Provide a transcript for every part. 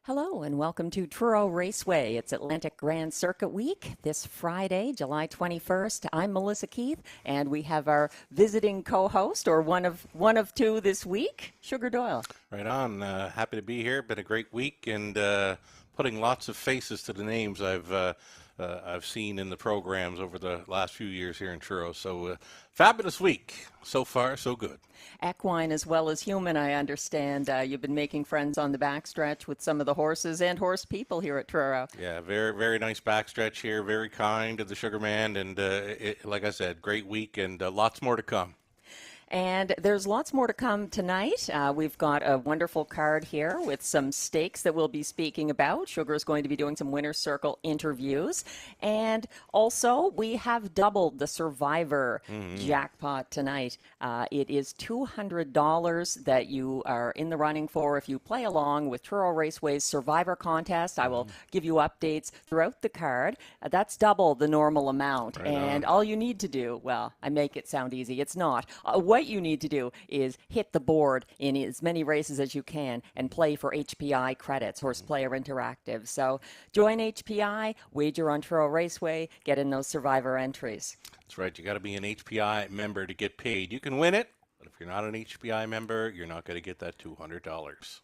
Hello and welcome to TruroRaceway. It's Atlantic Grand Circuit Week this Friday, July 21st. I'm Melissa Keith, and we have our visiting co-host, or one of two this week, Sugar Doyle. Right on. Happy to be here. Been a great week, and putting lots of faces to the names I've seen in the programs over the last few years here in Truro. So fabulous week. So far, so good. Equine as well as human, I understand. You've been making friends on the backstretch with some of the horses and horse people here at Truro. Yeah, very, very nice backstretch here. Very kind to the Sugar Man, and like I said, great week, and lots more to come. And there's lots more to come tonight. We've got a wonderful card here with some stakes that we'll be speaking about. Sugar is going to be doing some Winner's Circle interviews. And also, we have doubled the Survivor jackpot tonight. It is $200 that you are in the running for if you play along with TruroRaceway's Survivor contest. I will give you updates throughout the card. That's double the normal amount. Right and on. all you need to do, well, I make it sound easy. It's not. What you need to do is hit the board in as many races as you can and play for HPI credits, Horse Player Interactive. So join HPI, wager on TruroRaceway, get in those Survivor entries. That's right. You got to be an HPI member to get paid. You can win it, but if you're not an HPI member, you're not going to get that $200.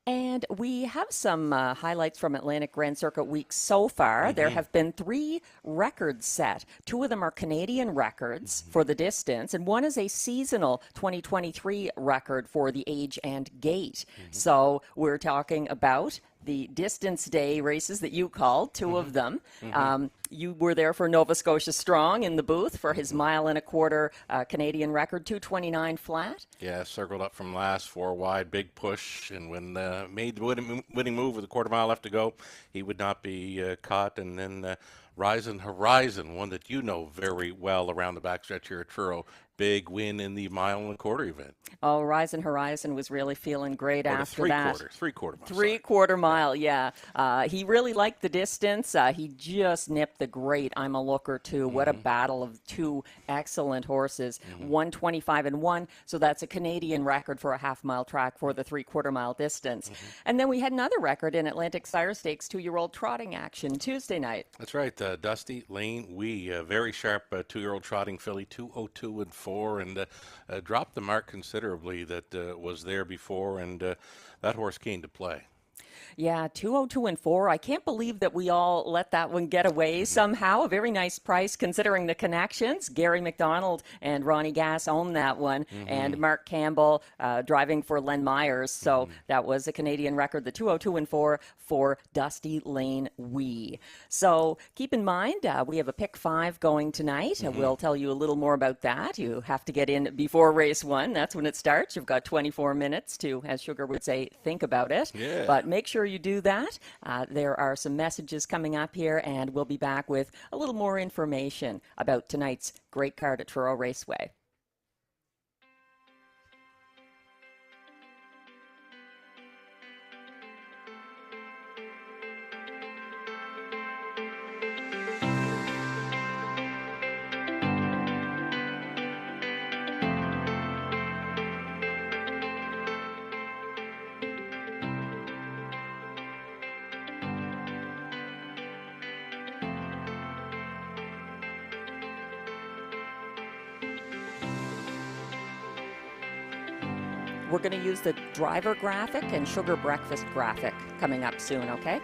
And we have some highlights from Atlantic Grand Circuit Week so far. There have been 3 records set. 2 of them are Canadian records for the distance, and one is a seasonal 2023 record for the age and gait. So we're talking about the distance day races that you called, 2 of them. You were there for Nova Scotia Strong in the booth for his mile and a quarter Canadian record, 2:29 flat. Yeah, circled up from last, 4 wide, big push, and when made the winning move with a quarter mile left to go, he would not be caught. And then Rising Horizon, one that you know very well around the backstretch here at Truro, big win in the mile and a quarter event. Oh, Rising Horizon was really feeling great after that. Three-quarter mile. Three-quarter mile, yeah. He really liked the distance. He just nipped the great I'm a Looker too. What a battle of 2 excellent horses. 1:25 and 1, so that's a Canadian record for a half-mile track for the three-quarter mile distance. And then we had another record in Atlantic Sire Stakes 2-year-old trotting action Tuesday night. That's right. Dusty Lane Wee, a very sharp 2-year-old trotting filly, 2:02 and 4, and dropped the mark considerably that was there before, and that horse came to play. Yeah, 202 and 4. I can't believe that we all let that one get away somehow. A very nice price considering the connections. Gary McDonald and Ronnie Gass own that one, and Mark Campbell driving for Len Myers. So that was a Canadian record, the 202 and 4 for Dusty Lane Wee. So keep in mind, we have a pick 5 going tonight. We'll tell you a little more about that. You have to get in before race 1. That's when it starts. You've got 24 minutes to, as Sugar would say, think about it. Yeah. But make sure you do that. There are some messages coming up here, and we'll be back with a little more information about tonight's great card at TruroRaceway. We're going to use the driver graphic and Sugar Breakfast graphic coming up soon, okay?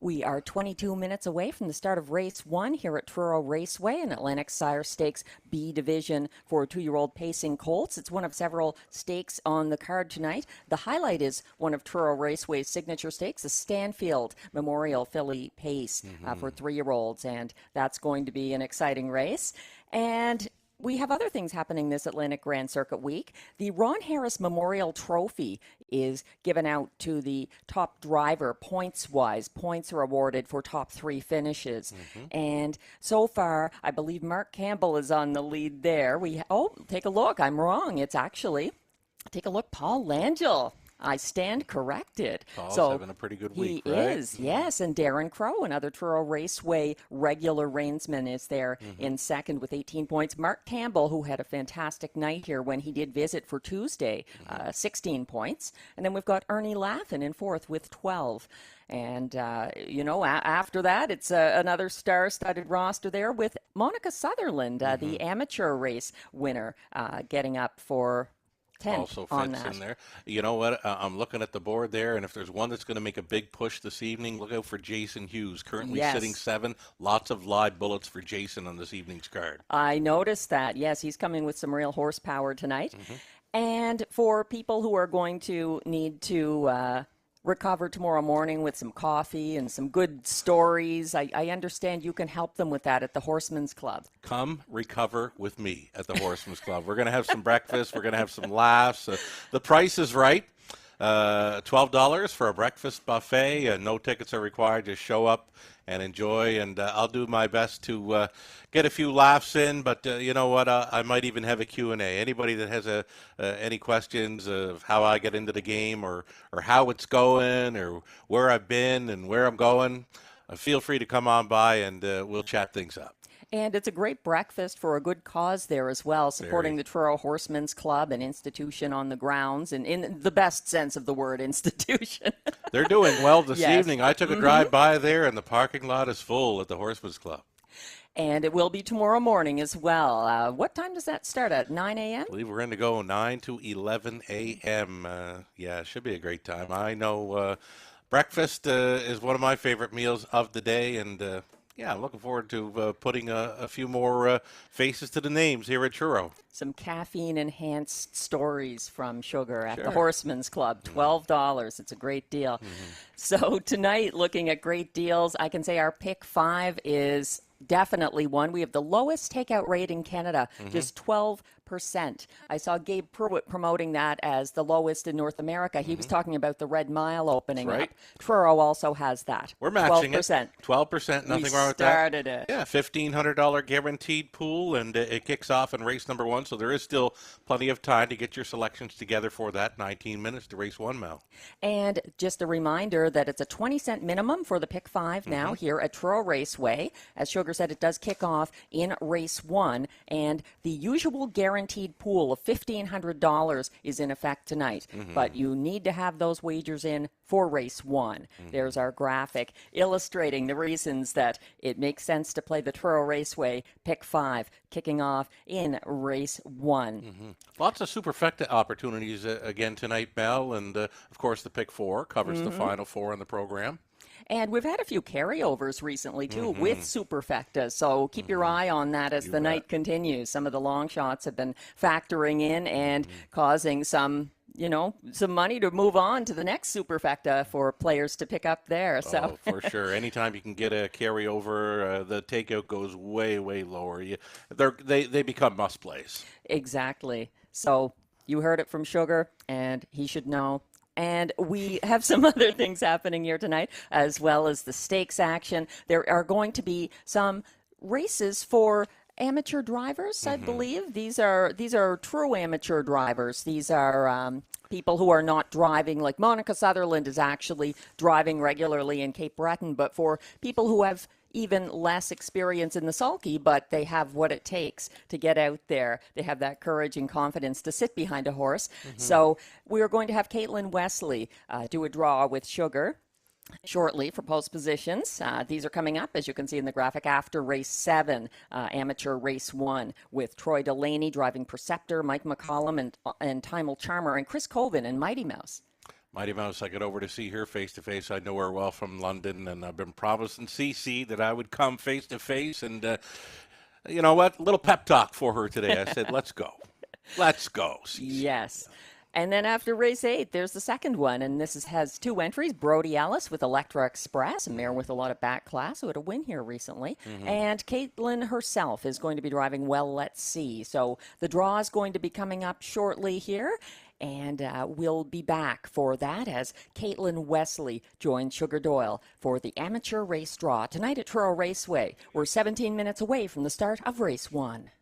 We are 22 minutes away from the start of race 1 here at TruroRaceway, an Atlantic Sire Stakes B division for 2-year-old pacing colts. It's one of several stakes on the card tonight. The highlight is one of TruroRaceway's signature stakes, the Stanfield Memorial Filly Pace for 3-year-olds, and that's going to be an exciting race. And we have other things happening this Atlantic Grand Circuit week. The Ron Harris Memorial Trophy is given out to the top driver points-wise. Points are awarded for top 3 finishes. And so far, I believe Mark Campbell is on the lead there. Take a look. I'm wrong. It's actually, take a look, Paul Langell. I stand corrected. Paul's having a pretty good week, he right? is, yes. And Darren Crow, another TruroRaceway regular reinsman, is there in second with 18 points. Mark Campbell, who had a fantastic night here when he did visit for Tuesday, 16 points. And then we've got Ernie Laffin in fourth with 12. And, after that, it's another star-studded roster there with Monica Sutherland, the amateur race winner, getting up for 10 also on fits that. in there. You know what? I'm looking at the board there, and if there's one that's going to make a big push this evening, look out for Jason Hughes, currently sitting 7. Lots of live bullets for Jason on this evening's card. I noticed that. Yes, he's coming with some real horsepower tonight. And for people who are going to need to recover tomorrow morning with some coffee and some good stories, I understand you can help them with that at the Horsemen's Club. Come recover with me at the Horsemen's Club. We're going to have some breakfast. We're going to have some laughs. The price is right. $12 for a breakfast buffet. No tickets are required. Just show up and enjoy. And I'll do my best to get a few laughs in. But you know what? I might even have a Q&A. Anybody that has any questions of how I get into the game or how it's going or where I've been and where I'm going, feel free to come on by and we'll chat things up. And it's a great breakfast for a good cause there as well, supporting the Truro Horsemen's Club, an institution on the grounds, and in the best sense of the word, institution. They're doing well this evening. I took a drive by there, and the parking lot is full at the Horsemen's Club. And it will be tomorrow morning as well. What time does that start at, 9 a.m.? I believe we're going to go 9 to 11 a.m. It should be a great time. I know breakfast is one of my favorite meals of the day, and I'm looking forward to putting a few more faces to the names here at Truro. Some caffeine-enhanced stories from Sugar at the Horsemen's Club. $12. It's a great deal. So tonight, looking at great deals, I can say our pick 5 is definitely one. We have the lowest takeout rate in Canada, just 12%. I saw Gabe Pruitt promoting that as the lowest in North America. He was talking about the Red Mile opening up. Truro also has that. We're matching 12%. it. 12%, nothing wrong with that. We started it. Yeah, $1,500 guaranteed pool, and it kicks off in race number 1, so there is still plenty of time to get your selections together for that. 19 minutes to race 1, Mel. And just a reminder that it's a 20-cent minimum for the pick 5 now here at TruroRaceway. As Sugar said, it does kick off in race 1, and the usual guaranteed pool of $1,500 is in effect tonight. But you need to have those wagers in for race 1. There's our graphic illustrating the reasons that it makes sense to play the TruroRaceway pick 5 kicking off in race 1. Lots of superfecta opportunities again tonight, Mel, and of course the pick 4 covers the final 4 in the program. And we've had a few carryovers recently, too, with superfecta. So keep your eye on that as the night continues. Some of the long shots have been factoring in and causing some money to move on to the next superfecta for players to pick up there. So for sure. Anytime you can get a carryover, the takeout goes way, way lower. They become must-plays. Exactly. So you heard it from Sugar, and he should know. And we have some other things happening here tonight, as well as the stakes action. There are going to be some races for amateur drivers, I believe. These are true amateur drivers. These are people who are not driving, like Monica Sutherland is actually driving regularly in Cape Breton, but for people who have even less experience in the sulky, but they have what it takes to get out there. They have that courage and confidence to sit behind a horse. So we're going to have Caitlin Wesley do a draw with Sugar shortly for post positions. These are coming up, as you can see in the graphic, after race 7, amateur race 1, with Troy Delaney driving Perceptor, Mike McCollum and Timel Charmer, and Chris Colvin and Mighty Mouse. Mighty Mouse, I got over to see her face to face. I know her well from London, and I've been promising CC that I would come face to face. And you know what? A little pep talk for her today. I said, let's go. Let's go, CC. Yes. And then after race 8, there's the second one, and has 2 entries. Brody Ellis with Electra Express, a mare with a lot of back class who had a win here recently. And Caitlin herself is going to be driving Well Let's See. So the draw is going to be coming up shortly here. And we'll be back for that as Caitlin Wesley joins Sugar Doyle for the amateur race draw tonight at Truro Raceway. We're 17 minutes away from the start of race 1.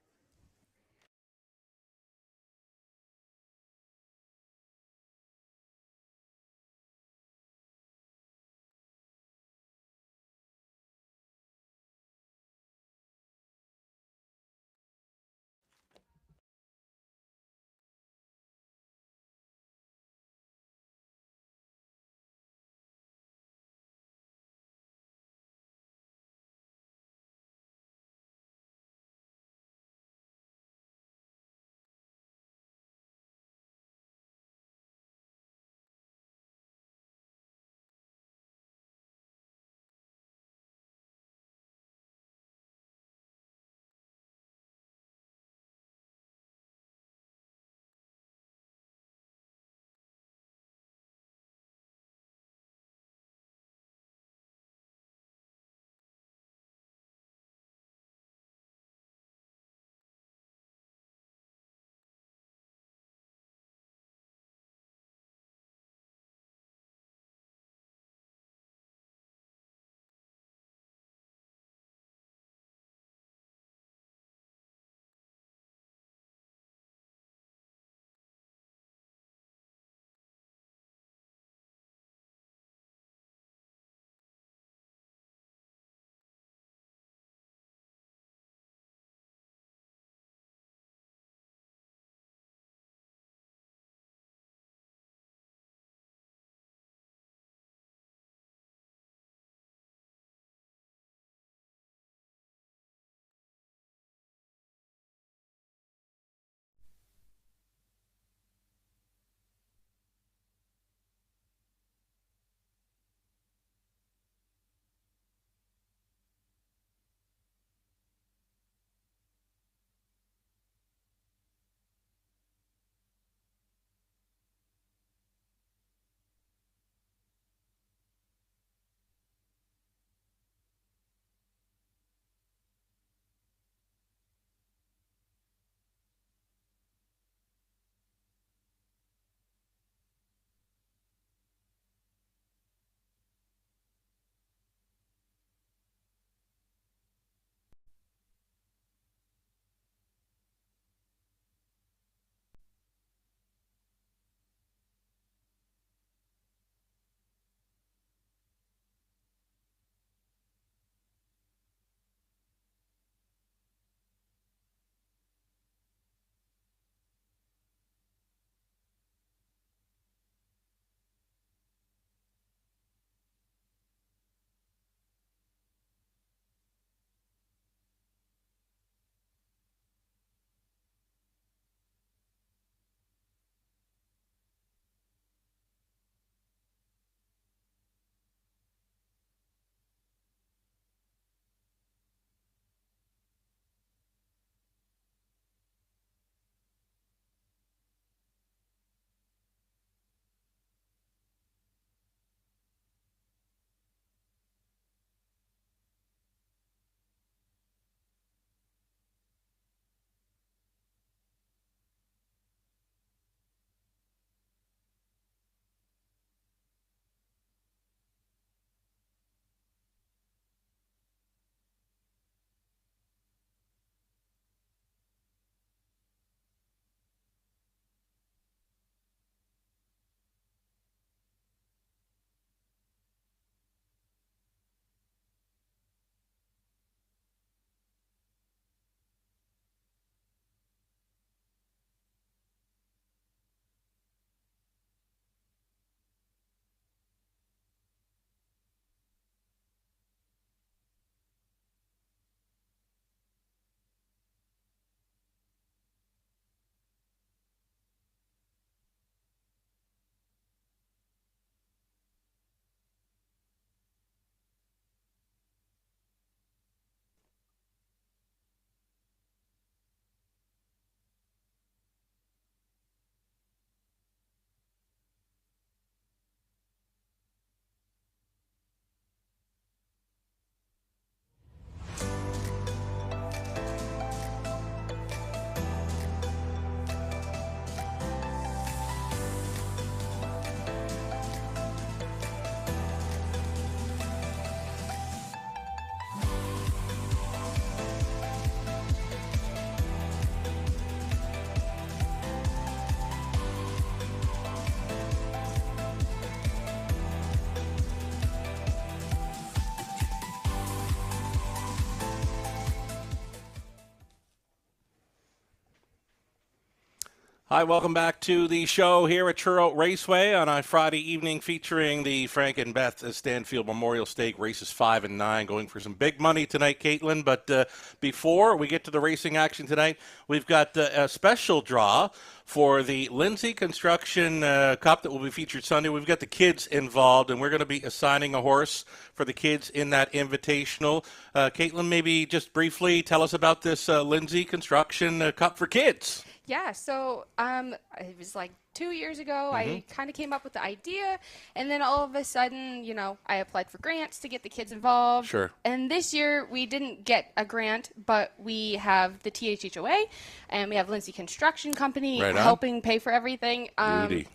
Hi, welcome back to the show here at TruroRaceway on a Friday evening featuring the Frank and Beth Stanfield Memorial Stake races 5 and 9, going for some big money tonight, Caitlin. But before we get to the racing action tonight, we've got a special draw for the Lindsay Construction Cup that will be featured Sunday. We've got the kids involved, and we're going to be assigning a horse for the kids in that invitational. Caitlin, maybe just briefly tell us about this Lindsay Construction Cup for kids. Yeah, so it was like 2 years ago. I kind of came up with the idea, and then all of a sudden, I applied for grants to get the kids involved. Sure. And this year we didn't get a grant, but we have the THHOA, and we have Lindsay Construction Company helping pay for everying.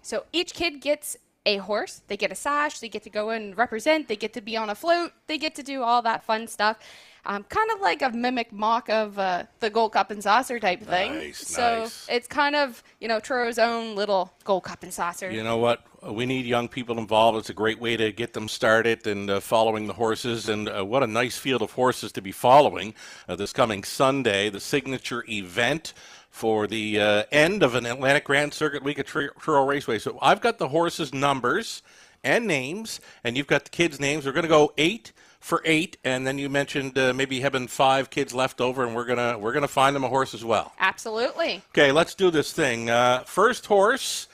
So each kid gets a horse. They get a sash. They get to go and represent. They get to be on a float. They get to do all that fun stuff. Kind of like a mimic mock of the Gold Cup and Saucer type thing. Nice. It's kind of, Truro's own little Gold Cup and Saucer. You know what? We need young people involved. It's a great way to get them started and following the horses. And what a nice field of horses to be following this coming Sunday, the signature event for the end of an Atlantic Grand Circuit week at TruroRaceway. So I've got the horses' numbers and names, and you've got the kids' names. We're going to go 8 for 8, and then you mentioned maybe having 5 kids left over, and we're gonna find them a horse as well. Absolutely. Okay, let's do this thing. First horse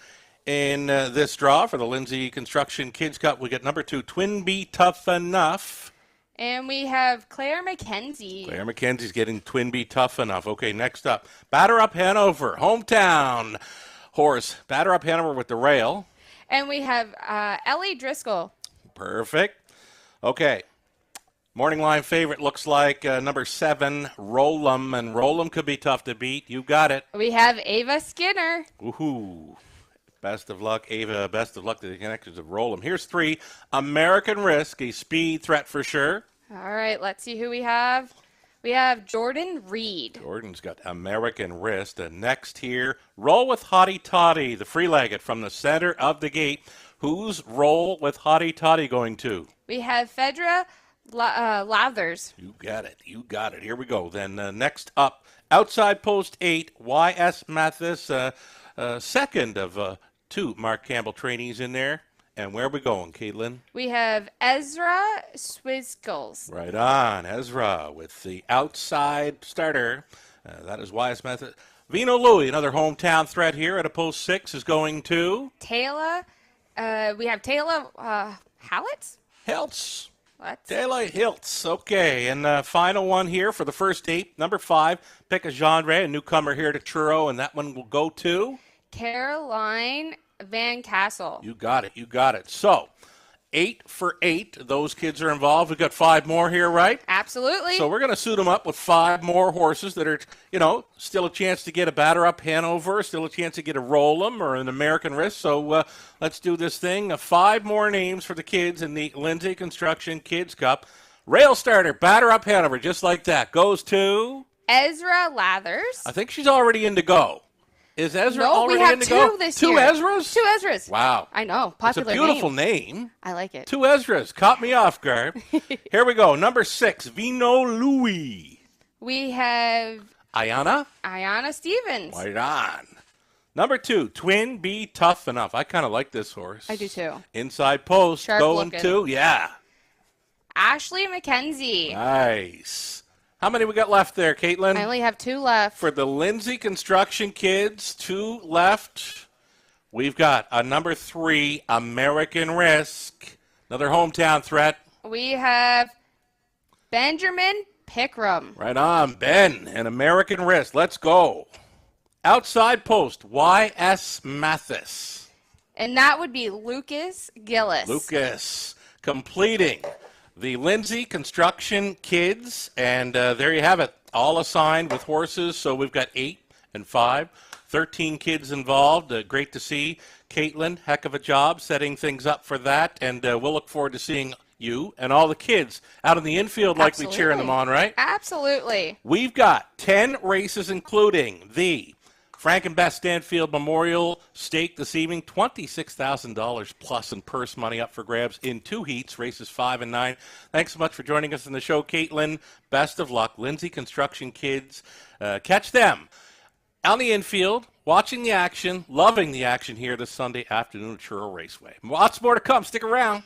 in this draw for the Lindsay Construction Kids Cup, we get number 2, Twin Bee Tough Enough. And we have Claire McKenzie. Claire McKenzie's getting Twin Bee Tough Enough. Okay, next up, Batter Up Hanover, hometown horse. Batter Up Hanover with the rail. And we have Ellie Driscoll. Perfect. Okay. Morning line favorite looks like number 7, Roll'em, and Roll'em could be tough to beat. You got it. We have Ava Skinner. Woohoo. Best of luck, Ava. Best of luck to the connections of Roll'em. Here's 3, American Risk, a speed threat for sure. All right, let's see who we have. We have Jordan Reed. Jordan's got American Risk. And next here, Roll with Hottie Toddy, the free-legged from the center of the gate. Who's Roll with Hottie Toddy going to? We have Fedra Lathers. You got it. You got it. Here we go. Then next up, outside post 8, Y.S. Mathis, second of 2 Mark Campbell trainees in there. And where are we going, Caitlin? We have Ezra Swizzles. Right on. Ezra with the outside starter. That is Y.S. Mathis. Vino Louie, another hometown threat here at a post 6, is going to? Taylor. We have Taylor Hallett? Hiltz. What? Taylor Hiltz. Okay, and final one here for the first 8, number 5. Pick a genre, a newcomer here to Truro, and that one will go to? Caroline Van Castle. You got it. You got it. So, 8 for 8. Those kids are involved. We've got 5 more here, right? Absolutely. So we're going to suit them up with 5 more horses that are, still a chance to get a Batter Up Hanover, still a chance to get a Roll'em or an American Risk. So let's do this thing. 5 more names for the kids in the Lindsay Construction Kids Cup. Rail starter, Batter Up Hanover, just like that. Goes to? Ezra Lathers. I think she's already in to go. Is Ezra already we have in to go? 2 this 2 year. Ezras? 2 Ezras. Wow. I know. Popular It's a beautiful name. I like it. 2 Ezras. Caught me off guard. Here we go. Number 6, Vino Louie. We have Ayana Stevens. Right on. Number 2, Twin Bee Tough Enough. I kind of like this horse. I do too. Inside post. Sharp going looking. to, yeah. Ashley McKenzie. Nice. How many we got left there, Caitlin? I only have 2 left. For the Lindsay Construction kids, 2 left. We've got a number 3, American Risk. Another hometown threat. We have Benjamin Pickram. Right on, Ben, and American Risk. Let's go. Outside post, Y.S. Mathis. And that would be Lucas Gillis. Lucas completing the Lindsay Construction Kids, and there you have it, all assigned with horses. So we've got 8 and 5, 13 kids involved. Great to see. Caitlin, heck of a job setting things up for that, and we'll look forward to seeing you and all the kids out in the infield like we cheering them on, right? Absolutely. We've got 10 races, including the Frank and Beth Stanfield Memorial Stake this evening, $26,000 plus in purse money up for grabs in 2 heats, races 5 and 9. Thanks so much for joining us in the show, Caitlin. Best of luck. Lindsay Construction Kids, catch them on the infield, watching the action, loving the action here this Sunday afternoon at Truro Raceway. Lots more to come. Stick around.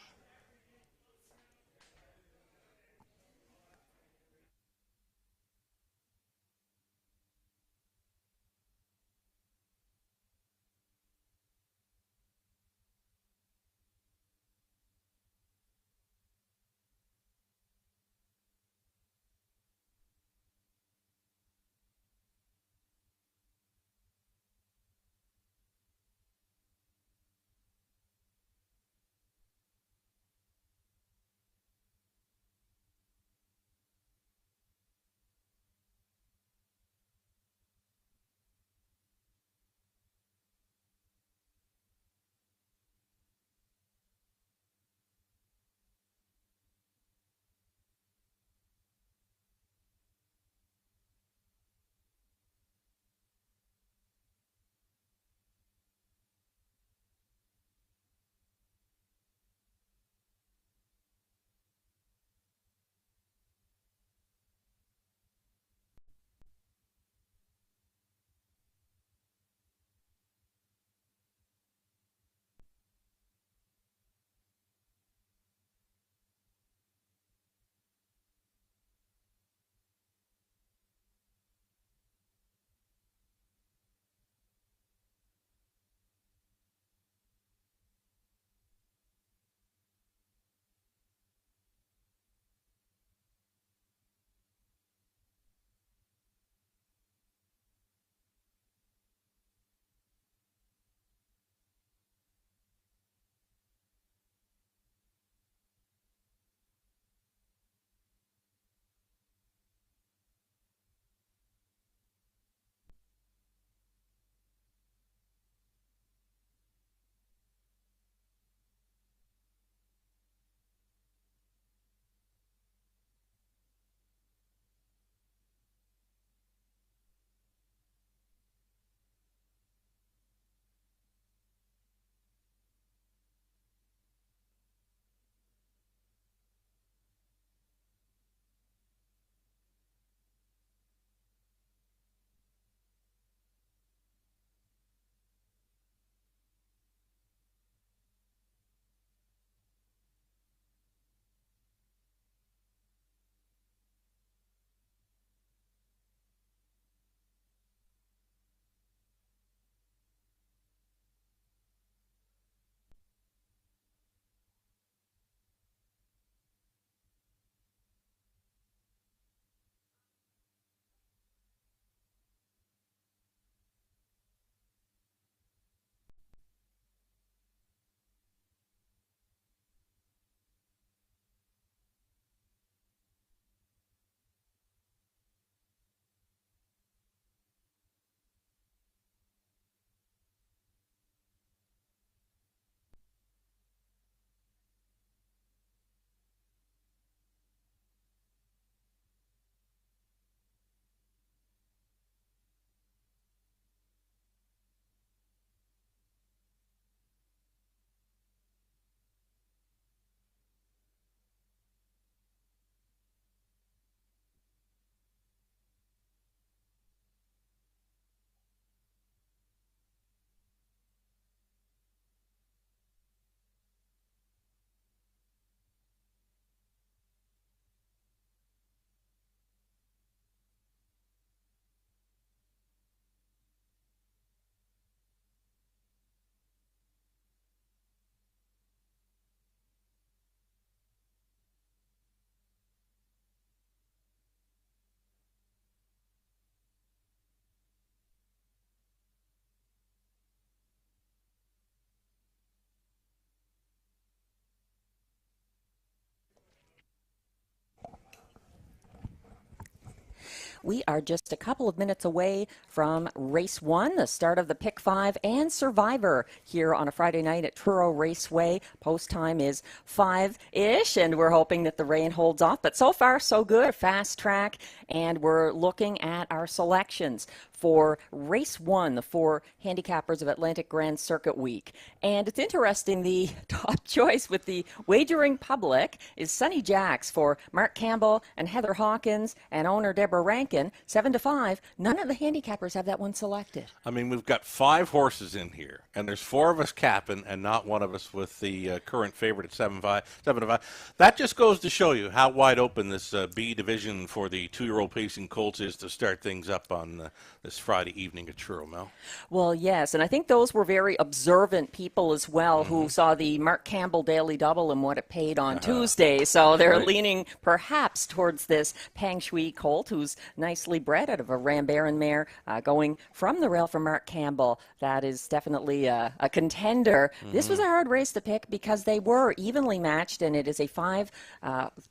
We are just a couple of minutes away from race one, the start of the Pick 5 and Survivor here on a Friday night at Truro Raceway. Post time is 5-ish, and we're hoping that the rain holds off. But so far, so good. Fast track, and we're looking at our selections for race 1, the 4 handicappers of Atlantic Grand Circuit Week. And it's interesting, the top choice with the wagering public is Sunny Jacks for Mark Campbell and Heather Hawkins and owner Deborah Rankin, 7-5. None of the handicappers have that one selected. I mean, we've got 5 horses in here, and there's 4 of us capping, and not one of us with the current favorite at 7-5. That just goes to show you how wide open this B division for the 2-year-old pacing colts is to start things up on this Friday evening at Truro, Mel. Well, yes, and I think those were very observant people as well who saw the Mark Campbell Daily Double and what it paid on Tuesday. So they're leaning perhaps towards this Pang Shui colt, who's nicely bred out of a Rambaran mare, going from the rail for Mark Campbell. That is definitely a contender. This was a hard race to pick because they were evenly matched, and it is a 5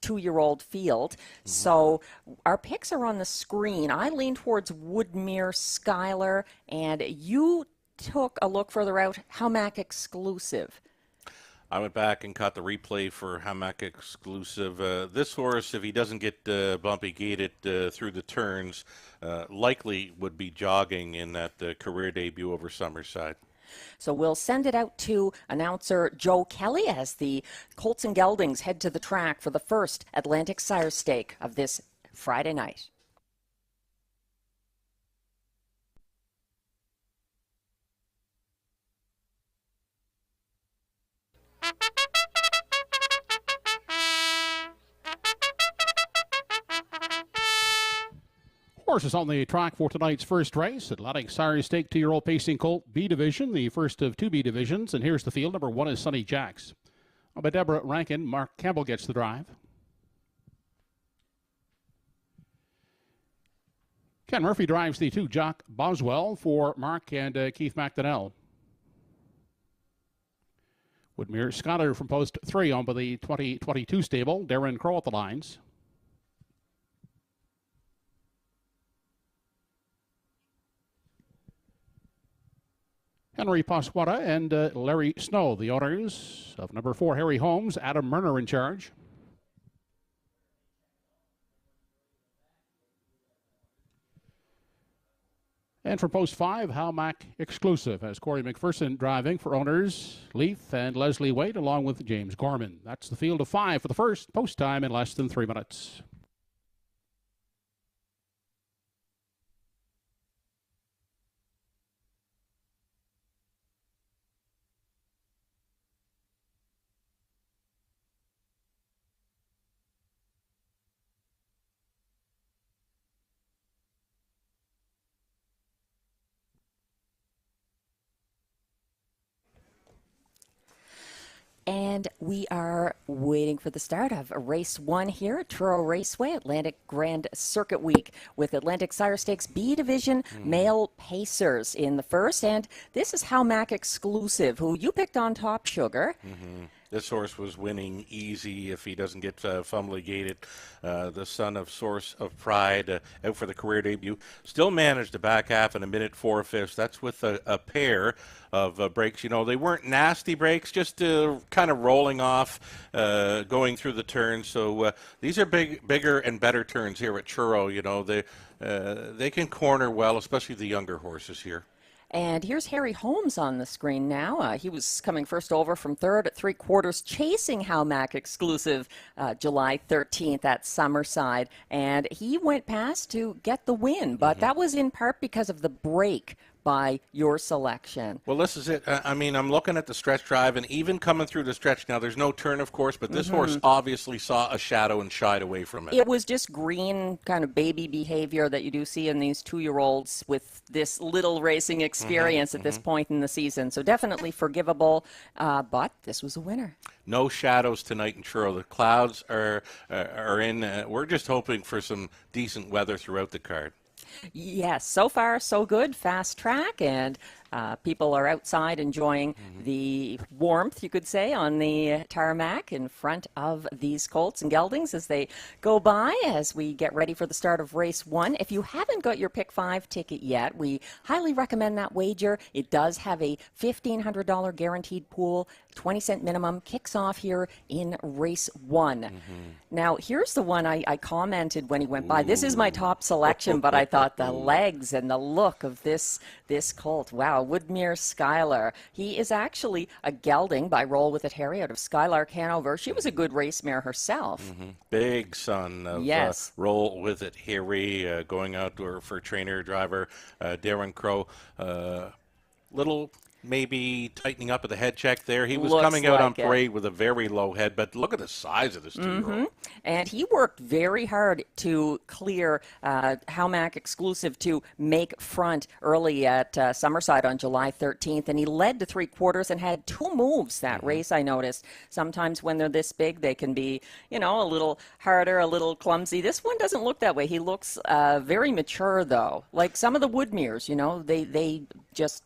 2-year-old field. So our picks are on the screen. I lean towards Woodmere Skylar, and you took a look further out, Howmack Exclusive. I went back and caught the replay for Howmack Exclusive. This horse, if he doesn't get bumpy gated through the turns, likely would be jogging in that career debut over Summerside. So we'll send it out to announcer Joe Kelly as the Colts and Geldings head to the track for the first Atlantic Sire Stake of this Friday night. Horses on the track for tonight's first race. Atlantic Sire Stake 2-year-old pacing colt B division, the first of 2 B divisions. And here's the field. Number 1 is Sunny Jacks. By Deborah Rankin, Mark Campbell gets the drive. Ken Murphy drives the 2 Jock Boswell for Mark and Keith McDonnell. Woodmere Skylar from post 3 on by the 2022 stable. Darren Crow at the lines. Henry Pasquata and Larry Snow, the owners of number 4, Harry Holmes. Adam Murner in charge. And for post 5, Howmack Exclusive has Corey McPherson driving for owners Leaf and Leslie Wade along with James Gorman. That's the field of 5 for the first post time in less than 3 minutes. And we are waiting for the start of race 1 here at TruroRaceway, Atlantic Grand Circuit Week, with Atlantic Sire Stakes B Division male pacers in the first. And this is Howmack Exclusive, who you picked on Top Sugar. This horse was winning easy if he doesn't get fumbly gated. The son of Source of Pride, out for the career debut. Still managed the back half in 1:04. That's with a pair of breaks. You know, they weren't nasty breaks, just kind of rolling off, going through the turns. So these are bigger and better turns here at Truro. You know, they can corner well, especially the younger horses here. And here's Harry Holmes on the screen now. He was coming first over from 3rd at 3/4, chasing Howmack Exclusive July 13th at Summerside. And he went past to get the win, but that was in part because of the break by your selection. Well, this is it. I mean, I'm looking at the stretch drive, and even coming through the stretch now, there's no turn, of course, but this horse obviously saw a shadow and shied away from it. It was just green kind of baby behavior that you do see in these 2-year-olds with this little racing experience at this point in the season. So definitely forgivable, but this was a winner. No shadows tonight in Truro. The clouds are in. We're just hoping for some decent weather throughout the card. Yes, so far so good. Fast track, and People are outside enjoying the warmth, you could say, on the tarmac in front of these colts and geldings as they go by as we get ready for the start of race 1. If you haven't got your Pick 5 ticket yet, we highly recommend that wager. It does have a $1,500 guaranteed pool, 20-cent minimum, kicks off here in race 1. Now, here's the one I commented when he went by. This is my top selection, but I thought the legs and the look of this colt. Wow, Woodmere Skylar. He is actually a gelding by Roll With It Harry out of Skylark, Hanover. She was a good race mare herself. Big son of Roll With It Harry, going out for trainer driver Darren Crow. Little maybe tightening up at the head check there. He was coming out on parade with a very low head, but look at the size of this 2-year-old. And he worked very hard to clear Howmack exclusive to make front early at Summerside on July 13th, and he led to 3/4 and had 2 moves that race, I noticed. Sometimes when they're this big, they can be, a little harder, a little clumsy. This one doesn't look that way. He looks very mature, though. Like some of the Woodmeres,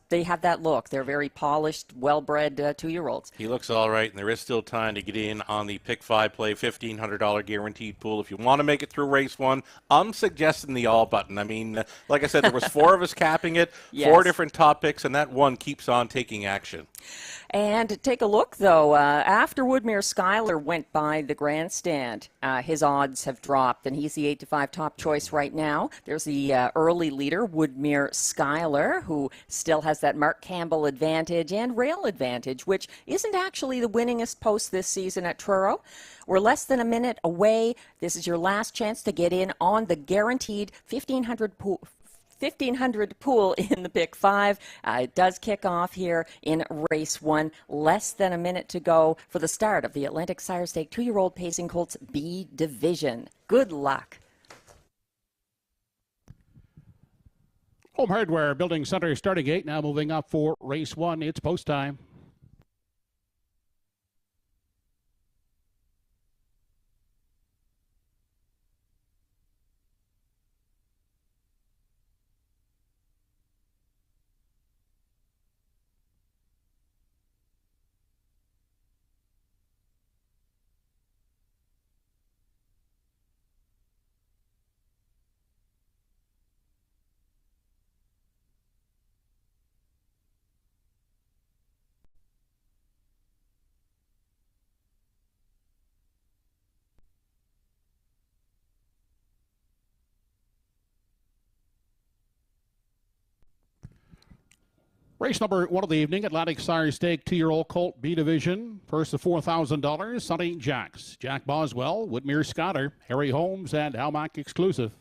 they have that look. They're very polished, well-bred 2-year-olds. He looks all right, and there is still time to get in on the Pick 5 play, $1,500 guaranteed pool. If you want to make it through race 1, I'm suggesting the all button. I mean, like I said, there was 4 of us capping it, 4 different top picks, and that one keeps on taking action. And take a look, though. After Woodmere Skylar went by the grandstand, his odds have dropped, and he's the 8-5 top choice right now. There's the early leader, Woodmere Skylar, who still has that Mark Campbell advantage and rail advantage, which isn't actually the winningest post this season at Truro. We're less than a minute away. This is your last chance to get in on the guaranteed $1,500 pool in the Pick 5. It does kick off here in race 1. Less than a minute to go for the start of the Atlantic Sire Stake 2-year-old Pacing Colts B Division. Good luck. Home Hardware Building Center starting gate now moving up for race 1. It's post time. Race number 1 of the evening, Atlantic Sire Stake 2-year-old Colt B Division. First, the $4,000, Sonny Jacks, Jack Boswell, Woodmere Scotter, Harry Holmes, and Howmack exclusive.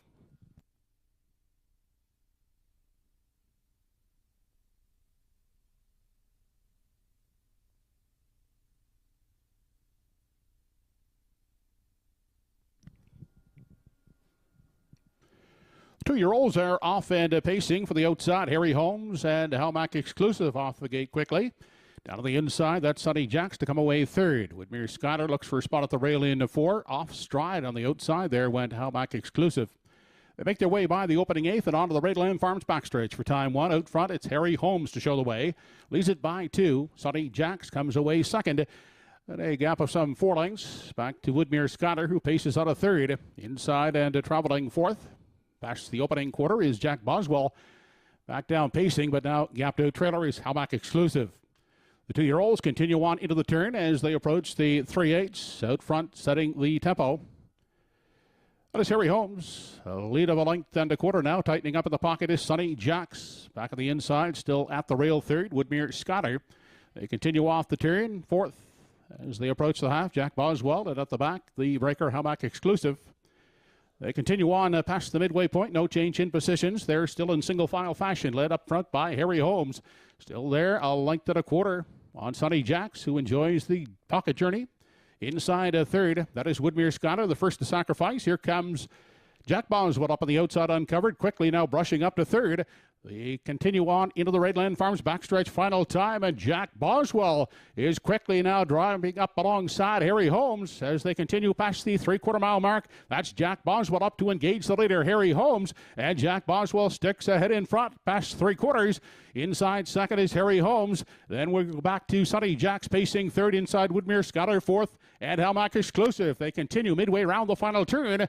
Two-year-olds are off and pacing for the outside. Harry Holmes and Howmack exclusive off the gate quickly. Down to the inside, that's Sonny Jacks to come away third. Woodmere Scotter looks for a spot at the rail in 4. Off stride on the outside there went Howmack exclusive. They make their way by the opening 8th and onto the Redland Farms backstretch for time 1. Out front, it's Harry Holmes to show the way. Leads it by 2. Sonny Jacks comes away second. At a gap of some 4 lengths. Back to Woodmere Scotter, who paces out of third. Inside and traveling 4th. Past the opening quarter is Jack Boswell. Back down pacing, but now gapped out trailer is Howmack exclusive. The 2-year-olds continue on into the turn as they approach the 3/8 out front, setting the tempo. That is Harry Holmes. A lead of a length and a quarter now. Tightening up in the pocket is Sonny Jacks. Back on the inside, still at the rail third, Woodmere Scotter. They continue off the turn, 4th. As they approach the half, Jack Boswell, and at the back, the breaker Howmack exclusive. They continue on past the midway point. No change in positions. They're still in single file fashion, led up front by Harry Holmes. Still there, a length and a quarter on Sonny Jacks, who enjoys the pocket journey. Inside a third, that is Woodmere Scotter, the first to sacrifice. Here comes Jack Boswell up on the outside uncovered, quickly now brushing up to third. They continue on into the Redland Farms backstretch final time, and Jack Boswell is quickly now driving up alongside Harry Holmes as they continue past the three-quarter-mile mark. That's Jack Boswell up to engage the leader, Harry Holmes, and Jack Boswell sticks ahead in front past three-quarters. Inside second is Harry Holmes. Then we'll go back to Sonny Jacks pacing third inside Woodmere Scatter fourth, and Halmac Exclusive. They continue midway around the final turn.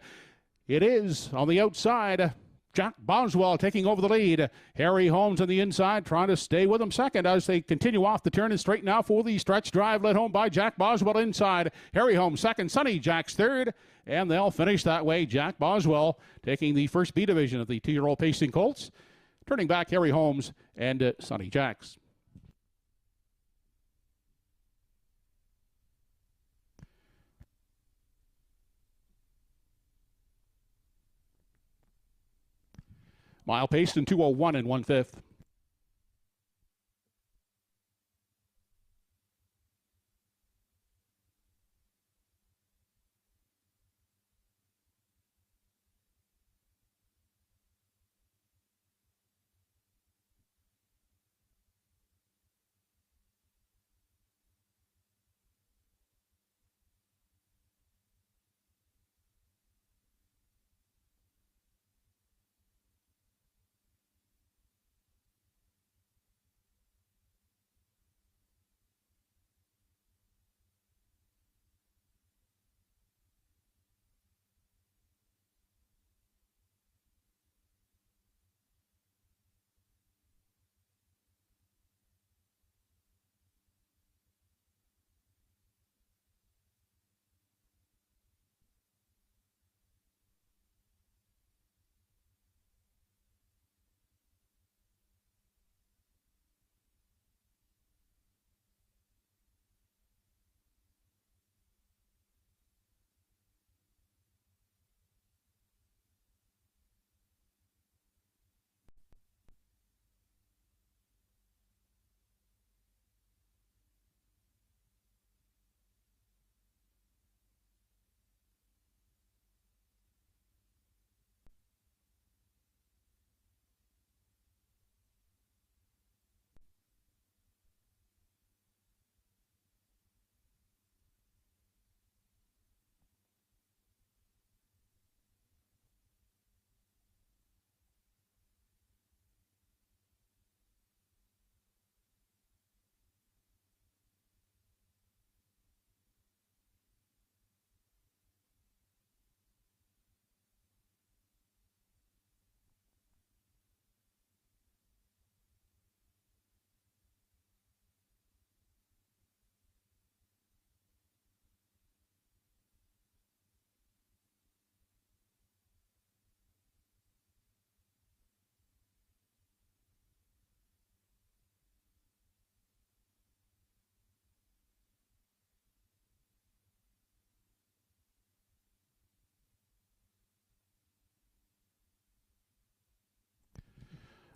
It is on the outside, Jack Boswell taking over the lead. Harry Holmes on the inside trying to stay with him second as they continue off the turn and straight now for the stretch drive led home by Jack Boswell inside. Harry Holmes second, Sonny Jacks third, and they'll finish that way. Jack Boswell taking the first B division of the 2-year-old Pacing Colts. Turning back, Harry Holmes and Sonny Jacks. Mile paced in 2:01 and 1/5.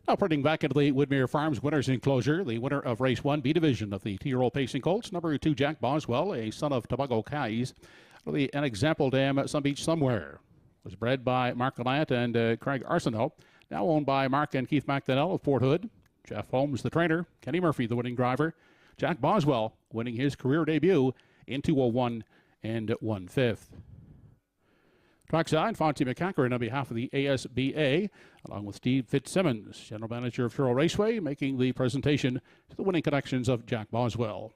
Now putting back into the Woodmere Farms winners enclosure, the winner of race 1 B division of the 2-year-old Pacing Colts, number 2 Jack Boswell, a son of Tobago Kais, an example dam at Some Beach Somewhere. Was bred by Mark Goliath and Craig Arsenault, now owned by Mark and Keith McDonnell of Fort Hood. Jeff Holmes, the trainer. Kenny Murphy, the winning driver. Jack Boswell winning his career debut in 2:01 and 1/5. Trackside, Fonzie McCackern on behalf of the ASBA, along with Steve Fitzsimmons, General Manager of TruroRaceway, making the presentation to the winning connections of Jack Boswell.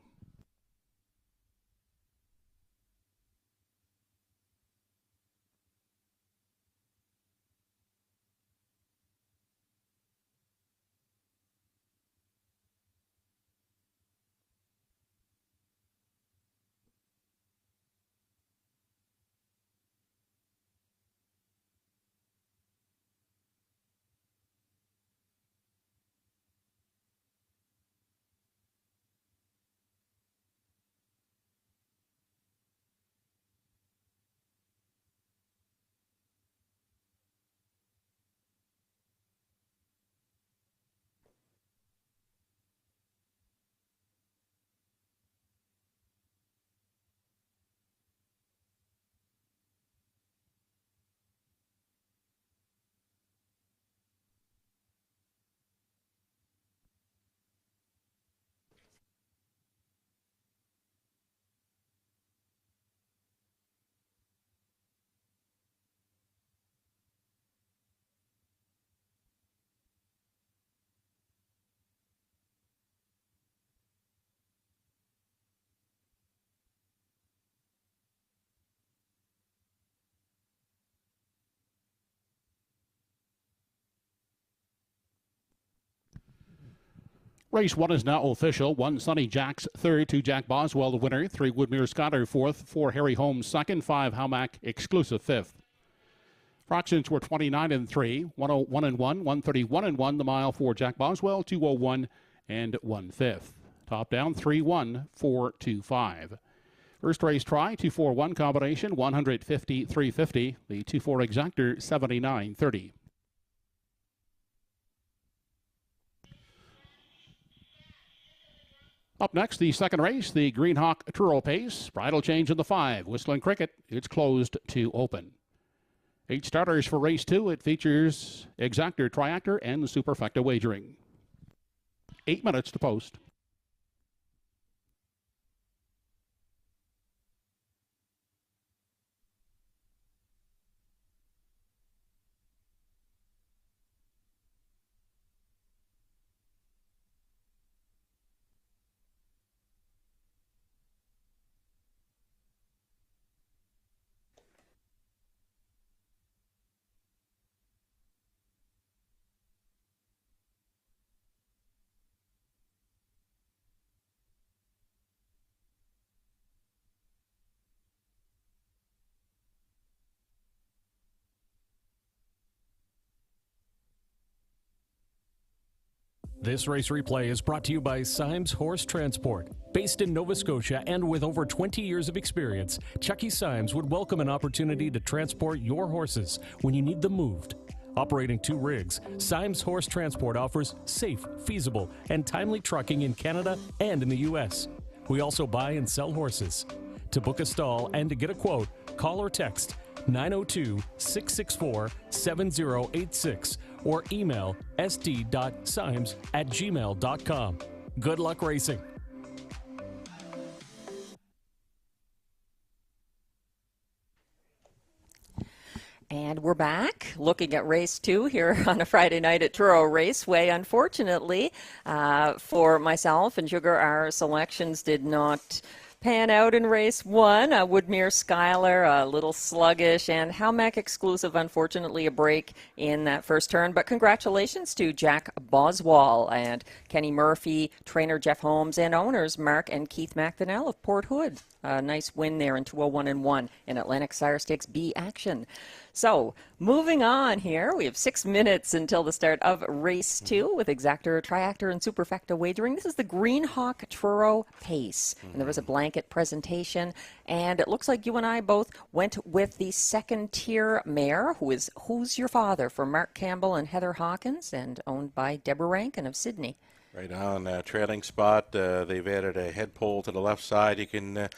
Race 1 is now official. 1 Sunny Jack's third, 2 Jack Boswell the winner, 3 Woodmere Skyler fourth, 4 Harry Holmes second, 5 Howmack Exclusive fifth. Fractions were 29 and 3, 101 and 1, 131 and 1 the mile for Jack Boswell, 201 and 1/5. Top down 3-1, 4-2-5. First race try, 2-4-1 combination, 150-350. The 2-4 exactor, 79-30. Up next, the second race, the Green Hawk Truro Pace. Bridle change in the 5. Whistling Cricket, it's closed to open. 8 starters for race 2. It features exactor, triactor, and superfecta wagering. 8 minutes to post. This race replay is brought to you by Symes Horse Transport. Based in Nova Scotia and with over 20 years of experience, Chucky Symes would welcome an opportunity to transport your horses when you need them moved. Operating 2 rigs, Symes Horse Transport offers safe, feasible, and timely trucking in Canada and in the U.S. We also buy and sell horses. To book a stall and to get a quote, call or text 902-664-7086 or email sd.symes@gmail.com. Good luck racing. And we're back looking at race 2 here on a Friday night at TruroRaceway. Unfortunately, for myself and Sugar, our selections did not pan out in race 1. Woodmere Skyler, a little sluggish, and Howmack Exclusive, unfortunately, a break in that first turn. But congratulations to Jack Boswell and Kenny Murphy, trainer Jeff Holmes, and owners Mark and Keith McDonnell of Port Hood. A nice win there in 201 and 1 in Atlantic Sire Stakes B action. So, moving on here, we have 6 minutes until the start of race 2 with exactor, triactor, and superfecta wagering. This is the Green Hawk Truro Pace. And there was a blanket presentation, and it looks like you and I both went with the second tier mare, who is Who's Your Father, for Mark Campbell and Heather Hawkins, and owned by Deborah Rankin of Sydney. Right on, trailing spot. They've added a head pole to the left side. You can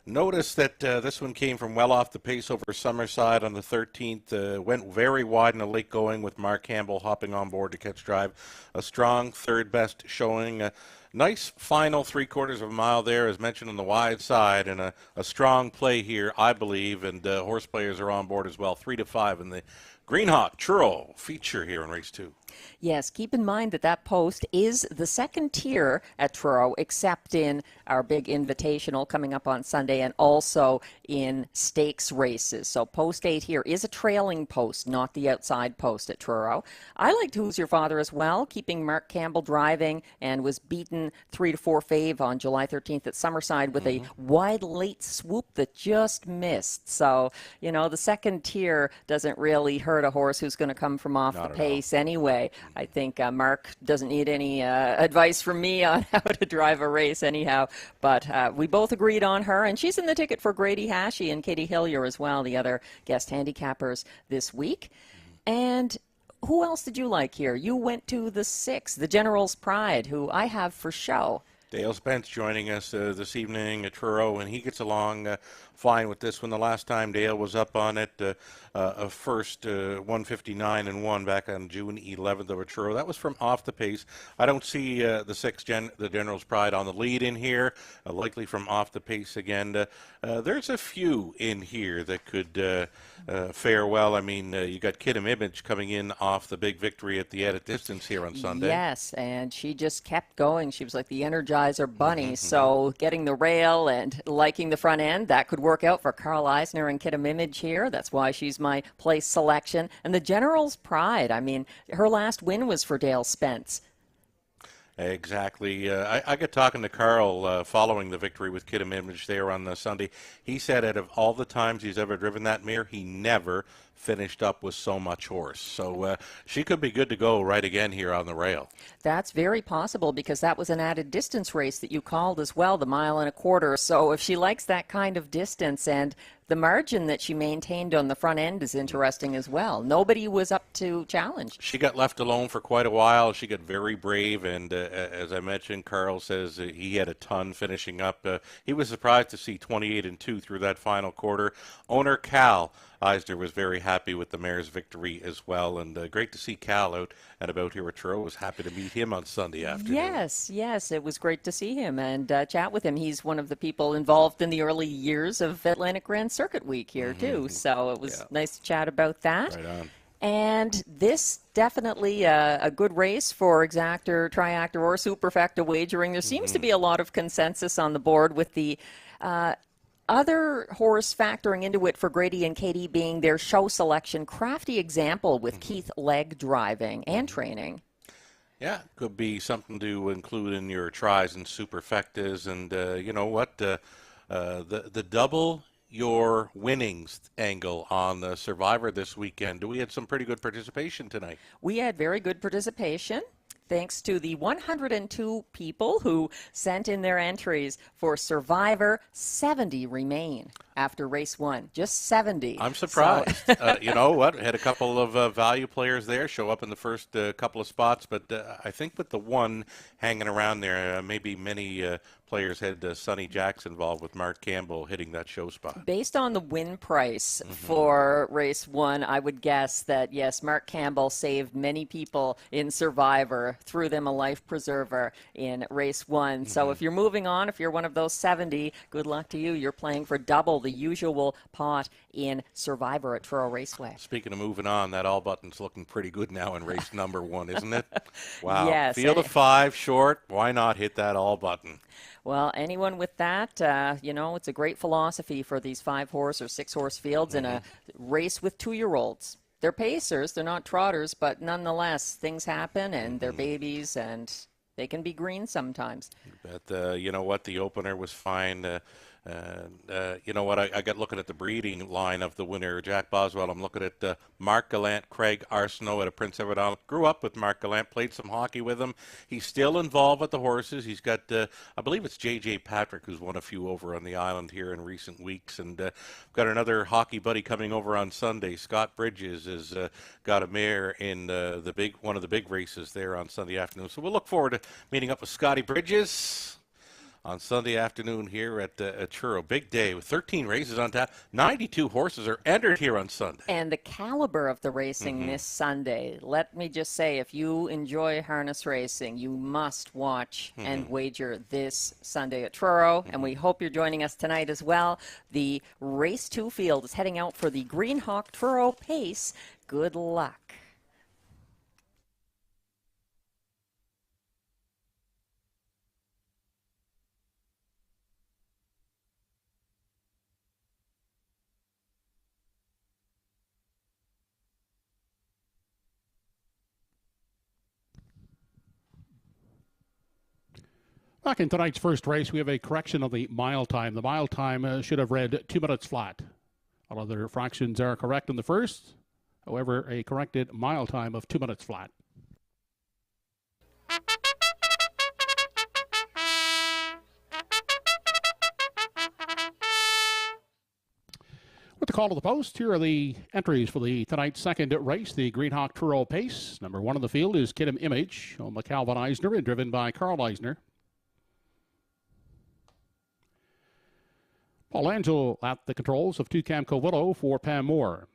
notice that this one came from well off the pace over Summerside on the 13th. Went very wide in the late going with Mark Campbell hopping on board to catch drive. A strong third best showing. Nice final 3/4 of a mile there, as mentioned, on the wide side, and a strong play here, I believe, and horse players are on board as well. 3-5 in the Green Hawk Truro feature here in race 2. Yes, keep in mind that that post is the second tier at Truro, except in our big invitational coming up on Sunday and also in stakes races. So post 8 here is a trailing post, not the outside post at Truro. I liked Who's Your Father as well, keeping Mark Campbell driving, and was beaten 3-4 fave on July 13th at Summerside with a wide late swoop that just missed. So, you know, the second tier doesn't really hurt a horse who's going to come from off the pace anyway. I think Mark doesn't need any advice from me on how to drive a race anyhow, but we both agreed on her, and she's in the ticket for Grady Hashie and Katie Hillier as well, the other guest handicappers this week. And who else did you like here? You went to the 6, the General's Pride, who I have for show. Dale Spence joining us this evening at Truro, and he gets along fine with this one. The last time Dale was up on it, first 159 and 1 back on June 11th over Truro. That was from off the pace. I don't see the 6 the General's Pride on the lead in here, likely from off the pace again. There's a few in here that could fare well. I mean, you got Kidam Image coming in off the big victory at the added distance here on Sunday. Yes, and she just kept going. She was like the Energizer Bunny. So getting the rail and liking the front end, that could work out for Carl Eisner and Kidam Image here. That's why she's my place selection. And the General's Pride, I mean, her last win was for Dale Spence. Exactly. I got talking to Carl following the victory with Kidham Image there on Sunday. He said out of all the times he's ever driven that mare, he never finished up with so much horse. So she could be good to go right again here on the rail. That's very possible because that was an added distance race that you called as well, the 1.25 miles. So if she likes that kind of distance, and the margin that she maintained on the front end is interesting as well. Nobody was up to challenge. She got left alone for quite a while. She got very brave, and as I mentioned, Carl says he had a ton finishing up. He was surprised to see 28-2 through that final quarter. Owner Cal Eisner was very happy with the mare's victory as well, and great to see Cal out and about here at Truro. Was happy to meet him on Sunday afternoon. Yes, it was great to see him and chat with him. He's one of the people involved in the early years of Atlantic Grand Circuit Week here too, so it was nice to chat about that. Right on. And this definitely a good race for exactor, triactor, or superfecta wagering. There seems to be a lot of consensus on the board with the other horse factoring into it for Grady and Katie being their show selection. Crafty Example with Keith Legg driving and training. Yeah, could be something to include in your tries and superfectas. And you know what? The double your winnings angle on the Survivor this weekend. We had some pretty good participation tonight. We had very good participation. Thanks to the 102 people who sent in their entries for Survivor, 70 remain after race one. Just 70. I'm surprised. So. You know what? Had a couple of value players there show up in the first couple of spots, but I think with the one hanging around there, maybe many players had Sonny Jacks involved with Mark Campbell hitting that show spot. Based on the win price for race one, I would guess that, yes, Mark Campbell saved many people in Survivor, threw them a life preserver in race one. So if you're moving on, if you're one of those 70, good luck to you. You're playing for double the usual pot in Survivor at TruroRaceway. Speaking of moving on, that all button's looking pretty good now in race number one, isn't it? Wow. Yes. Field of 5 short. Why not hit that all button? Well, anyone with that, you know, it's a great philosophy for these 5-horse or 6-horse fields in a race with 2-year-olds. They're pacers, they're not trotters, but nonetheless, things happen and they're babies and they can be green sometimes. But you know what? The opener was fine. You know what? I got looking at the breeding line of the winner, Jack Boswell. I'm looking at Mark Gallant, Craig Arsenault out of Prince Edward Island. Grew up with Mark Gallant, played some hockey with him. He's still involved with the horses. He's got, I believe it's J.J. Patrick, who's won a few over on the island here in recent weeks. And got another hockey buddy coming over on Sunday. Scott Bridges has got a mare in one of the big races there on Sunday afternoon. So we'll look forward to meeting up with Scotty Bridges on Sunday afternoon here at Truro. Big day with 13 races on tap. 92 horses are entered here on Sunday. And the caliber of the racing this Sunday, let me just say, if you enjoy harness racing, you must watch and wager this Sunday at Truro. And we hope you're joining us tonight as well. The Race 2 field is heading out for the Green Hawk Truro Pace. Good luck. Back in tonight's first race, we have a correction of the mile time. The mile time should have read 2 minutes flat. All other fractions are correct in the first. However, a corrected mile time of 2 minutes flat. With the call to the post, here are the entries for the tonight's second race, the Green Hawk Truro Pace. Number 1 in the field is Kidham Image, owned by Calvin Eisner and driven by Carl Eisner. Paul Angel at the controls of 2 Camco Willow for Pam Moore.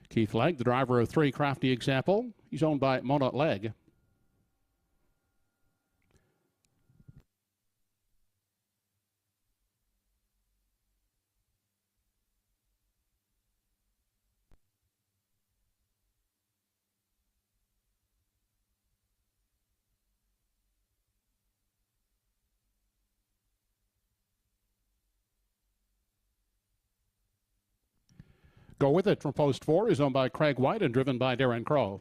Keith Legg, the driver of 3 Crafty Example. He's owned by Mona Legg. Go With It from Post 4 is owned by Craig White and driven by Darren Crow.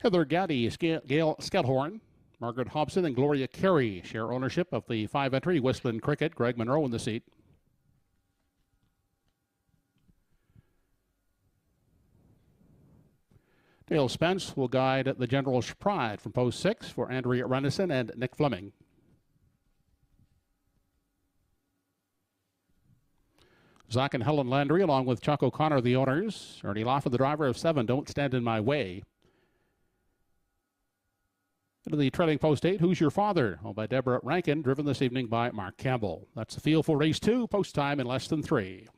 Heather Gaddy, Gail Skelhorn, Margaret Hobson, and Gloria Carey share ownership of the 5-entry Whistling Cricket. Greg Monroe in the seat. Dale Spence will guide the General's Pride from post 6 for Andrea Renison and Nick Fleming. Zach and Helen Landry, along with Chuck O'Connor, the owners. Ernie Loffa, the driver of 7, Don't Stand in My Way. Into the trailing post 8, Who's Your Father? Owned by Deborah Rankin, driven this evening by Mark Campbell. That's the field for race 2, post time in less than 3.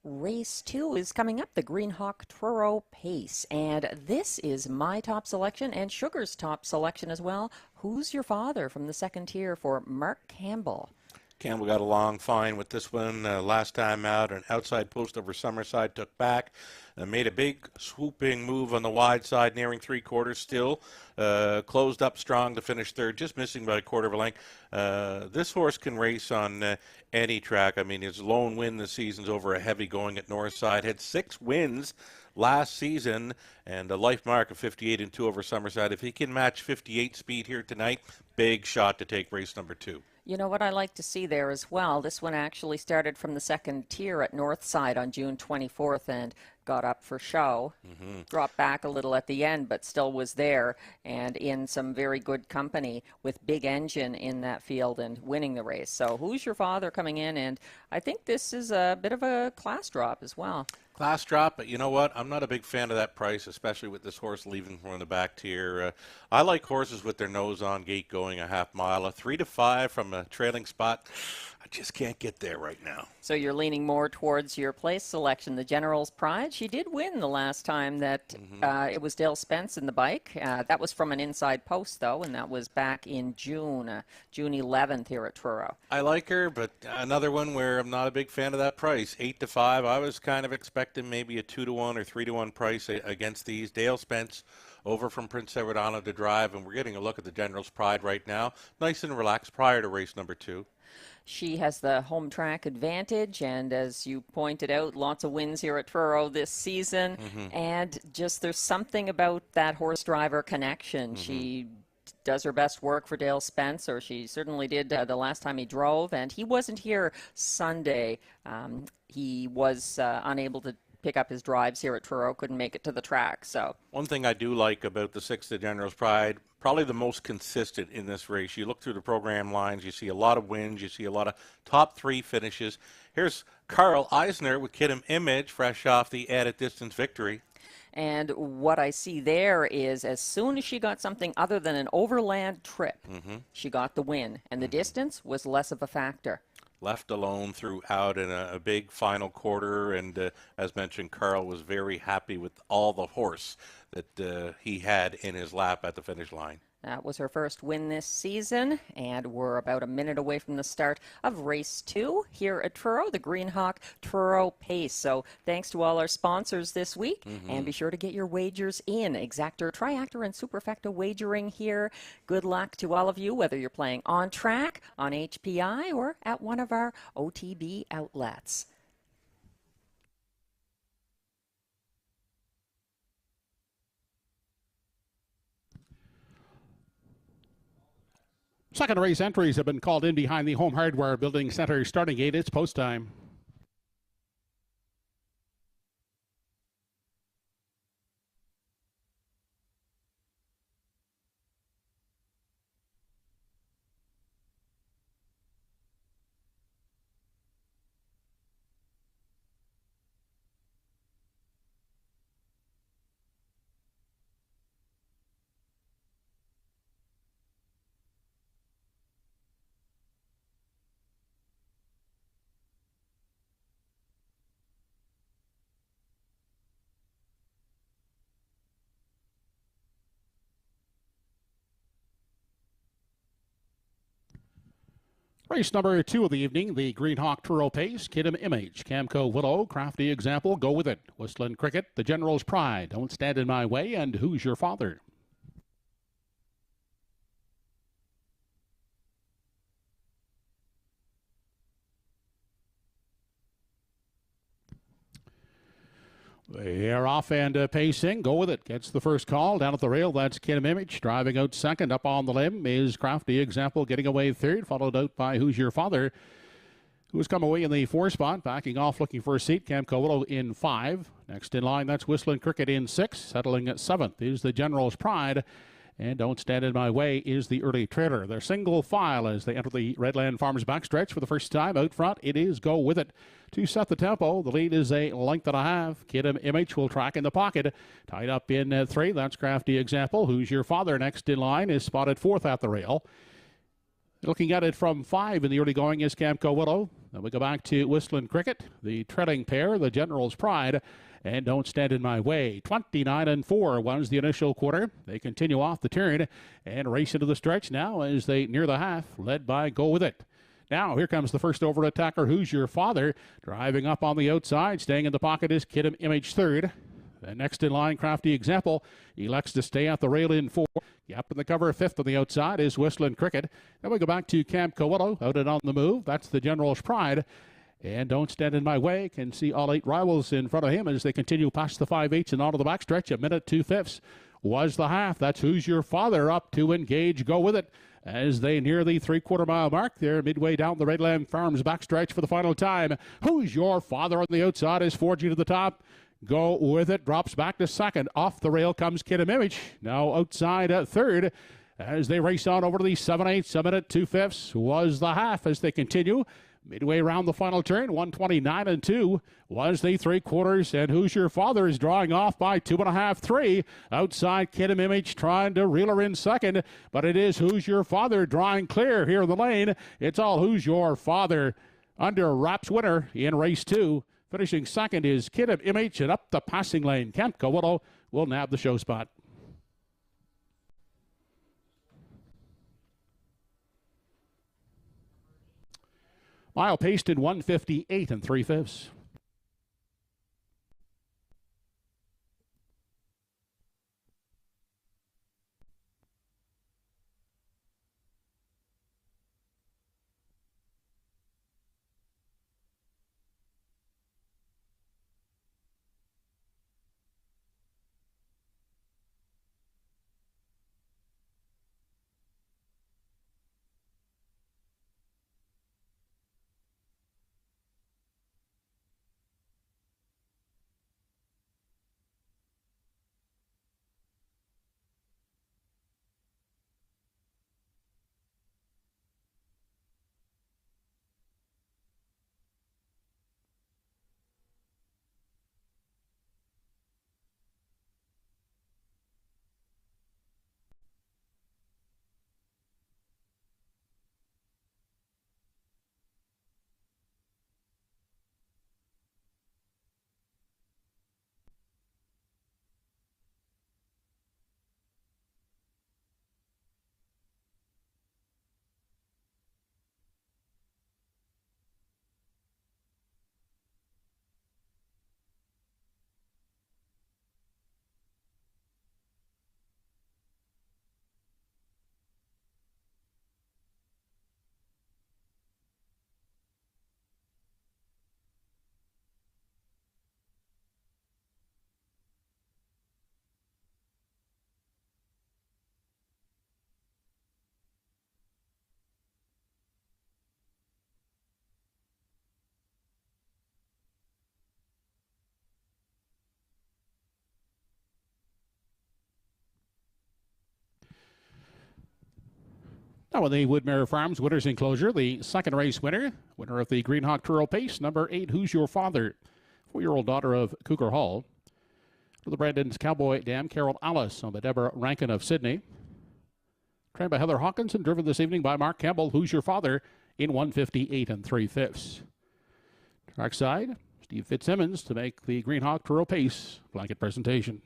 Race 2 is coming up, the Green Hawk Truro Pace. And this is my top selection and Sugar's top selection as well. Who's Your Father from the second tier for Mark Campbell. Campbell got along fine with this one last time out. An outside post over Summerside, took back, made a big swooping move on the wide side, nearing 3/4 still. Closed up strong to finish third, just missing by a quarter of a length. This horse can race on any track. I mean, his lone win this season's over a heavy going at Northside. Had 6 wins last season and a life mark of 58 and 2 over Summerside. If he can match 58 speed here tonight, big shot to take race number 2. You know what I like to see there as well? This one actually started from the second tier at Northside on June 24th and got up for show. Dropped back a little at the end, but still was there and in some very good company with Big Engine in that field and winning the race. So Who's Your Father coming in? And I think this is a bit of a class drop as well. Class drop, but you know what? I'm not a big fan of that price, especially with this horse leaving from the back tier. I like horses with their nose on gate going a half mile. A 3 to 5 from a trailing spot, I just can't get there right now. So you're leaning more towards your place selection, the General's Pride. She did win the last time that it was Dale Spence in the bike. That was from an inside post, though, and that was back in June, June 11th here at Truro. I like her, but another one where I'm not a big fan of that price. 8 to 5. I was kind of expecting maybe a 2 to 1 or 3 to 1 price against these. Dale Spence over from Prince Edward to drive, and we're getting a look at the General's Pride right now. Nice and relaxed prior to race number 2. She has the home track advantage, and as you pointed out, lots of wins here at Truro this season. And just there's something about that horse driver connection. She does her best work for Dale Spence, or she certainly did the last time he drove, and he wasn't here Sunday. He was unable to pick up his drives here at Truro, couldn't make it to the track. So one thing I do like about the 6th, the General's Pride, probably the most consistent in this race. You look through the program lines, you see a lot of wins, you see a lot of top 3 finishes. Here's Carl Eisner with Kidham Image, fresh off the added distance victory. And what I see there is as soon as she got something other than an overland trip, she got the win, and the distance was less of a factor. Left alone throughout in a big final quarter, and as mentioned, Carl was very happy with all the horse that he had in his lap at the finish line. That was her first win this season, and we're about a minute away from the start of race 2 here at Truro, the Green Hawk Truro Pace. So thanks to all our sponsors this week, and be sure to get your wagers in. Exactor, Triactor, and Superfecta wagering here. Good luck to all of you, whether you're playing on track, on HPI, or at one of our OTB outlets. Second race entries have been called in behind the Home Hardware Building Center starting gate. It's post time. Race number 2 of the evening, the Green Hawk Truro Pace, Kidam Image, Camco Willow, Crafty Example, Go With It, Whistling Cricket, The General's Pride, Don't Stand in My Way, and Who's Your Father? They're off and pacing. Go With It gets the first call. Down at the rail, that's Kidam Image. Driving out second. Up on the limb is Crafty Example getting away third. Followed out by Who's Your Father, who's come away in the 4 spot. Backing off looking for a seat. Camco Willow in 5. Next in line, that's Whistling Cricket in 6. Settling at 7th is The General's Pride. And Don't Stand in My Way is the early trailer. They're single file as they enter the Redland Farms backstretch for the first time. Out front, it is Go With It. To set the tempo, the lead is a length and a half. Kidam Image will track in the pocket. Tied up in 3, that's Crafty Example. Who's Your Father next in line is spotted 4th at the rail. Looking at it from 5 in the early going is Camco Willow. Then we go back to Whistling Cricket, the treading pair, The General's Pride, and Don't Stand in My Way. 29-4 was the initial quarter. They continue off the turn and race into the stretch now as they near the half, led by Go With It. Now, here comes the first over attacker, Who's Your Father? Driving up on the outside, staying in the pocket is Kidam Image 3rd. Then next in line, Crafty Example elects to stay at the rail in 4. Yep, in the cover, 5th on the outside is Whistling Cricket. Then we go back to Camco Willow, out and on the move. That's The General's Pride. And Don't Stand in My Way can see all 8 rivals in front of him as they continue past the 5/8 and onto the backstretch. A minute 2/5 was the half. That's Who's Your Father up to engage. Go With It as they near the 3/4 mile mark. They're midway down the Redland Farms backstretch for the final time. Who's Your Father on the outside is forging to the top. Go With It drops back to 2nd. Off the rail comes Kidam Image. Now outside at 3rd as they race on over to the 7/8. A minute 2/5 was the half as they continue. Midway around the final turn, 129-2 was the 3/4, and Who's Your Father is drawing off by 2.5, 3. Outside, Kidam Image trying to reel her in 2nd, but it is Who's Your Father drawing clear here in the lane. It's all Who's Your Father under wraps winner in race 2. Finishing 2nd is Kidam Image, and up the passing lane, Camco Willow will nab the show spot. Mile paced in 1:58 3/5. Now in the Woodmere Farms Winners Enclosure, the 2nd race winner of the Green Hawk Truro Pace, number 8, Who's Your Father? 4-year-old daughter of Cougar Hall. To the Brandon's Cowboy Dam, Carol Alice on the Deborah Rankin of Sydney. Trained by Heather Hawkinson, driven this evening by Mark Campbell, Who's Your Father? In 1:58 3/5. Trackside, Steve Fitzsimmons to make the Green Hawk Truro Pace blanket presentation.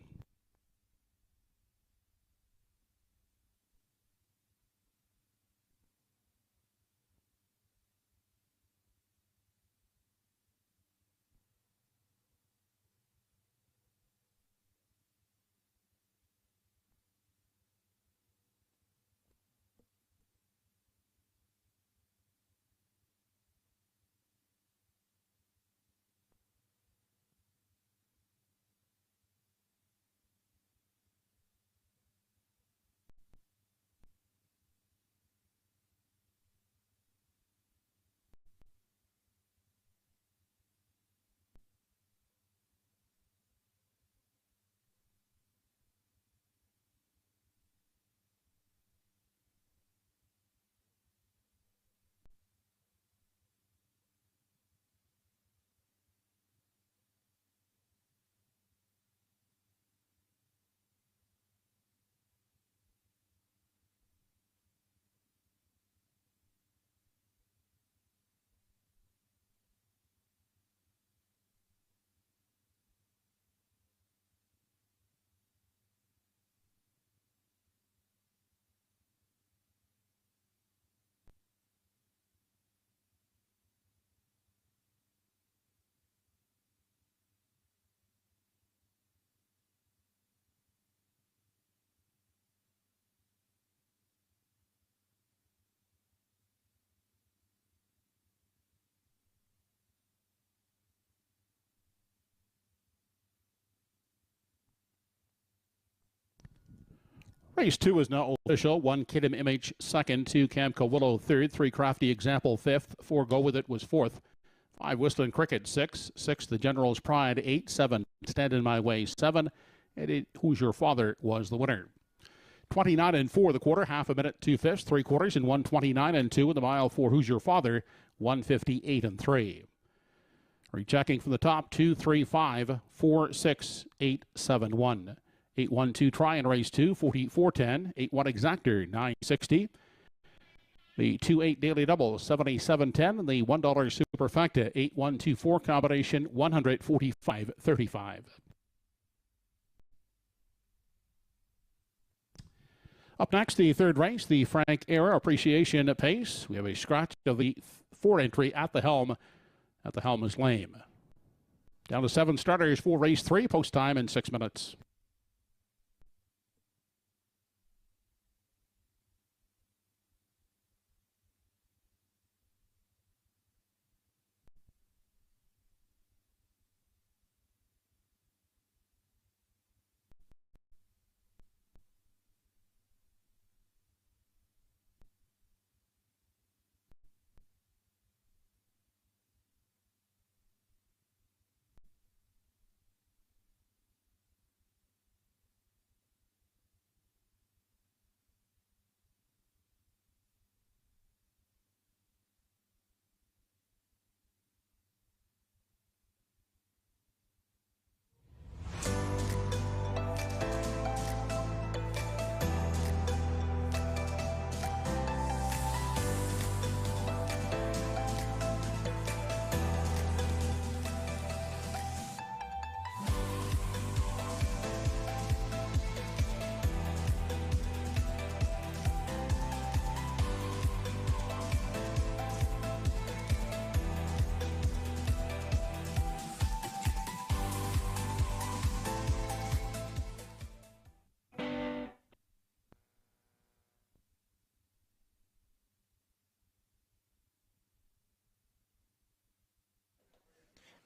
Race 2 is now official. 1 Kidam Image second, 2 Camco Willow third, 3 Crafty Example fifth, 4 Go With It was fourth, 5 Whistling Cricket 6, 6 The General's Pride 8, 7 Stand In My Way 7, and 8 Who's Your Father was the winner. 29 and 4 the quarter, half a minute 2 fifths, 3 quarters, and 129 and 2 in the mile for Who's Your Father, 158 and 3. Rechecking from the top, 2, 3, 5, 4, 6, 8, 7, 1. 8-1-2 try in race 2, 44.10. 8-1 exactor, 960. The 2-8 daily double, 77.10. And the $1 superfecta, 8-1-2-4 combination, 145.35. Up next, the third race, the Frank Era Appreciation Pace. We have a scratch of the 4 entry at the helm. At the helm is lame. Down to 7 starters for race 3, post time in 6 minutes.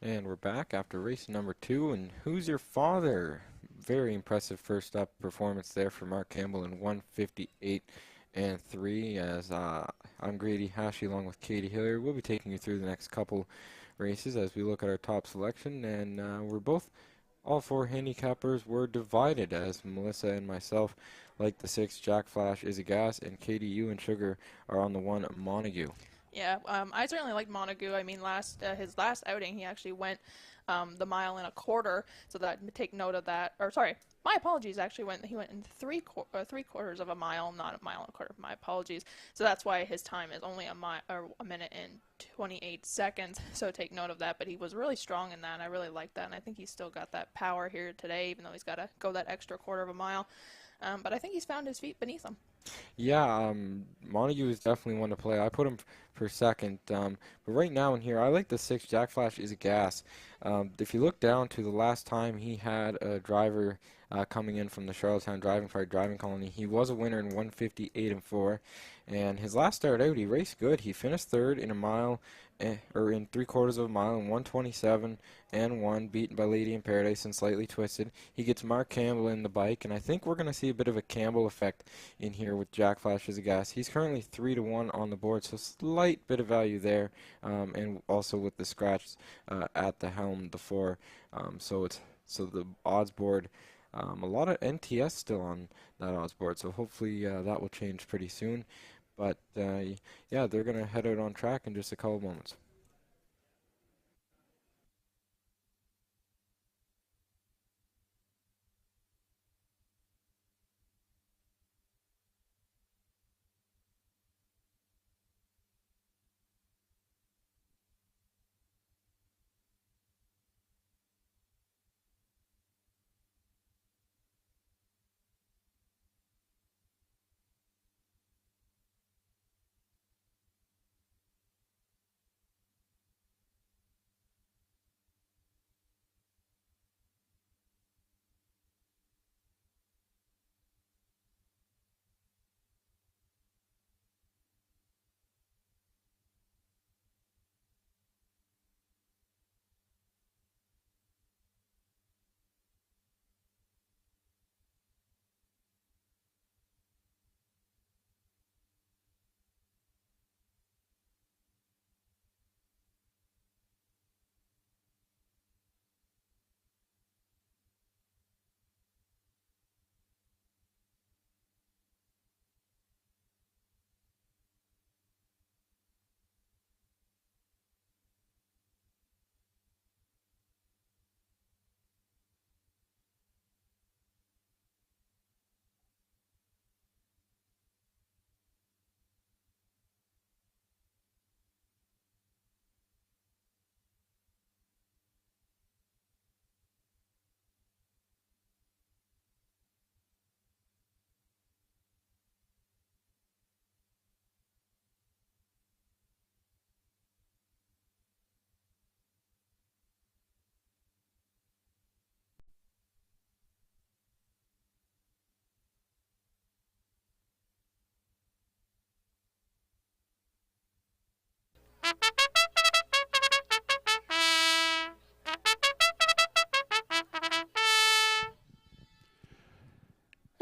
And we're back after race number 2, and Who's Your Father? Very impressive first up performance there for Mark Campbell in 158 and 3. As I'm Grady Hashi along with Katie Hilliard. We'll be taking you through the next couple races as we look at our top selection, and we're both, all 4 handicappers were divided, as Melissa and myself like the 6 Jack Flash Is a Gas, and Katie, you and Sugar are on the 1 Montague. Yeah, I certainly like Montague. I mean, his last outing, he actually went the mile and a quarter, so that take note of that. Or sorry, my apologies. Actually, he went in three quarters of a mile, not a mile and a quarter. My apologies. So that's why his time is only a minute and 28 seconds. So take note of that. But he was really strong in that. And I really like that, and I think he's still got that power here today, even though he's got to go that extra quarter of a mile. But I think he's found his feet beneath him. Yeah, Montague is definitely one to play. I put him for second. But right now in here, I like the 6 Jack Flash Is a Gas. If you look down to the last time he had a driver coming in from the Charlottetown driving colony, he was a winner in 158 and 4. And his last start out, he raced good. He finished third in a mile, or in 3/4 of a mile in 127 and 1, beaten by Lady in Paradise and Slightly Twisted. He gets Mark Campbell in the bike, and I think we're going to see a bit of a Campbell effect in here with Jack Flash Is a Gas. He's currently 3-1 on the board, so slight bit of value there, and also with the scratch at the helm, the 4. So the odds board. A lot of NTS still on that odds board, so hopefully that will change pretty soon. But yeah, they're going to head out on track in just a couple moments.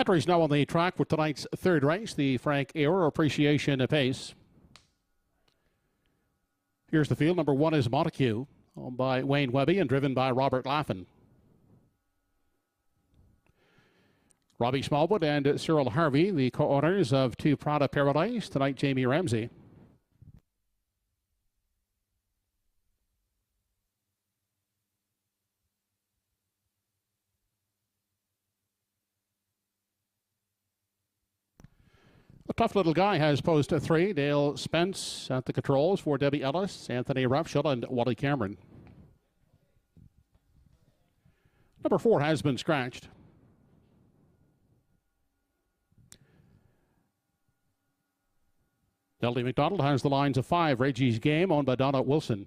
Entries now on the track for tonight's third race, the Frank Air Appreciation Pace. Here's the field. Number 1 is Montague, owned by Wayne Webby and driven by Robert Laffin. Robbie Smallwood and Cyril Harvey, the co-owners of Two Prada Paradise. Tonight, Jamie Ramsey. A tough little guy has posed 3. Dale Spence at the controls for Debbie Ellis, Anthony Rupshall, and Wally Cameron. Number 4 has been scratched. L.D. McDonald has the lines of 5. Reggie's Game, owned by Donna Wilson.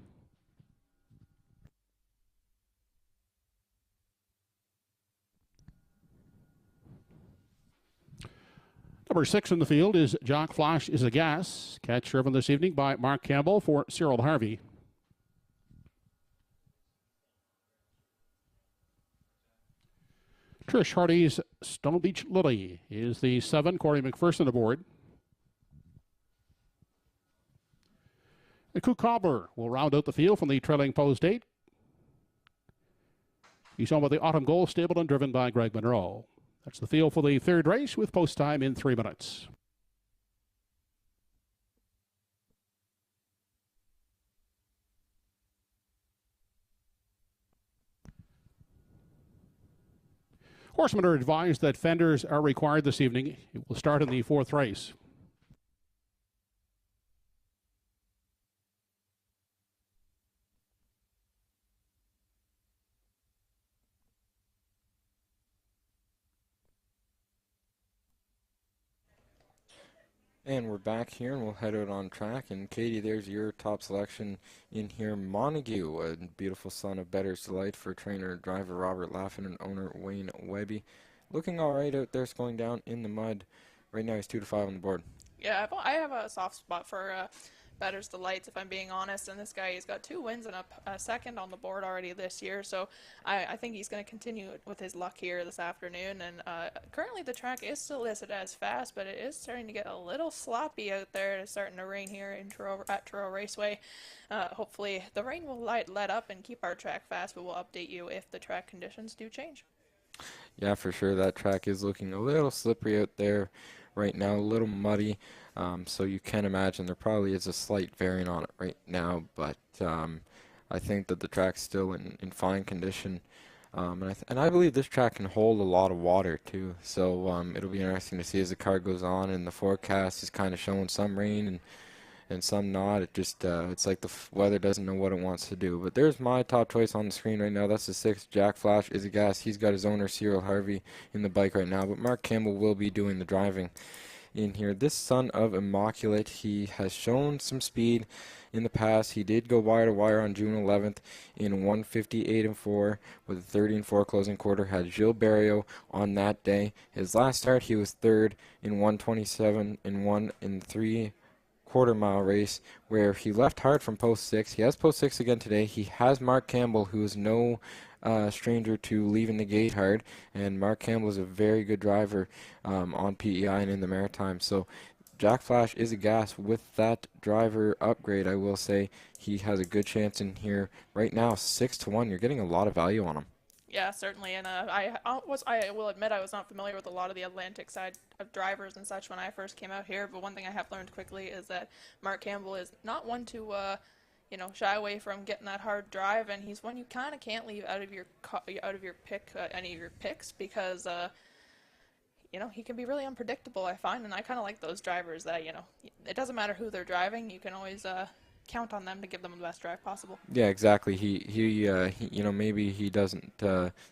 Number 6 in the field is Jock Flash is a Gas. Catch driven this evening by Mark Campbell for Cyril Harvey. Trish Hardy's Stone Beach Lily is the 7. Corey McPherson aboard. The Coup Cobbler will round out the field from the trailing post 8. He's owned by the Autumn Gold Stable and driven by Greg Monroe. That's the field for the third race with post time in 3 minutes. Horsemen are advised that fenders are required this evening. It will start in the 4th race. And we're back here, and we'll head out on track. And Katie, there's your top selection in here. Montague, a beautiful son of Better's Delight for trainer driver Robert Laffin and owner Wayne Webby. Looking all right out there, going down in the mud. Right now he's 2-5 on the board. Yeah, I have a soft spot for Better's Delights, if I'm being honest. And this guy, he's got 2 wins and a second on the board already this year. So I think he's going to continue with his luck here this afternoon. And currently the track is still listed as fast, but it is starting to get a little sloppy out there. It's starting to rain here in at TruroRaceway. Hopefully the rain will let up and keep our track fast, but we'll update you if the track conditions do change. Yeah, for sure. That track is looking a little slippery out there right now, a little muddy. So you can imagine there probably is a slight variant on it right now, but I think that the track's still in fine condition. And I believe this track can hold a lot of water too. So it'll be interesting to see as the car goes on, and the forecast is kind of showing some rain and some not. It just it's like the weather doesn't know what it wants to do. But there's my top choice on the screen right now. That's the 6, Jack Flash is a Gas. He's got his owner Cyril Harvey in the bike right now, but Mark Campbell will be doing the driving in here. This son of Immaculate, he has shown some speed in the past. He did go wire to wire on June 11th in 158.4 with a 30-4 closing quarter. Had Gilles Barrio on that day. His last start, he was 3rd in 127.1 in 3 quarter-mile race, where he left hard from post 6. He has post 6 again today. He has Mark Campbell, who is no stranger to leaving the gate hard, and Mark Campbell is a very good driver on PEI and in the Maritime. So Jack Flash is a Gas with that driver upgrade. I will say he has a good chance in here right now. 6-1. You're getting a lot of value on him. Yeah, certainly, and I will admit I was not familiar with a lot of the Atlantic side of drivers and such when I first came out here, but one thing I have learned quickly is that Mark Campbell is not one to shy away from getting that hard drive, and he's one you kind of can't leave out of your pick any of your picks, because he can be really unpredictable, I find, and I kind of like those drivers that it doesn't matter who they're driving, you can always count on them to give them the best drive possible. Yeah, exactly. He maybe he doesn't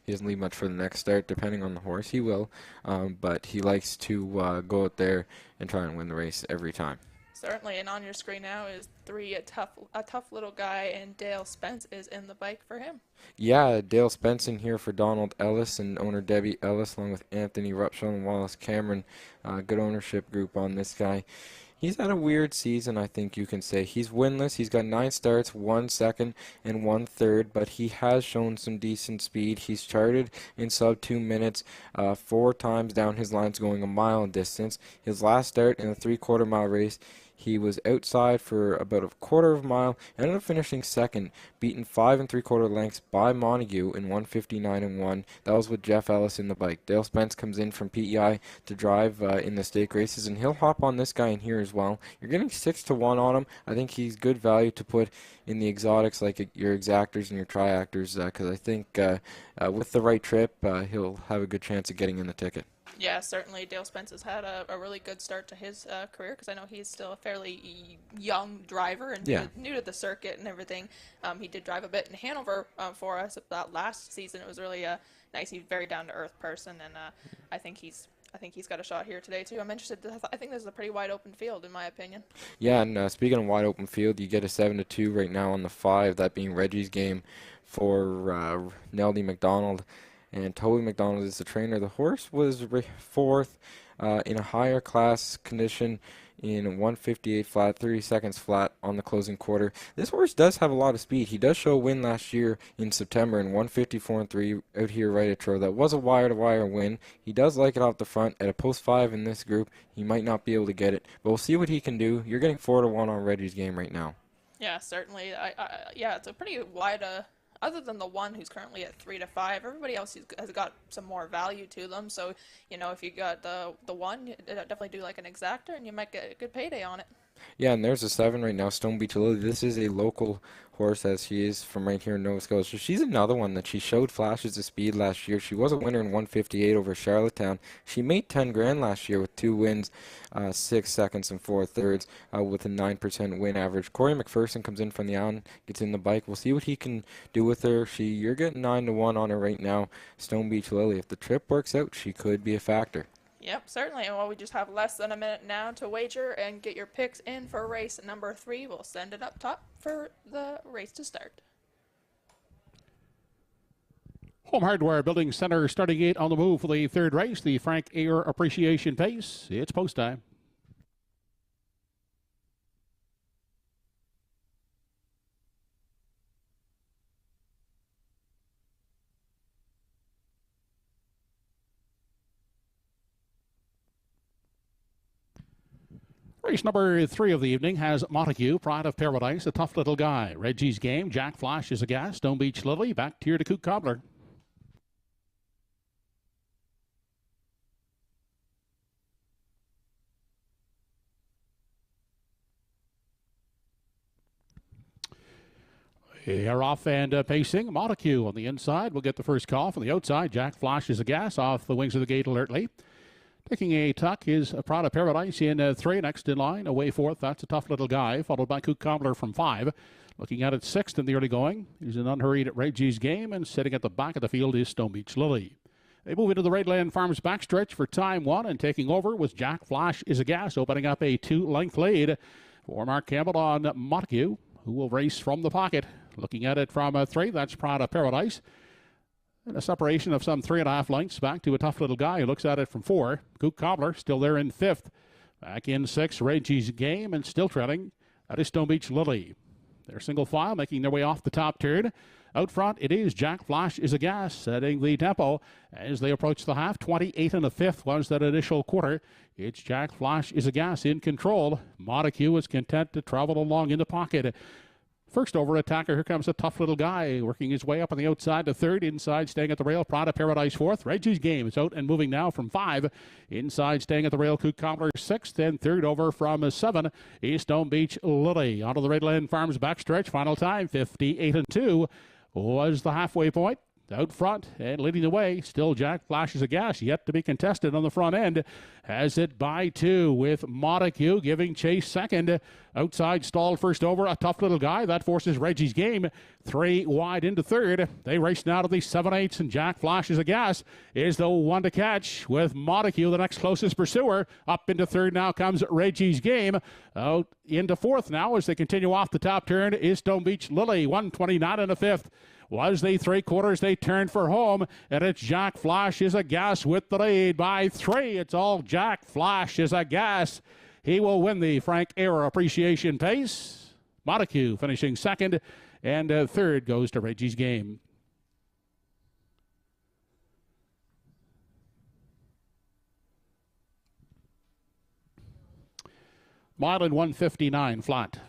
leave much for the next start, depending on the horse. He will, but he likes to go out there and try and win the race every time. Certainly, and on your screen now is 3, a tough little guy, and Dale Spence is in the bike for him. Yeah, Dale Spence in here for Donald Ellis and owner Debbie Ellis, along with Anthony Rupshall and Wallace Cameron. Good ownership group on this guy He's had a weird season, I think you can say. He's winless. He's got 9 starts, 1 second, and 1 third, but he has shown some decent speed. He's charted in sub 2 minutes 4 times down his lines going a mile in distance. His last start in a 3/4 mile race, he was outside for about a 1/4 mile, ended up finishing second, beaten 5 3/4 lengths by Montague in 1:59.1. That was with Jeff Ellis in the bike. Dale Spence comes in from PEI to drive in the stake races, and he'll hop on this guy in here as well. You're getting 6-1 on him. I think he's good value to put in the exotics like your exactors and your triactors, because I think with the right trip, he'll have a good chance of getting in the ticket. Yeah, certainly Dale Spence has had a really good start to his career, because I know he's still a fairly young driver and new to the circuit and everything. He did drive a bit in Hanover for us that last season. It was really nice. He's a very down-to-earth person, and I think he's got a shot here today too. I'm interested. I think this is a pretty wide open field, in my opinion. Yeah, and speaking of wide open field, you get a 7-2 right now on the 5, that being Reggie's game for Neldy McDonald. And Toby McDonald is the trainer. The horse was 4th in a higher class condition in 1:58 flat, 30 seconds flat on the closing quarter. This horse does have a lot of speed. He does show a win last year in September in 1:54.3 out here right at Truro. That was a wire-to-wire win. He does like it off the front. At a post 5 in this group, he might not be able to get it, but we'll see what he can do. You're getting 4-1 on Reggie's game right now. Yeah, certainly. Yeah, it's a pretty wide. Other than the one who's currently at 3-5, everybody else has got some more value to them. So, if you got the one, definitely do like an exactor, and you might get a good payday on it. Yeah, and there's a 7 right now, Stone Beach Lily. This is a local horse, as she is from right here in Nova Scotia. She's another one that she showed flashes of speed last year. She was a winner in 1:58 over Charlottetown. She made 10 grand last year with 2 wins, 6 seconds and 4 thirds, with a 9% win average. Corey McPherson comes in from the island, gets in the bike. We'll see what he can do with her. You're getting 9-1 on her right now, Stone Beach Lily. If the trip works out, she could be a factor. Yep, certainly. And while we just have less than a minute now to wager and get your picks in for race number 3, we'll send it up top for the race to start. Home Hardware Building Center starting 8 on the move for the 3rd race, the Frank Ayer Appreciation Pace. It's post time. Race number 3 of the evening has Montague, Pride of Paradise, a tough little guy. Reggie's game, Jack Flash is a gas, Stone Beach Lily, back tier to Coot Cobbler. They're off and pacing. Montague on the inside will get the first call. From the outside, Jack Flash is a gas off the wings of the gate alertly. Taking a tuck is a Pride of Paradise in 3, next in line. Away 4th, that's a tough little guy, followed by Coot Cobbler from 5. Looking at it 6th in the early going. He's an unhurried Reggie's game, and sitting at the back of the field is Stone Beach Lily. They move into the Redland Farms backstretch for time 1, and taking over was Jack Flash is a gas, opening up a 2-length lead for Mark Campbell on Montague, who will race from the pocket. Looking at it from 3, that's Pride of Paradise. And a separation of some 3.5 lengths back to a tough little guy who looks at it from 4. Coot Cobbler still there in 5th. Back in 6, Reggie's game, and still trailing. That is Stone Beach Lily. They're single file, making their way off the top turn. Out front, it is Jack Flash is a gas, setting the tempo as they approach the half. 28 1/5 was that initial quarter. It's Jack Flash is a gas in control. Montague is content to travel along in the pocket. First over attacker, here comes a tough little guy working his way up on the outside to 3rd. Inside, staying at the rail, Pride of Paradise 4th. Reggie's game is out and moving now from 5. Inside, staying at the rail, Coot Cobbler 6th. And 3rd over from 7 is Stone Beach Lily. Onto the Redland Farms backstretch. Final time, 58 2 was the halfway point. Out front and leading the way, still Jack Flash is a gas, yet to be contested on the front end. Has it by 2 with Montague giving chase 2nd. Outside stalled first over, a tough little guy. That forces Reggie's game 3 wide into 3rd. They race now to the 7/8, and Jack Flash is a gas is the one to catch with Montague, the next closest pursuer. Up into 3rd now comes Reggie's game. Out into 4th now as they continue off the top turn is Stone Beach Lily, 129 1/5. Was the 3/4 they turned for home, and it's Jack Flash is a gas with the lead by 3. It's all Jack Flash is a gas. He will win the Frank Era Appreciation Pace. Montague finishing second, and third goes to Reggie's Game. Mile in 1:59 flat.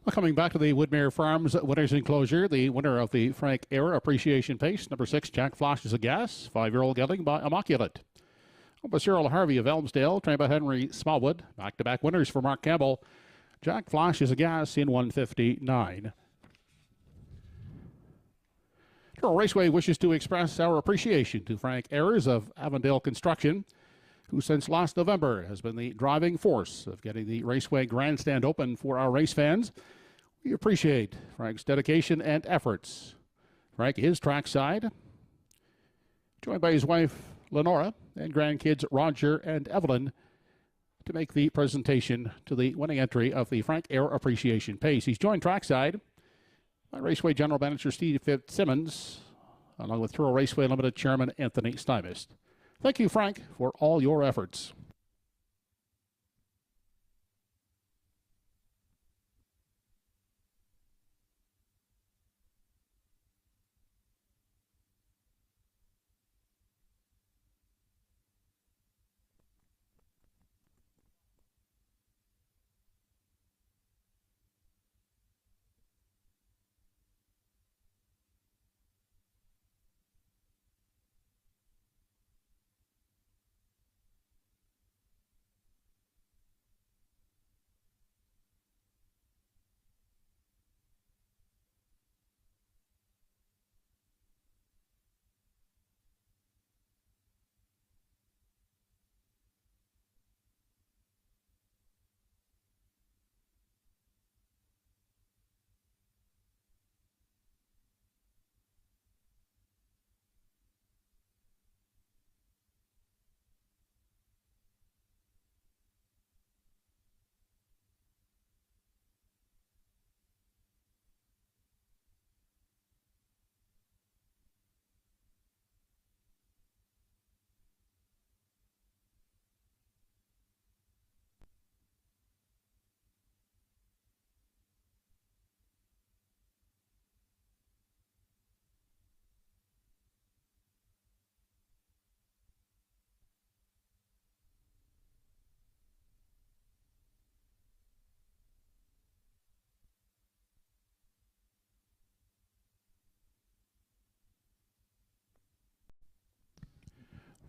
Well, coming back to the Woodmere Farms Winners Enclosure, the winner of the Frank Era Appreciation Pace, number 6, Jack Flashes a Gas, 5-year-old gelding by Immaculate. Over Cyril Harvey of Elmsdale, trained by Henry Smallwood. Back-to-back winners for Mark Campbell. Jack Flashes a Gas in 1:59. TruroRaceway wishes to express our appreciation to Frank Ayers of Avondale Construction, who since last November has been the driving force of getting the Raceway Grandstand open for our race fans. We appreciate Frank's dedication and efforts. Frank is trackside, joined by his wife Lenora and grandkids Roger and Evelyn to make the presentation to the winning entry of the Frank Era Appreciation Pace. He's joined trackside by Raceway General Manager Steve Fitzsimmons, along with TruroRaceway Limited Chairman Anthony Stymist. Thank you, Frank, for all your efforts.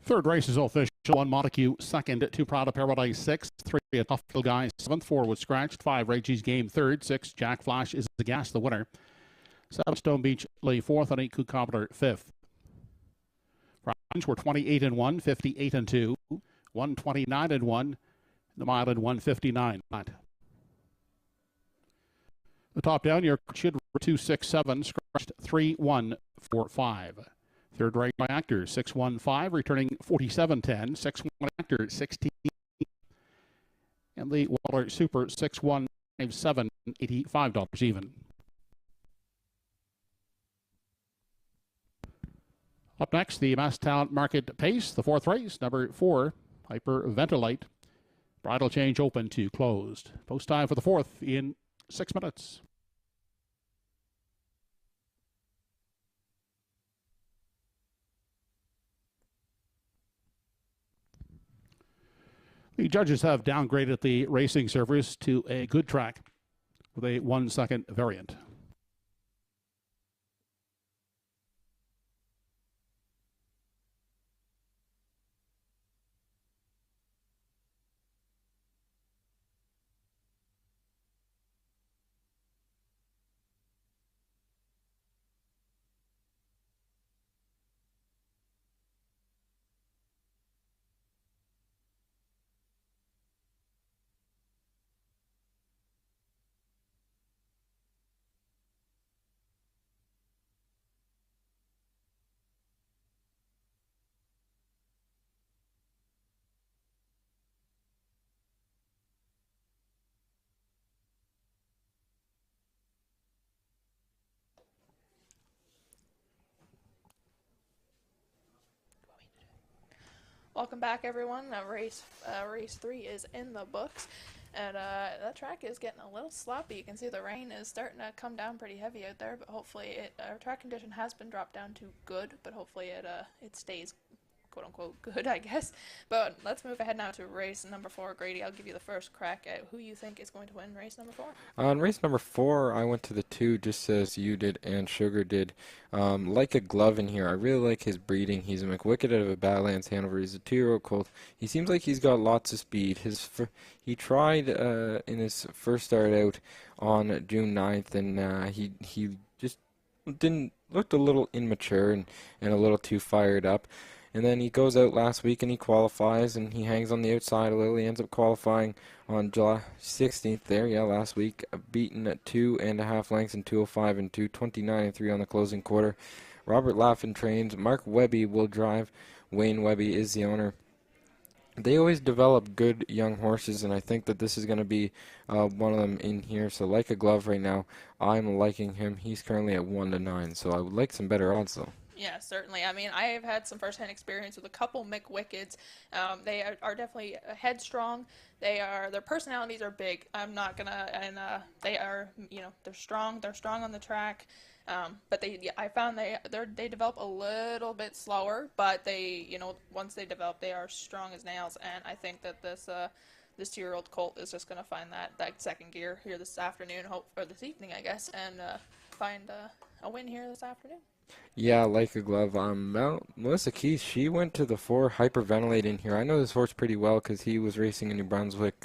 Third race is official. 1 Montague second, 2 Proud of Paradise sixth, 3 a Tough Little Guy seventh, 4 was scratched, 5 Reggie's Game third, 6 Jack Flash is the gas the winner, 7 Stone Beach Lee fourth, and 8 Coopcobbler fifth. Rounds were 28 and 1, 58 and 2, 129 and 1, the mile in 159. The top down, your should 267, scratched 3145. Third race by Actors, 615, returning 4710. 61 Actors, 16. And the Waller Super, 6157, $85 even. Up next, the Mass Talent Market Pace, the fourth race, number 4, Hyperventilate. Bridle change open to closed. Post time for the fourth in 6 minutes. The judges have downgraded the racing surface to a good track with a 1-second variant. Welcome back, everyone. Race 3 is in the books, and that track is getting a little sloppy. You can see the rain is starting to come down pretty heavy out there, but hopefully our track condition has been dropped down to good, but hopefully it stays quote-unquote good, I guess. But let's move ahead now to race number 4. Grady, I'll give you the first crack at who you think is going to win race number 4. On race number 4, I went to the 2 just as you did and Sugar did. Like a glove in here. I really like his breeding. He's a McWicked out of a Badlands Hanover. He's a 2-year-old colt. He seems like he's got lots of speed. He tried in his first start out on June 9th, and he just looked a little immature and a little too fired up. And then he goes out last week and he qualifies and he hangs on the outside a little. He ends up qualifying on July 16th there, last week, beaten at 2.5 lengths in 2:05 and 2:29 and 3 on the closing quarter. Robert Laffin trains. Mark Webby will drive. Wayne Webby is the owner. They always develop good young horses, and I think that this is going to be one of them in here. So like a glove right now, I'm liking him. He's currently at 1-9, so I would like some better odds though. Yeah, certainly. I mean, I have had some first-hand experience with a couple McWickeds. They are definitely headstrong. Their personalities are big. I'm not gonna, and they are, they're strong. They're strong on the track. But I found they develop a little bit slower. But once they develop, they are strong as nails. And I think that this 2-year-old colt is just gonna find that second gear here this afternoon, or this evening, I guess, and find a win here this afternoon. Yeah, like a glove. Melissa Keith, she went to the 4 Hyperventilate in here. I know this horse pretty well because he was racing in New Brunswick,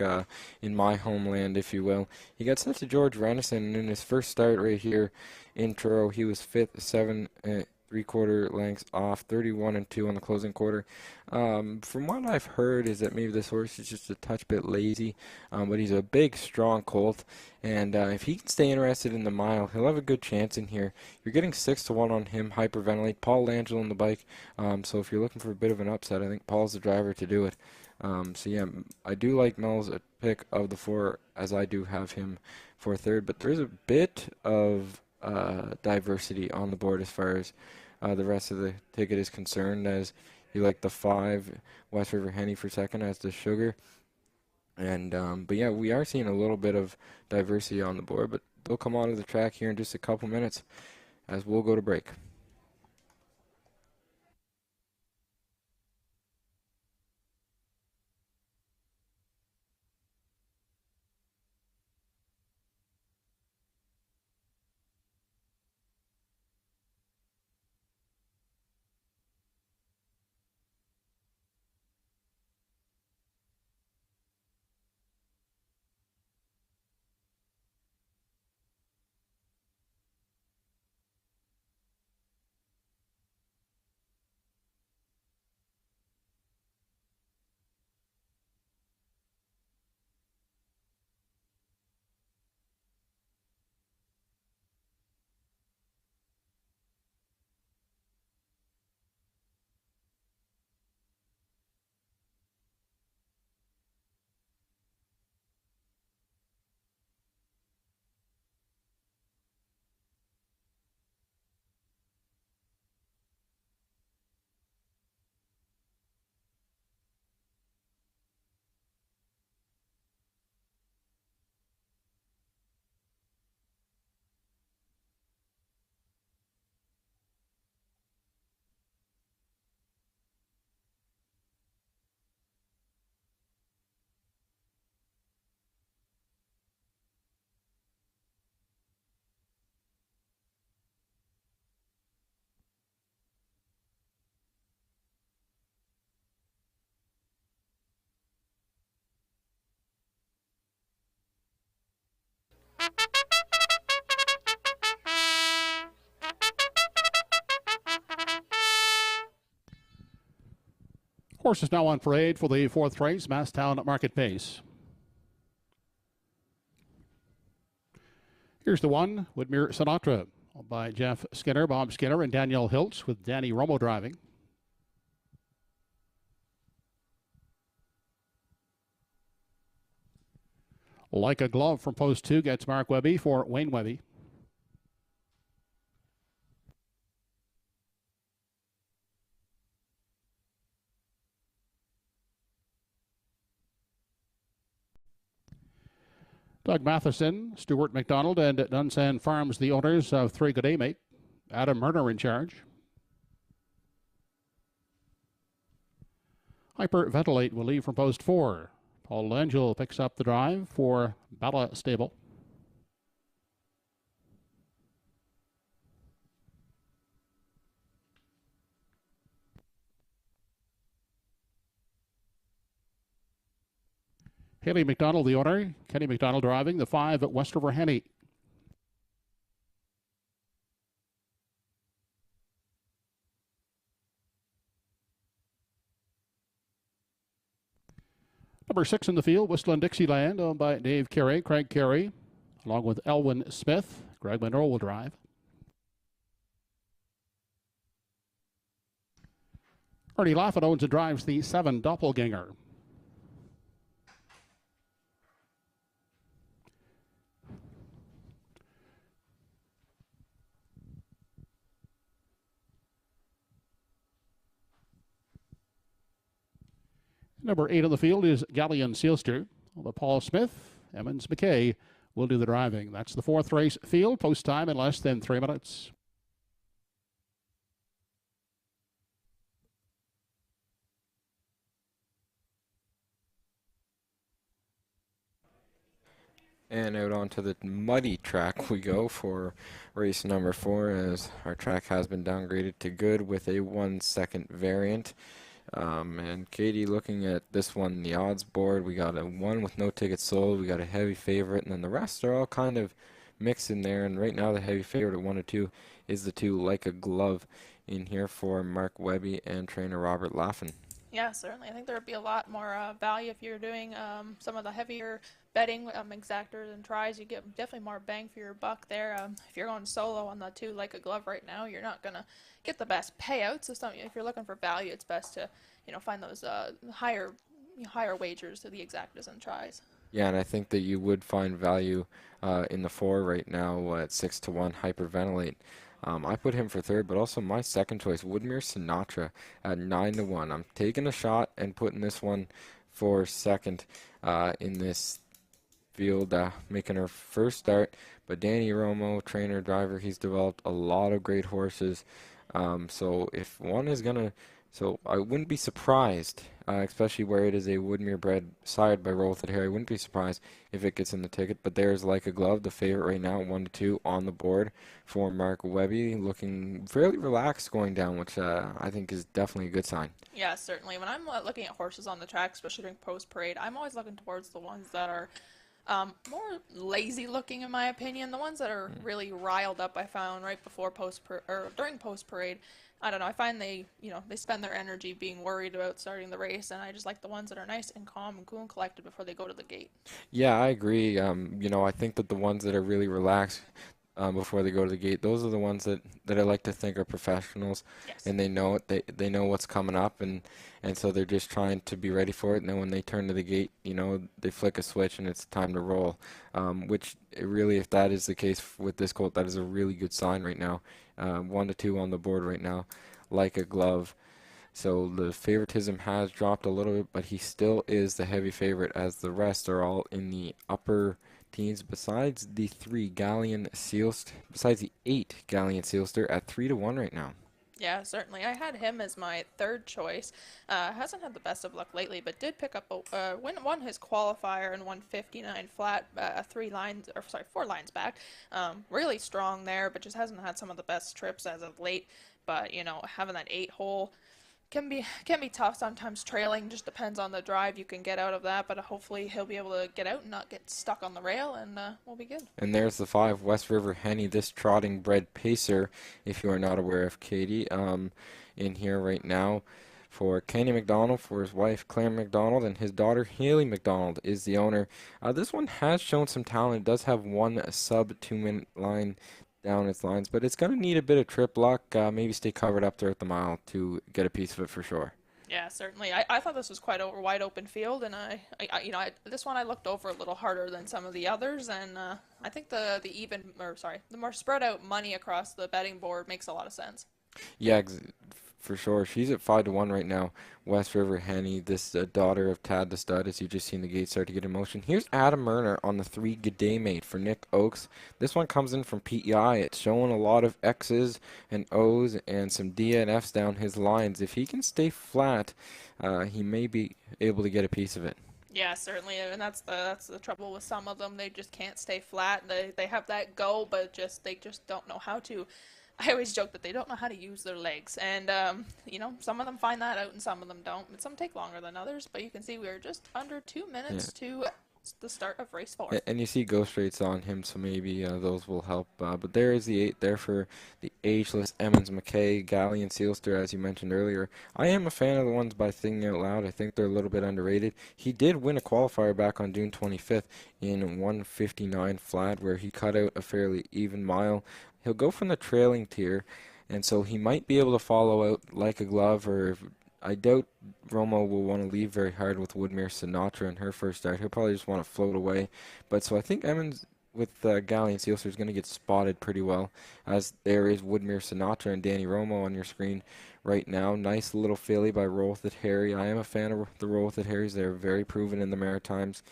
in my homeland, if you will. He got sent to George Renison, and in his first start right here in Truro, he was 5th, 7 3/4 lengths off, 31 and 2 on the closing quarter. From what I've heard is that maybe this horse is just a touch bit lazy, but he's a big, strong colt, and if he can stay interested in the mile, he'll have a good chance in here. You're getting 6-1 on him. Hyperventilate. Paul Langell on the bike. So if you're looking for a bit of an upset, I think Paul's the driver to do it. So yeah, I do like Mel's pick of the 4, as I do have him for third, but there's a bit of diversity on the board as far as the rest of the ticket is concerned, as you like the 5 West River Henny for second, as the Sugar, and but yeah, we are seeing a little bit of diversity on the board, but they'll come onto the track here in just a couple minutes as we'll go to break. Horses now on parade for the 4th race, Masstown Market Pace. Here's the one, Woodmere Sinatra, by Jeff Skinner, Bob Skinner, and Danielle Hiltz, with Danny Romo driving. Like a Glove from post 2 gets Mark Webby for Wayne Webby. Doug Matheson, Stuart McDonald, and Dunsan Farms, the owners of 3 Good Day Mate. Adam Murner in charge. Hyperventilate will leave from post 4. Paul Langell picks up the drive for Bella Stable. Haley McDonald, the owner. Kenny McDonald driving the 5 at West River Henny. Number 6 in the field, Whistling Dixieland, owned by Dave Carey, Craig Carey, along with Elwyn Smith. Greg Monroe will drive. Ernie Laffin owns and drives the 7 Doppelganger. Number 8 on the field is Galleon Sealster. Although Paul Smith, Emmons McKay will do the driving. That's the 4th race field. Post time in less than 3 minutes. And out onto the muddy track we go for race number 4, as our track has been downgraded to good with a 1-second variant. And Katie, looking at this one, the odds board, we got a 1 with no tickets sold, we got a heavy favorite, and then the rest are all kind of mixed in there. And right now the heavy favorite at 1 or 2 is the 2 Like a Glove in here for Mark Webby and trainer Robert Laffin. Yeah, certainly. I think there would be a lot more value if you're doing some of the heavier betting exactors and tries. You get definitely more bang for your buck there. If you're going solo on the 2 Like a Glove right now, you're not going to get the best payouts. So if you're looking for value, it's best to find those higher wagers to the exactas and tries. Yeah, and I think that you would find value in the 4 right now at 6-1 Hyperventilate. I put him for 3rd, but also my 2nd choice, Woodmere Sinatra, at 9-1. I'm taking a shot and putting this one for 2nd in this field, making her first start. But Danny Romo, trainer, driver, he's developed a lot of great horses. So if one is going to... So I wouldn't be surprised, especially where it is a Woodmere bred side by Roll With It Hair. I wouldn't be surprised if it gets in the ticket. But there's Like a Glove, the favorite right now, 1-2 on the board for Mark Webby, looking fairly relaxed going down, which I think is definitely a good sign. Yeah, certainly. When I'm looking at horses on the track, especially during post-parade, I'm always looking towards the ones that are more lazy looking, in my opinion. The ones that are really riled up, I found right before during post-parade. I don't know. I find they spend their energy being worried about starting the race, and I just like the ones that are nice and calm and cool and collected before they go to the gate. Yeah, I agree. I think that the ones that are really relaxed before they go to the gate, those are the ones that I like to think are professionals. Yes. And they know it. They know what's coming up, and so they're just trying to be ready for it. And then when they turn to the gate, they flick a switch and it's time to roll. Which really, if that is the case with this colt, that is a really good sign right now. 1-2 on the board right now, Like a Glove. So the favoritism has dropped a little bit, but he still is the heavy favorite, as the rest are all in the upper teens, besides the 8 Galleon Sealster at 3-1 right now. Yeah, certainly. I had him as my 3rd choice. Hasn't had the best of luck lately, but did pick up won his qualifier and won 59 flat, 4 lines back. Really strong there, but just hasn't had some of the best trips as of late. But having that 8-hole can be tough sometimes. Trailing just depends on the drive you can get out of that, but hopefully he'll be able to get out and not get stuck on the rail, and we'll be good. And there's the 5 West River Henny, this trotting bred pacer, if you are not aware of, Katie, in here right now. for Kenny McDonald, for his wife Claire McDonald, and his daughter Haley McDonald is the owner. This one has shown some talent. It does have one sub 2-minute line down its lines, but it's going to need a bit of trip luck, maybe stay covered up there at the mile to get a piece of it for sure. Yeah, certainly. I thought this was quite a wide open field, and this one I looked over a little harder than some of the others, and I think the more spread out money across the betting board makes a lot of sense. Yeah, for sure. She's at 5-1 right now. West River Henny, this daughter of Tad the Stud, as you've just seen the gate start to get in motion. Here's Adam Murner on the 3 G'day Mate for Nick Oakes. This one comes in from PEI. It's showing a lot of X's and O's and some D and F's down his lines. If he can stay flat, he may be able to get a piece of it. Yeah, certainly, and that's the trouble with some of them. They just can't stay flat. They have that go, but they just don't know how to. I always joke that they don't know how to use their legs, and some of them find that out and some of them don't. And some take longer than others, but you can see we're just under 2 minutes to the start of race 4. And you see ghost rates on him, so maybe those will help. But there is the 8 there for the ageless Emmons McKay, Galley, and Sealster, as you mentioned earlier. I am a fan of the ones by Thinking Out Loud. I think they're a little bit underrated. He did win a qualifier back on June 25th in 1:59 flat, where he cut out a fairly even mile. He'll go from the trailing tier, and so he might be able to follow out Like a Glove, or I doubt Romo will want to leave very hard with Woodmere Sinatra in her first start. He'll probably just want to float away. But so I think Emmons with Galley and Sealster is going to get spotted pretty well, as there is Woodmere Sinatra and Danny Romo on your screen right now. Nice little filly by Roll With It Harry. I am a fan of the Roll With It Harrys. They're very proven in the Maritimes.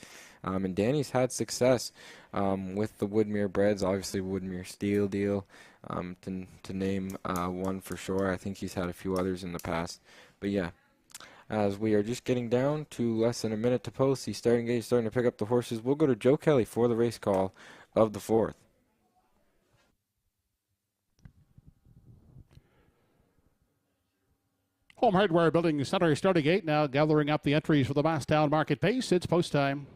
And Danny's had success with the Woodmere breds, obviously Woodmere Steel Deal, to name one for sure. I think he's had a few others in the past. But yeah, as we are just getting down to less than a minute to post, the starting gate is starting to pick up the horses. We'll go to Joe Kelly for the race call of the 4th. Home Hardware Building Center starting gate now gathering up the entries for the Masstown Market Pace. It's post time.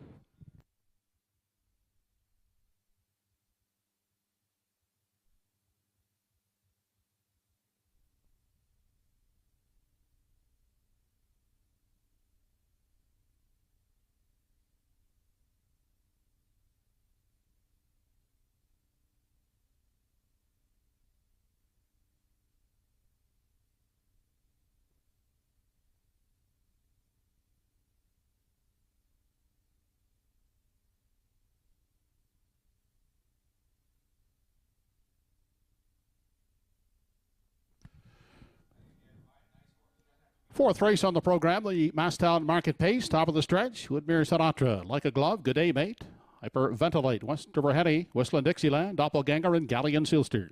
Fourth race on the program, the Masstown Market Pace, top of the stretch. Woodmere Sinatra, Like a Glove, G'day Mate, Hyperventilate, West River Henny, Whistling Dixieland, Doppelganger, and Galleon Sealster.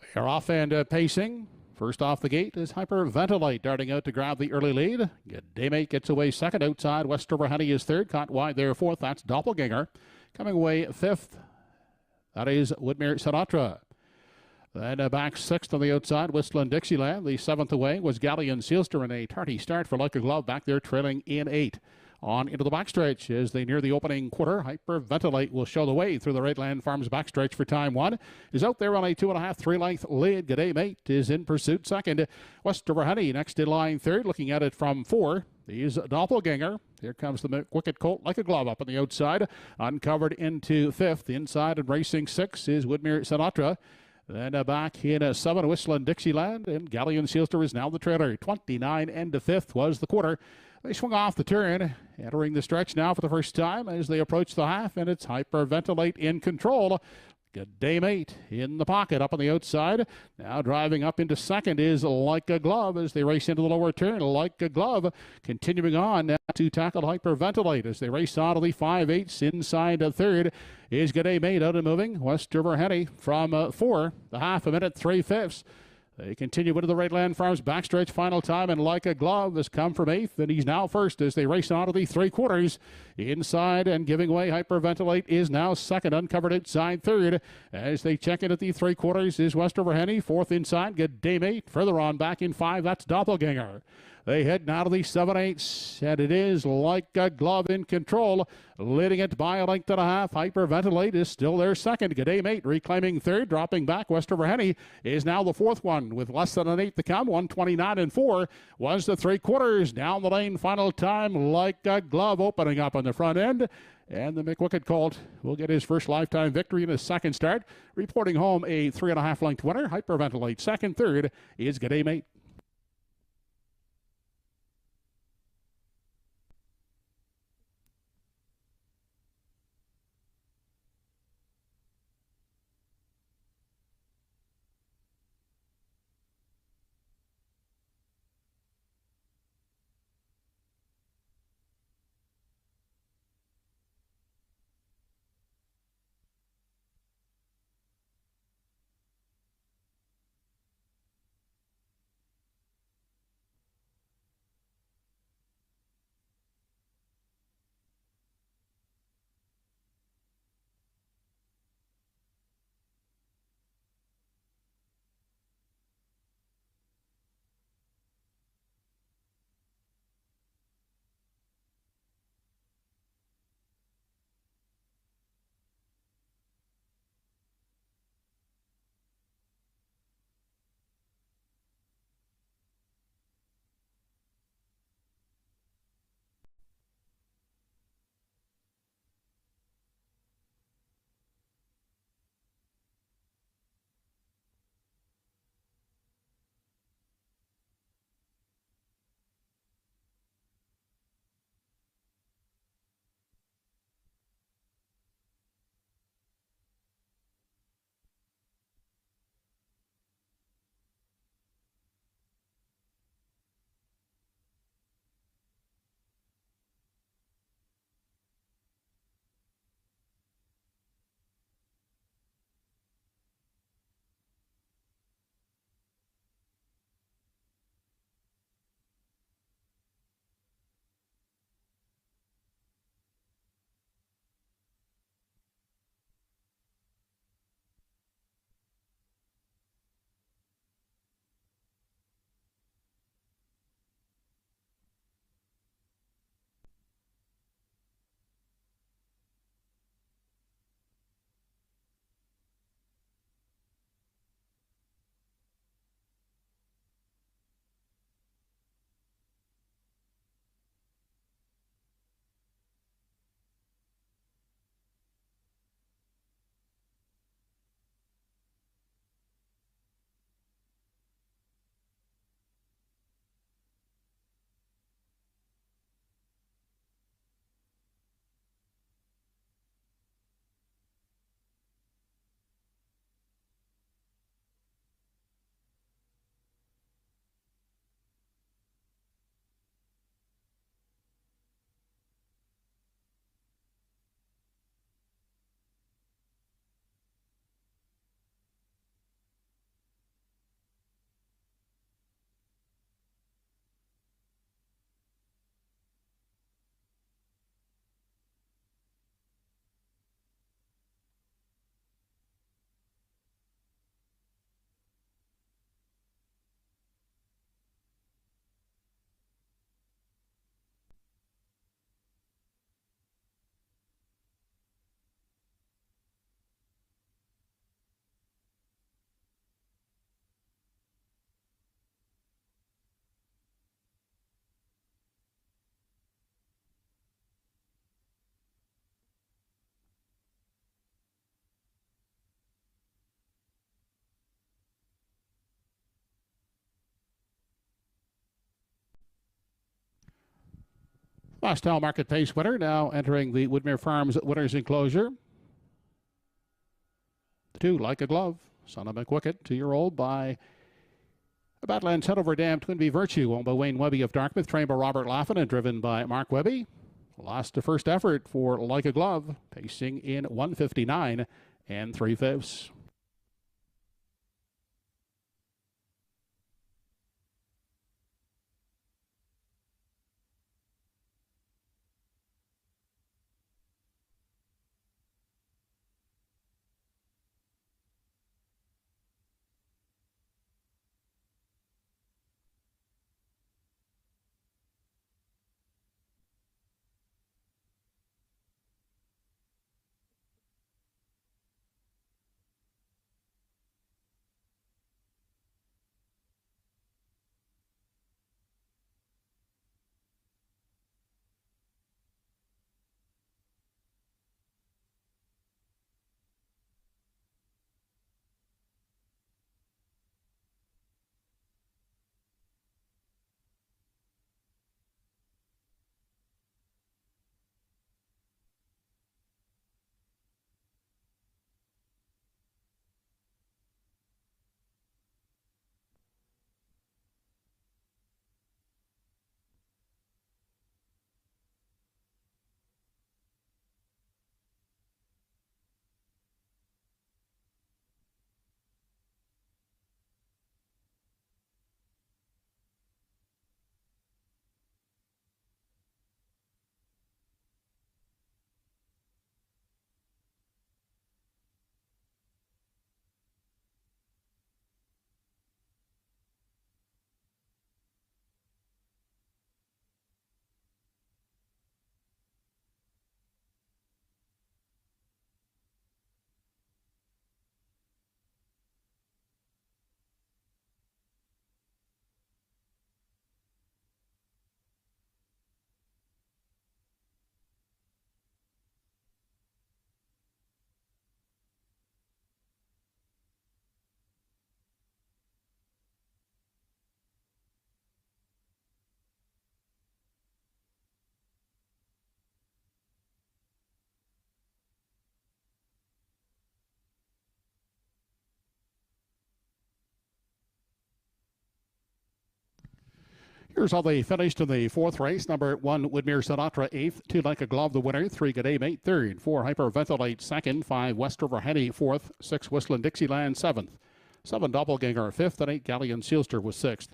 They are off and pacing. First off the gate is Hyperventilate, darting out to grab the early lead. G'day Mate gets away second outside. West River Henny is third, caught wide there fourth. That's Doppelganger. Coming away fifth, that is Woodmere Sinatra. Then back sixth on the outside, Whistling Dixieland. The seventh away was Galleon Sealster, and a tardy start for Like a Glove back there trailing in 8. On into the backstretch as they near the opening quarter. Hyperventilate will show the way through the Redland Farms backstretch for time 1. Is out there on a 2.5, 3-length lead. G'day Mate is in pursuit second. West River Honey next in line third. Looking at it from 4. He's Doppelganger. Here comes the Wicked Colt Like a Glove up on the outside. Uncovered into 5th. Inside and racing 6 is Woodmere Sinatra. Then back in 7, Whistling Dixieland. And Galleon Sealster is now the trailer. 29 into 5th was the quarter. They swung off the turn, entering the stretch now for the first time as they approach the half, and it's Hyperventilate in control. G'day Mate in the pocket up on the outside. Now driving up into second is Like a Glove as they race into the lower turn. Like a Glove continuing on now to tackle Hyperventilate as they race on to the 5/8. Inside third is G'day Mate out and moving. West River Henny from 4, the half a minute, 3/5. They continue into the Redland Farms backstretch final time, and Like a Glove has come from 8th, and he's now first as they race on to the 3/4. Inside and giving way, Hyperventilate is now second, uncovered outside third. As they check in at the 3/4 is West River Henny, 4th inside, G'day Mate. Further on back in 5, that's Doppelganger. They head now to the 7/8, and it is Like a Glove in control, leading it by a length and a half. Hyperventilate is still their second. G'day Mate reclaiming third, dropping back. Westover Henny is now the fourth one with less than an eighth to come. 129 and 4 was the 3/4 down the lane. Final time, Like a Glove opening up on the front end. And the McWicked Colt will get his first lifetime victory in his second start. Reporting home a 3.5 length winner. Hyperventilate second. Third is G'day Mate. Boston Market Pace winner now entering the Woodmere Farms winners enclosure. The two, Like a Glove, son of McWicked, 2-year-old by a Badlands Hanover Dam Twin V Virtue, owned by Wayne Webby of Dartmouth, trained by Robert Laffin and driven by Mark Webby. Lost the first effort for Like a Glove, pacing in 1:59 3/5. Here's how they finished in the fourth race. Number 1, Woodmere Sinatra, 8th. 2, Like a Glove, the winner. 3, Good Aim, 8, 3rd. 4, Hyperventilate, 2nd. 5, Westover Henny, 4th. 6, Whistling Dixieland, 7th. 7, Doppelganger, 5th. And 8, Galleon Sealster was 6th.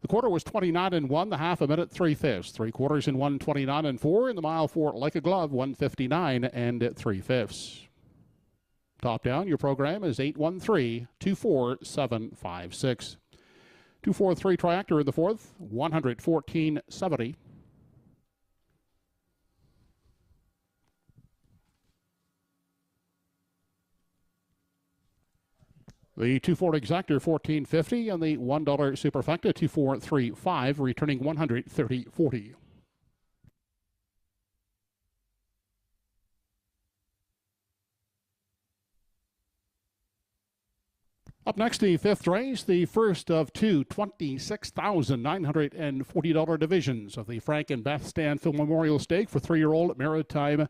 The quarter was 29 and 1, the half a minute 3/5. 3 quarters in 1:29 and 4, and the mile for Like a Glove 1:59 and 3/5. Top down, your program is 813-24756. 243 Triactor in the fourth, 114.70. The 2-4 Exactor, $14.50, and the $1 Superfecta, 2435, returning $130.40. Up next, the fifth race, the first of two $26,940 divisions of the Frank and Beth Stanfield Memorial Stake for 3-year-old Maritime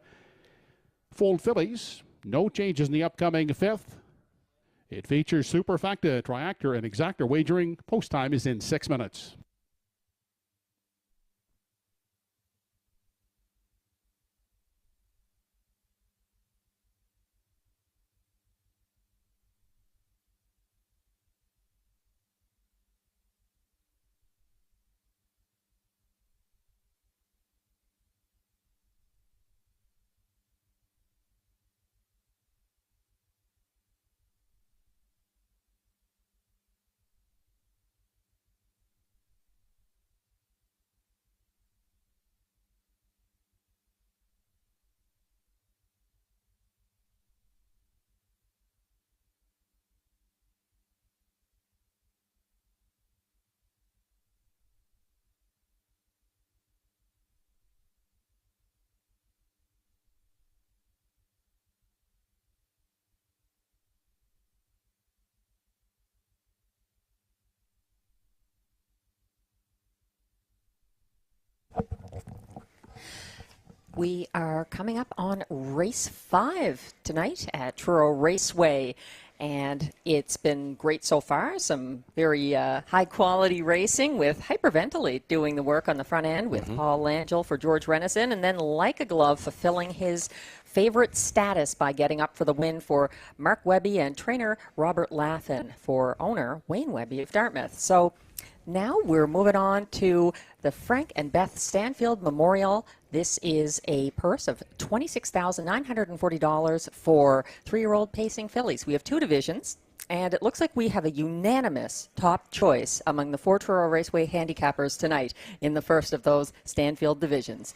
Foaled Fillies. No changes in the upcoming fifth. It features Superfecta, Triactor, and Exactor wagering. Post time is in 6 minutes. We are coming up on race 5 tonight at TruroRaceway, and it's been great so far. Some very high-quality racing with Hyperventilate doing the work on the front end with Paul Langell for George Renison, and then Like a Glove fulfilling his favorite status by getting up for the win for Mark Webby and trainer Robert Laffin for owner Wayne Webby of Dartmouth. So now we're moving on to the Frank and Beth Stanfield Memorial. This is a purse of $26,940 for 3-year-old pacing fillies. We have 2 divisions, and it looks like we have a unanimous top choice among the 4 TruroRaceway handicappers tonight in the first of those Stanfield divisions.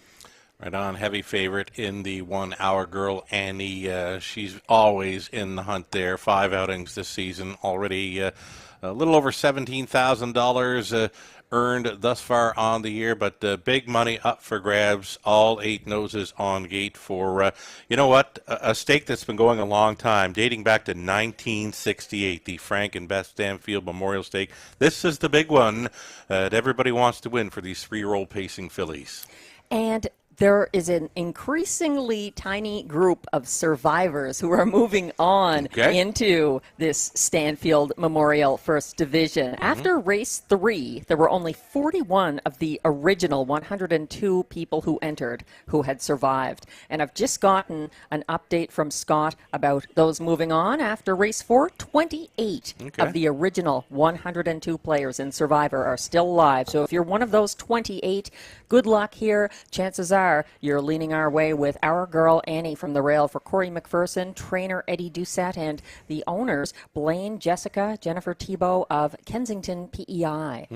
Right on, heavy favorite in the 1 Hour Girl, Annie. She's always in the hunt there. 5 outings this season, already a little over $17,000 earned thus far on the year, but big money up for grabs. All 8 noses on gate for, you know what, a stake that's been going a long time, dating back to 1968, the Frank and Beth Stanfield Memorial Stake. This is the big one that everybody wants to win for these 3-year-old pacing fillies. And there is an increasingly tiny group of survivors who are moving on into this Stanfield Memorial First Division. After race 3, there were only 41 of the original 102 people who entered who had survived. And I've just gotten an update from Scott about those moving on. After race 4, 28 of the original 102 players in Survivor are still alive. So if you're one of those 28, good luck here. Chances are you're leaning our way with Our Girl Annie from the rail for Corey McPherson, trainer Eddie Doucette, and the owners Blaine, Jessica, Jennifer Thibault of Kensington PEI.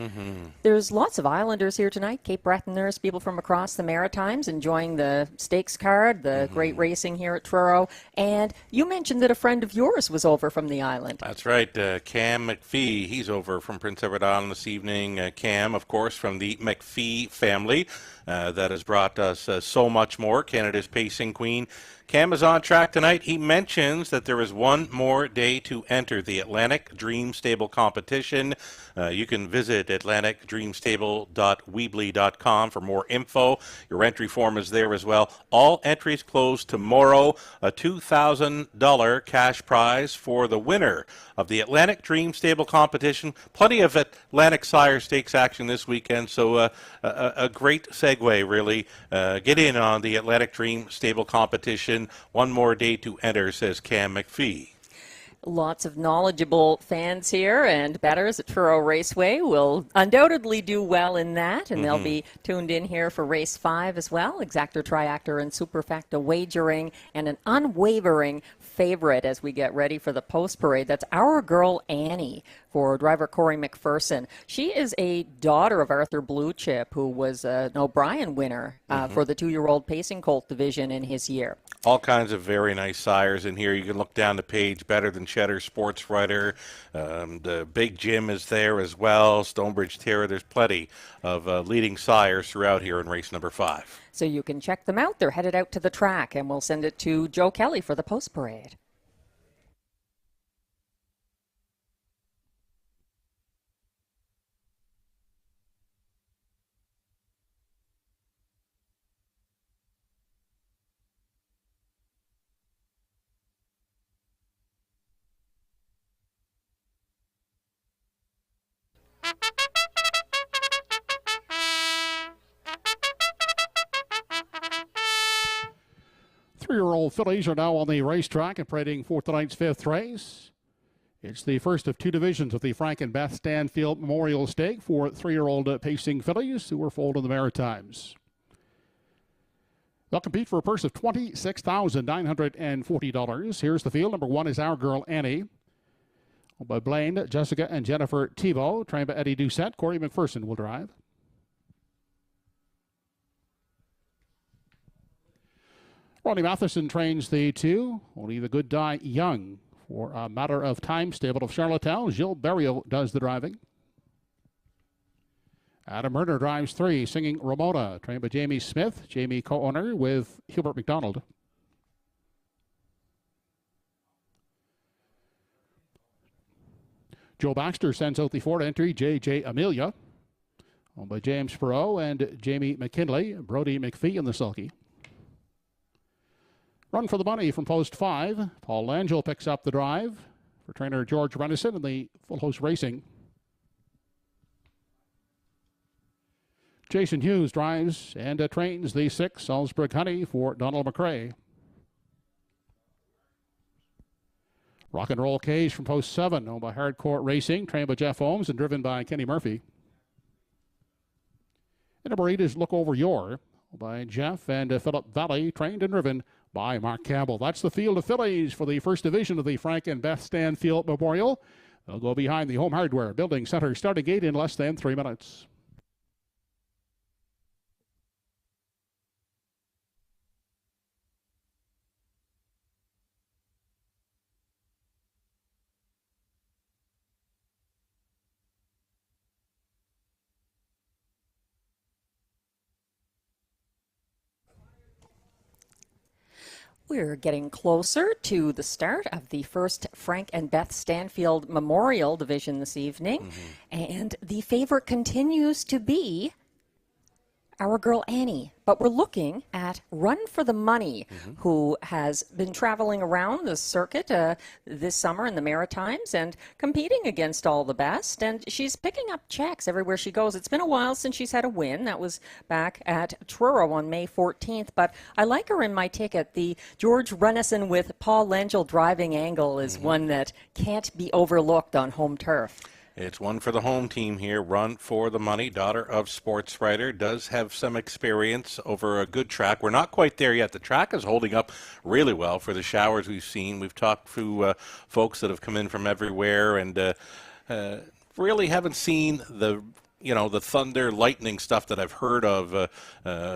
There's lots of Islanders here tonight, Cape Bretoners, people from across the Maritimes enjoying the stakes card, the great racing here at Truro. And you mentioned that a friend of yours was over from the island. That's right, Cam McPhee. He's over from Prince Edward Island this evening. Cam, of course, from the McPhee family. That has brought us so much more. Canada's pacing queen Cam is on track tonight. He mentions that there is one more day to enter the Atlantic Dream Stable competition. You can visit atlanticdreamstable.weebly.com for more info. Your entry form is there as well. All entries close tomorrow. A $2,000 cash prize for the winner of the Atlantic Dream Stable competition. Plenty of Atlantic Sire Stakes action this weekend, so a great segue, really. Get in on the Atlantic Dream Stable competition. One more day to enter, says Cam McPhee. Lots of knowledgeable fans here and bettors at TruroRaceway will undoubtedly do well in that, and they'll be tuned in here for race 5 as well. Exactor, Triactor, and Superfecta wagering, and an unwavering favorite as we get ready for the post parade. That's Our Girl Annie for driver Corey McPherson. She is a daughter of Arthur Bluechip, who was an O'Brien winner for the 2-year-old pacing colt division in his year. All kinds of very nice sires in here. You can look down the page. Better Than Cheddar, Sports Writer. The Big Jim is there as well. Stonebridge Terror. There's plenty of leading sires throughout here in race number 5. So you can check them out. They're headed out to the track, and we'll send it to Joe Kelly for the post parade. Three-year-old fillies are now on the racetrack and parading for tonight's 5th race. It's the first of 2 divisions of the Frank and Beth Stanfield Memorial Stake for 3-year-old pacing fillies who were foaled in the Maritimes. They'll compete for a purse of $26,940. Here's the field. Number 1 is Our Girl Annie, by Blaine, Jessica, and Jennifer Thibault. Trained by Eddie Doucette. Corey McPherson will drive. Ronnie Matheson trains the 2. Only the Good Die Young for a Matter of Time stable of Charlottetown. Gilles Berriot does the driving. Adam Murner drives 3. Singing Ramona, trained by Jamie Smith. Jamie co-owner with Hubert McDonald. Joe Baxter sends out the 4th entry, J.J. Amelia, owned by James Perot and Jamie McKinley. Brody McPhee in the sulky. Run for the money from post 5. Paul Langell picks up the drive for trainer George Renison in the Full Host Racing. Jason Hughes drives and trains the 6 Salzburg Honey for Donald McRae. Rock and Roll Cage from post 7, owned by Hardcore Racing, trained by Jeff Holmes and driven by Kenny Murphy. And number 8 is Look Over Your, by Jeff and Philip Valley, trained and driven by Mark Campbell. That's the field of fillies for the first division of the Frank and Beth Stanfield Memorial. They'll go behind the Home Hardware Building Center starting gate in less than 3 minutes. We're getting closer to the start of the first Frank and Beth Stanfield Memorial Division this evening. And the favorite continues to be Our Girl Annie. But we're looking at Run for the Money, who has been traveling around the circuit this summer in the Maritimes and competing against all the best. And she's picking up checks everywhere she goes. It's been a while since she's had a win. That was back at Truro on May 14th. But I like her in my ticket. The George Renison with Paul Langell driving angle is one that can't be overlooked on home turf. It's one for the home team here. Run for the Money, daughter of sports writer, does have some experience over a good track. We're not quite there yet. The track is holding up really well for the showers we've seen. We've talked to folks that have come in from everywhere and really haven't seen the thunder, lightning stuff that I've heard of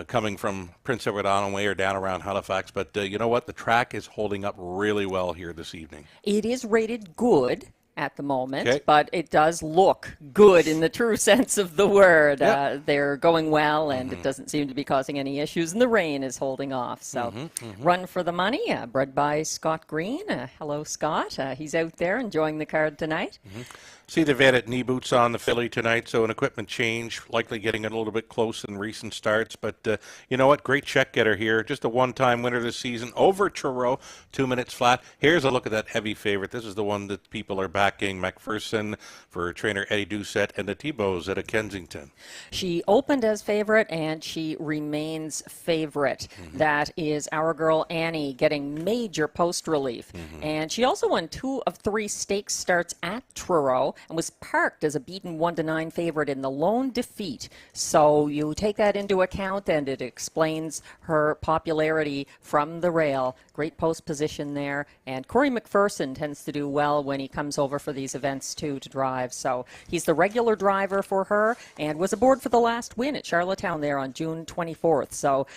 coming from Prince Edward Island Way or down around Halifax. But you know what? The track is holding up really well here this evening. It is rated good. at the moment, Okay. but it does look good in the true sense of the word. Yep. They're going well, and it doesn't seem to be causing any issues, and the rain is holding off. So Run for the Money, bred by Scott Green. Hello, Scott. He's out there enjoying the card tonight. See, they've added knee boots on the filly tonight, so an equipment change, likely getting it a little bit close in recent starts. But you know what? Great check getter here. Just a one-time winner this season over Truro, 2 minutes flat. Here's a look at that heavy favorite. This is the one that people are backing, McPherson for trainer Eddie Doucette and the T-Bows at a Kensington. She opened as favorite, and she remains favorite. That is our girl Annie getting major post relief. And she also won 2 of 3 stakes starts at Truro and was parked as a beaten 1-9 favorite in the lone defeat. So you take that into account, and it explains her popularity from the rail. Great post position there. And Corey McPherson tends to do well when he comes over for these events, too, to drive. So he's the regular driver for her and was aboard for the last win at Charlottetown there on June 24th. So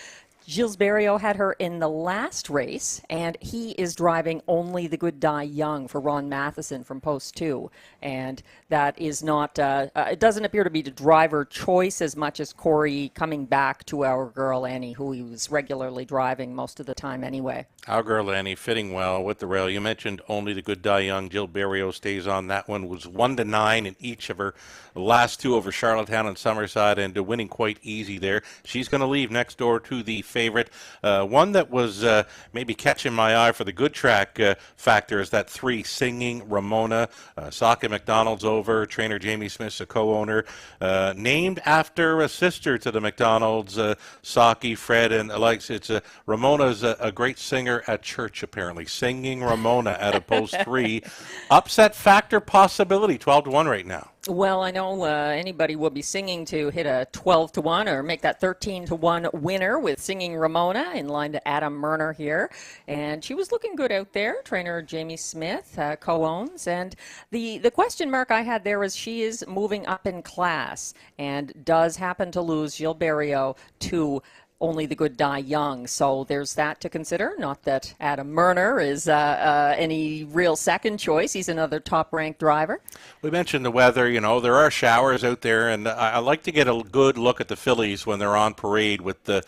Gilles Berriot had her in the last race, and he is driving Only the Good Die Young for Ron Matheson from Post 2. And that is not, it doesn't appear to be the driver choice as much as Corey coming back to our girl Annie, who he was regularly driving most of the time anyway. Our girl Annie fitting well with the rail. You mentioned Only the Good Die Young. Gilles Berriot stays on. That one was 1-9 in each of her last 2 over Charlottetown and Summerside, and winning quite easy there. She's going to leave next door to the favorite. One that was maybe catching my eye for the good track factor is that 3 Singing Ramona. Saka McDonald's over. Trainer Jamie Smith's a co-owner. Named after a sister to the McDonald's, Saki, Fred, and Alex. It's Ramona's a great singer at church, apparently. Singing Ramona at a post 3. Upset factor possibility, 12-1 right now. Well, I know anybody will be singing to hit a 12-1 or make that 13-1 winner with Singing Ramona in line to Adam Murner here. And she was looking good out there. Trainer Jamie Smith co-owns. And the question mark I had there is she is moving up in class and does happen to lose Gilles Berriot to Only the Good Die Young. So there's that to consider. Not that Adam Murner is any real second choice. He's another top-ranked driver. We mentioned the weather. You know, there are showers out there, and I like to get a good look at the fillies when they're on parade with the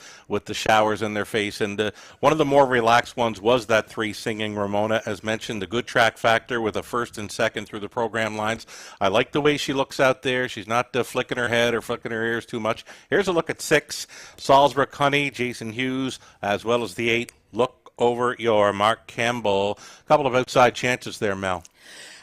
showers in their face. And one of the more relaxed ones was that 3 Singing Ramona. As mentioned, the good track factor with a first and second through the program lines. I like the way she looks out there. She's not flicking her head or flicking her ears too much. Here's a look at 6 Salisbury Honey, Jason Hughes, as well as the 8 Look Over Your Mark Campbell. A couple of outside chances there, Mel.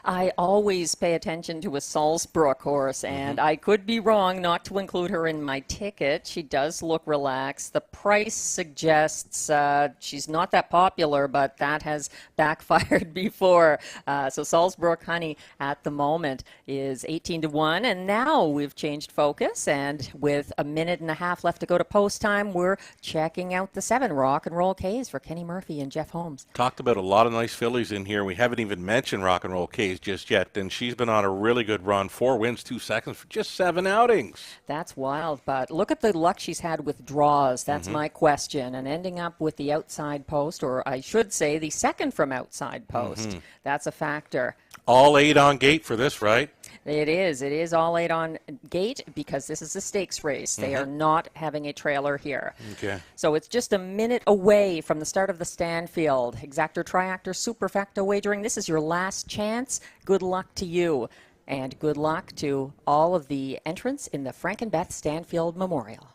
I always pay attention to a Salzbrook horse, and I could be wrong not to include her in my ticket. She does look relaxed. The price suggests she's not that popular, but that has backfired before. So Salzbrook Honey at the moment is 18-1, and now we've changed focus, and with a minute and a half left to go to post time, we're checking out the 7 Rock and Roll K's for Kenny Murphy and Jeff Holmes. Talked about a lot of nice fillies in here. We haven't even mentioned Rock and Roll K's just yet, and she's been on a really good run. 4 wins, 2 seconds for just 7 outings. That's wild, but look at the luck she's had with draws. That's my question. And ending up with the outside post, or I should say the second from outside post, that's a factor. All 8 on gate for this, right? It is. It is all 8 on gate because this is a stakes race. They are not having a trailer here. Okay. So it's just a minute away from the start of the Stanfield. Exactor, Triactor, Superfecta wagering. This is your last chance. Good luck to you. And good luck to all of the entrants in the Frank and Beth Stanfield Memorial.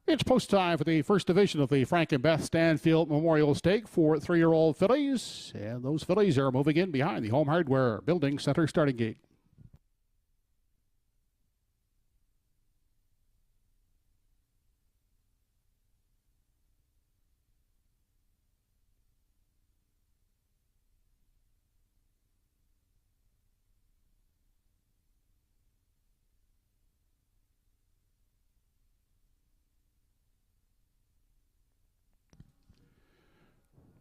It's post time for the first division of the Frank and Beth Stanfield Memorial Stake for 3-year-old fillies. And those fillies are moving in behind the Home Hardware Building Center starting gate.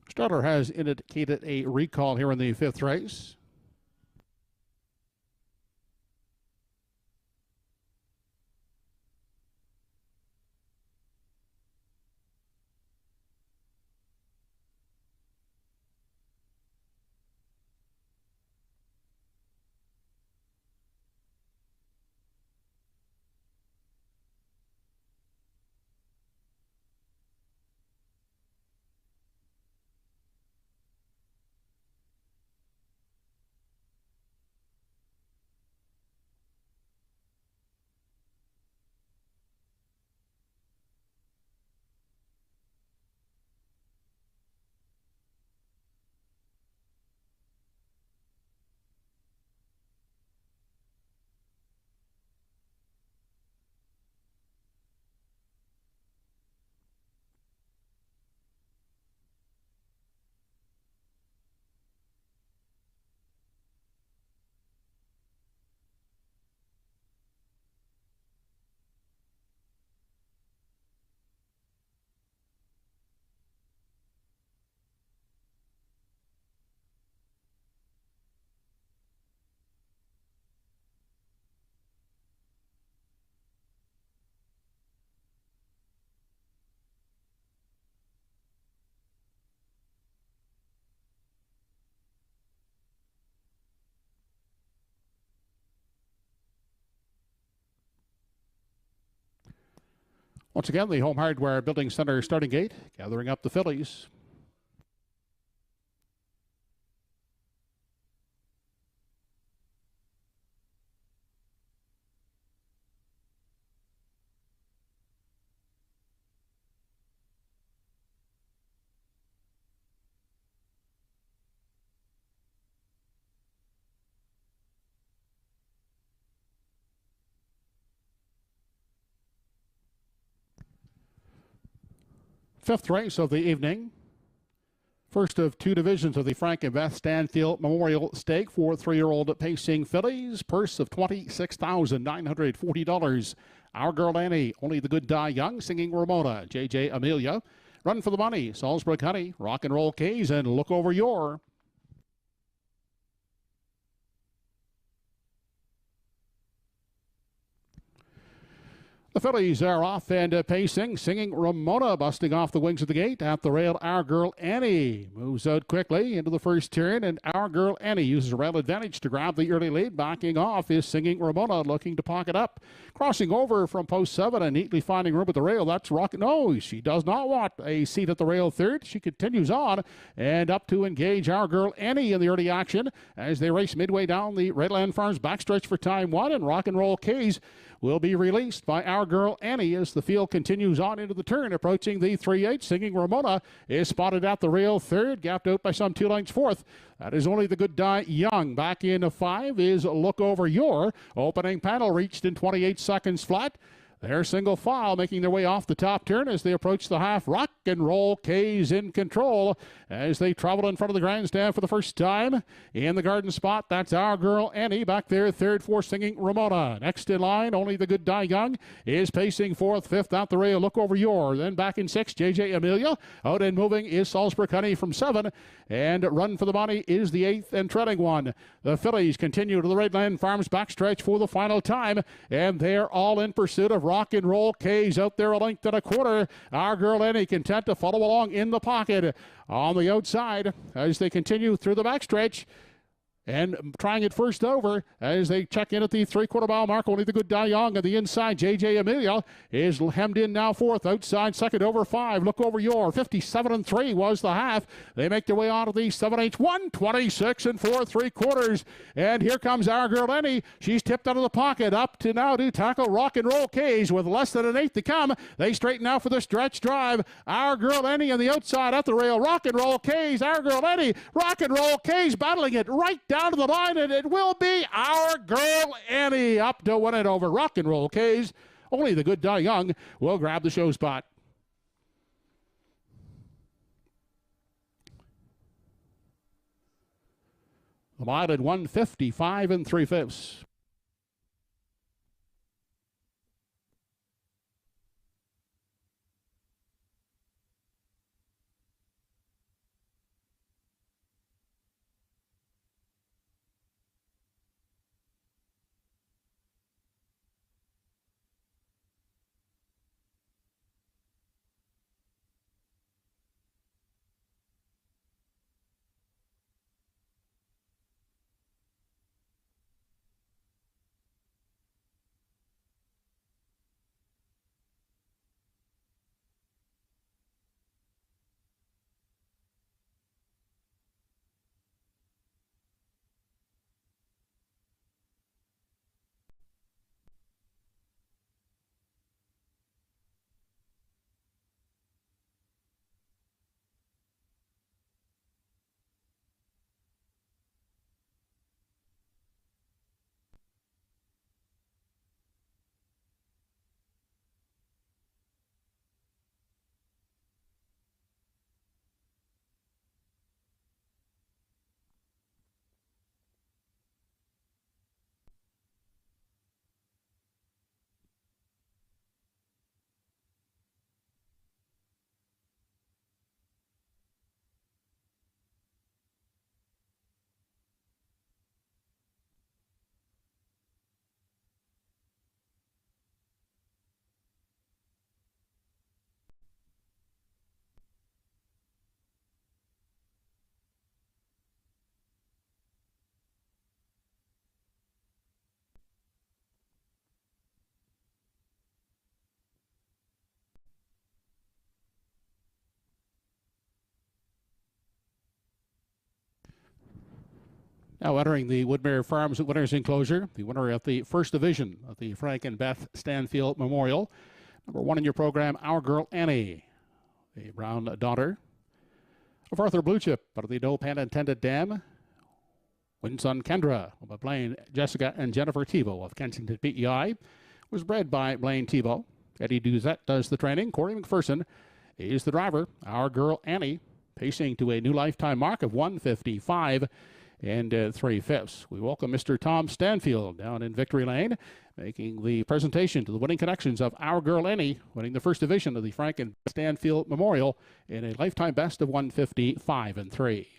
Starter has indicated a recall here in the 5th race. Once again, the Home Hardware Building Center starting gate, gathering up the fillies. Fifth race of the evening. First of two divisions of the Frank and Beth Stanfield Memorial Stake for 3-year-old pacing fillies. Purse of $26,940. Our Girl Annie, Only the Good Die Young, Singing Ramona, J.J. Amelia. Run for the Money, Salisbury Honey, Rock and Roll K's, and Look Over Your. The fillies are off and pacing, Singing Ramona, busting off the wings of the gate. At the rail, Our Girl Annie moves out quickly into the first turn, and Our Girl Annie uses a rail advantage to grab the early lead. Backing off is Singing Ramona, looking to pocket up. Crossing over from post 7 and neatly finding room at the rail. That's Rock. No, she does not want a seat at the rail third. She continues on and up to engage Our Girl Annie in the early action as they race midway down the Redland Farms backstretch for time 1, and Rock and Roll K's will be released by Our Girl Annie as the field continues on into the turn, approaching the 3/8. Singing Ramona is spotted at the rail third, gapped out by some 2 lengths fourth. That is Only the Good Die Young. Back in 5 is Look Over Your. Opening panel reached in 28 seconds flat. They're single file, making their way off the top turn as they approach the half. Rock and Roll K's in control as they travel in front of the grandstand for the first time. In the garden spot, that's Our Girl Annie. Back there, third for Singing Ramona. Next in line, Only the Good Die Young is pacing fourth, fifth out the rail. Look Over Your. Then back in 6, J.J. Amelia. Out and moving is Salisbury Honey from 7. And Run for the Money is the 8th and treading one. The fillies continue to the Redland Farms backstretch for the final time. And they're all in pursuit of Rock and Roll K's out there a length and a quarter. Our Girl Annie content to follow along in the pocket on the outside as they continue through the backstretch. And trying it first over as they check in at the 3/4 mile mark. Only the Good Die Young on the inside. J.J. Amelia is hemmed in now fourth. Outside second over 5. Look Over Your. 57 3 was the half. They make their way on to the 7/8. 126 4 3/4. And here comes Our Girl Annie. She's tipped out of the pocket. Up to now to tackle Rock and Roll K's with less than an 8 to come. They straighten out for the stretch drive. Our Girl Annie on the outside at the rail. Rock and Roll K's. Our Girl Annie. Rock and Roll K's battling it right down to the line, and it will be Our Girl Annie up to win it over Rock and Roll K's. Only the Good Die Young will grab the show spot. The mile at 155 3/5. Now entering the Woodmere Farms Winners Enclosure, the winner of the first division of the Frank and Beth Stanfield Memorial. Number 1 in your program, Our Girl Annie, the brown daughter of Arthur Bluechip out of the No Pan Intended Dam. Winson Kendra of Blaine, Jessica, and Jennifer Tebow of Kensington PEI was bred by Blaine Tebow. Eddie Duzette does the training. Corey McPherson is the driver. Our Girl Annie pacing to a new lifetime mark of 1:55 and 3/5. We welcome Mr. Tom Stanfield down in Victory Lane, making the presentation to the winning connections of Our Girl Annie, winning the first division of the Frank and Stanfield Memorial in a lifetime best of 1:55 and 3.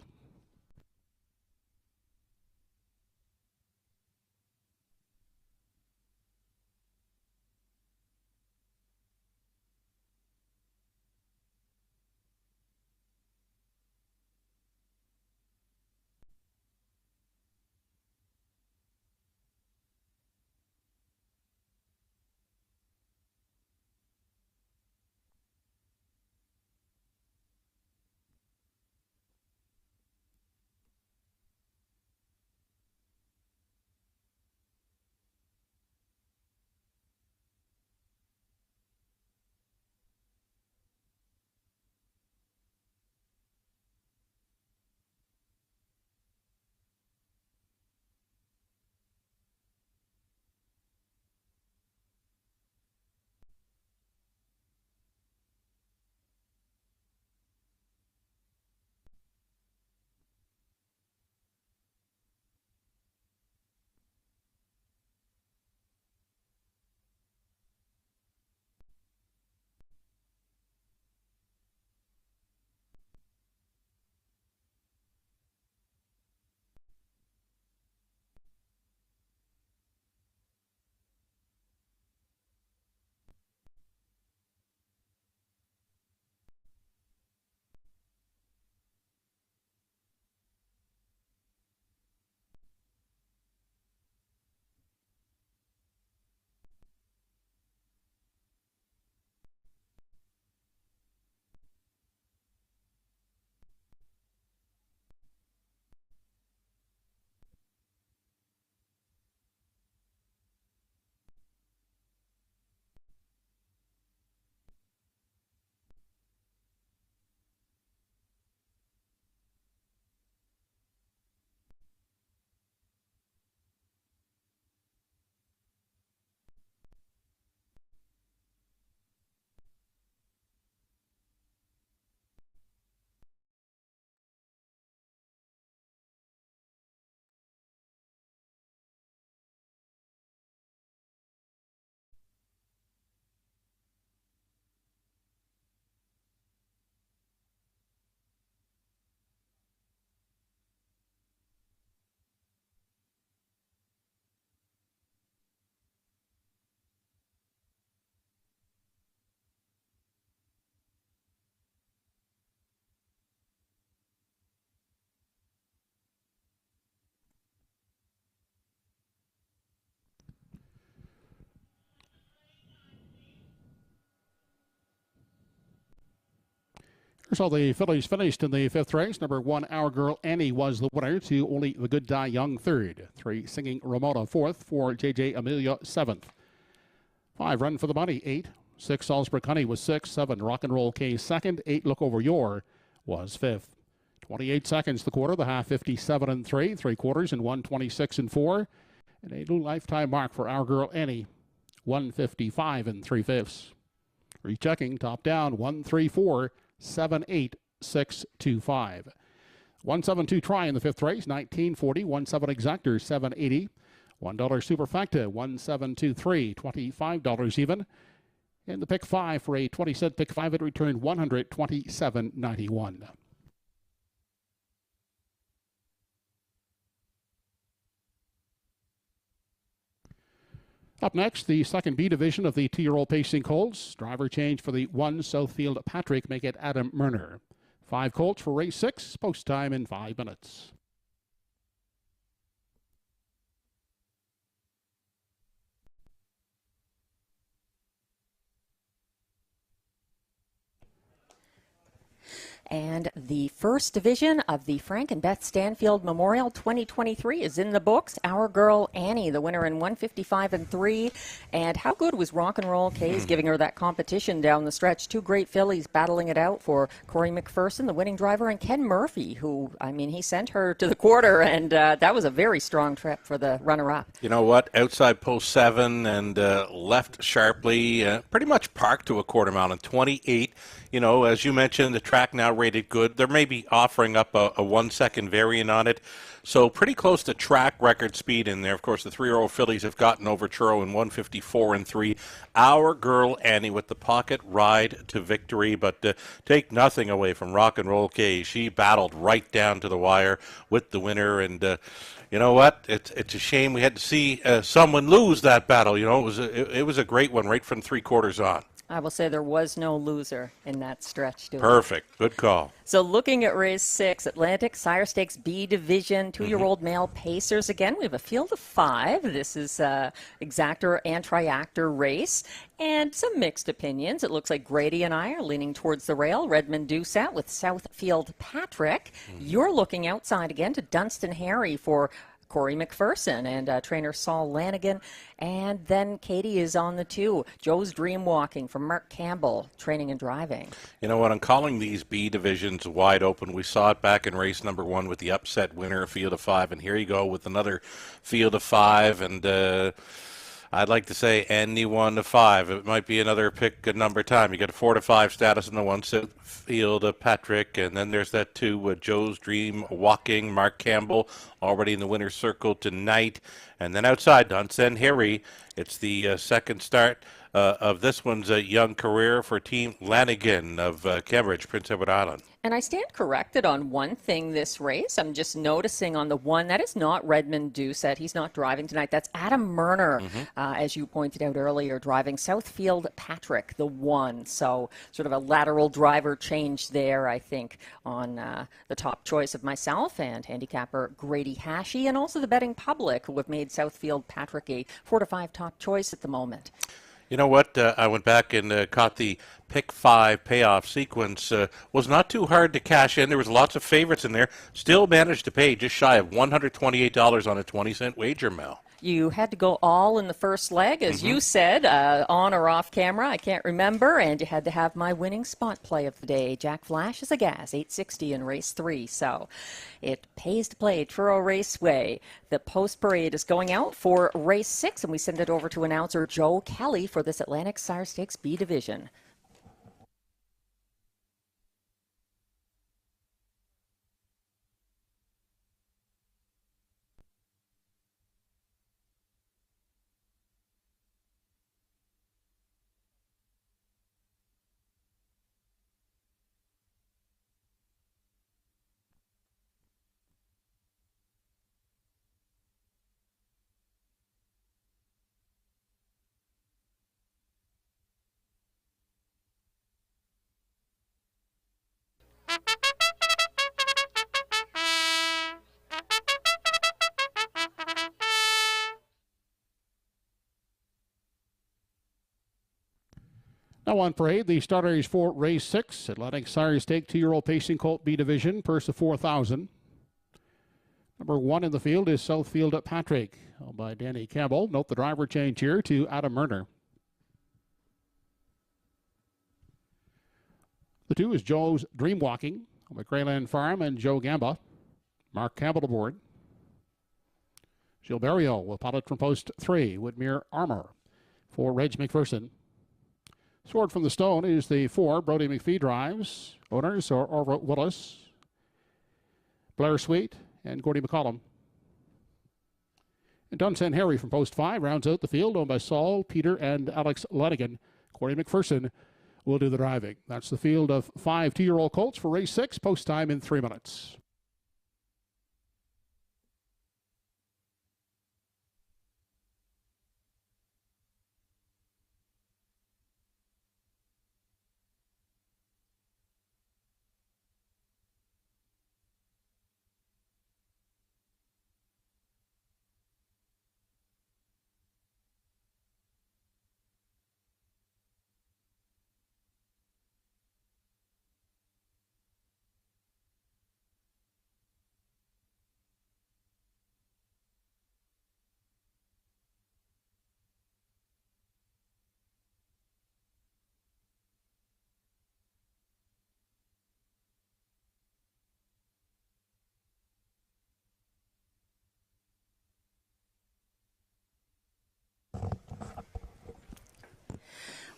So the fillies finished in the 5th race. Number 1, Our Girl Annie was the winner. 2, Only the Good Die Young 3rd. 3, Singing Ramona 4th. 4, JJ Amelia 7th. 5, Run for the Money 8. 6, Salzburg Honey was 6th. 7, Rock and Roll K 2nd. 8, Look Over Your was 5th. 28 seconds the quarter. The half 57 and 3. 3/4 and 1:26 and 4. And a new lifetime mark for Our Girl Annie. 1:55 and 3/5. Rechecking top down 134. 78625. 172 try in the 5th race, 1940. 17 exactor, 780. $1 superfecta, 1723, $25 even. And the pick 5 for a 20-cent pick 5, it returned $127.91. Up next, the second B division of the 2-year-old pacing colts. Driver change for the 1 Southfield Patrick, make it Adam Murner. 5 colts for race 6, post time in 5 minutes. And the first division of the Frank and Beth Stanfield Memorial 2023 is in the books. Our girl Annie, the winner in 155 and 3. And how good was Rock and Roll K's giving her that competition down the stretch? Two great fillies battling it out for Corey McPherson, the winning driver, and Ken Murphy, who, I mean, he sent her to the quarter, and that was a very strong trip for the runner-up. You know what? Outside post 7 and left sharply, pretty much parked to a quarter mile in 28. You know, as you mentioned, the track now rated good. They're maybe offering up a 1 second variant on it. So pretty close to track record speed in there. Of course, the 3-year-old fillies have gotten over Truro in 154 and 3. Our girl Annie with the pocket ride to victory, but take nothing away from Rock and Roll K. She battled right down to the wire with the winner, and you know what? It's a shame we had to see someone lose that battle. You know, it was a great one right from 3/4 on. I will say there was no loser in that stretch. Perfect. Good call. So looking at race 6, Atlantic Sire Stakes B Division, 2-year-old male pacers. Again, we have a field of 5. This is exactor and triactor race. And some mixed opinions. It looks like Grady and I are leaning towards the rail. Redmond Doucette with Southfield Patrick. You're looking outside again to Dunstan Harry for Corey McPherson and trainer Saul Lanigan. And then Katie is on the 2. Joe's Dream Walking from Mark Campbell, training and driving. You know what? I'm calling these B divisions wide open. We saw it back in race number 1 with the upset winner, field of 5. And here you go with another field of 5. And I'd like to say any 1 to 5. It might be another pick a number time. You get a 4 to 5 status in the 1 field of Patrick, and then there's that 2 with Joe's Dream Walking, Mark Campbell already in the winner's circle tonight. And then outside, Dunstan Harry. It's the second start of this one's young career for Team Lanigan of Cambridge, Prince Edward Island. And I stand corrected on one thing this race. I'm just noticing on the 1, that is not Redmond Doucette. He's not driving tonight. That's Adam Murner, as you pointed out earlier, driving Southfield Patrick, the 1. So sort of a lateral driver change there, I think, on the top choice of myself and handicapper Grady Hashey, and also the betting public, who have made Southfield Patrick a 4 to 5 top choice at the moment. You know what? I went back and caught the pick 5 payoff sequence. Was not too hard to cash in. There was lots of favorites in there. Still managed to pay just shy of $128 on a 20-cent wager, Mel. You had to go all in the first leg, as you said, on or off camera, I can't remember, and you had to have my winning spot play of the day. Jack Flash is a gas, 860 in race 3, so it pays to play TruroRaceway. The post parade is going out for race 6, and we send it over to announcer Joe Kelly for this Atlantic Sire Stakes B Division. Now on parade, the starters for race 6, Atlantic Sire Stake 2-year-old pacing colt B division, purse of $4,000. Number 1 in the field is Southfield Patrick, owned by Danny Campbell. Note the driver change here to Adam Murner. The 2 is Joe's Dream Walking, owned by Greyland Farm and Joe Gamba. Mark Campbell aboard. Gilberto will pilot from post 3, Whitmere Armour for Reg McPherson. Sword from the Stone is the 4, Brody McPhee drives. Owners are Orville Willis, Blair Sweet, and Gordy McCollum. And Dunstan Harry from post 5 rounds out the field, owned by Saul, Peter, and Alex Lanigan. Corey McPherson will do the driving. That's the field of 5 2-year-old colts for race 6, post time in 3 minutes.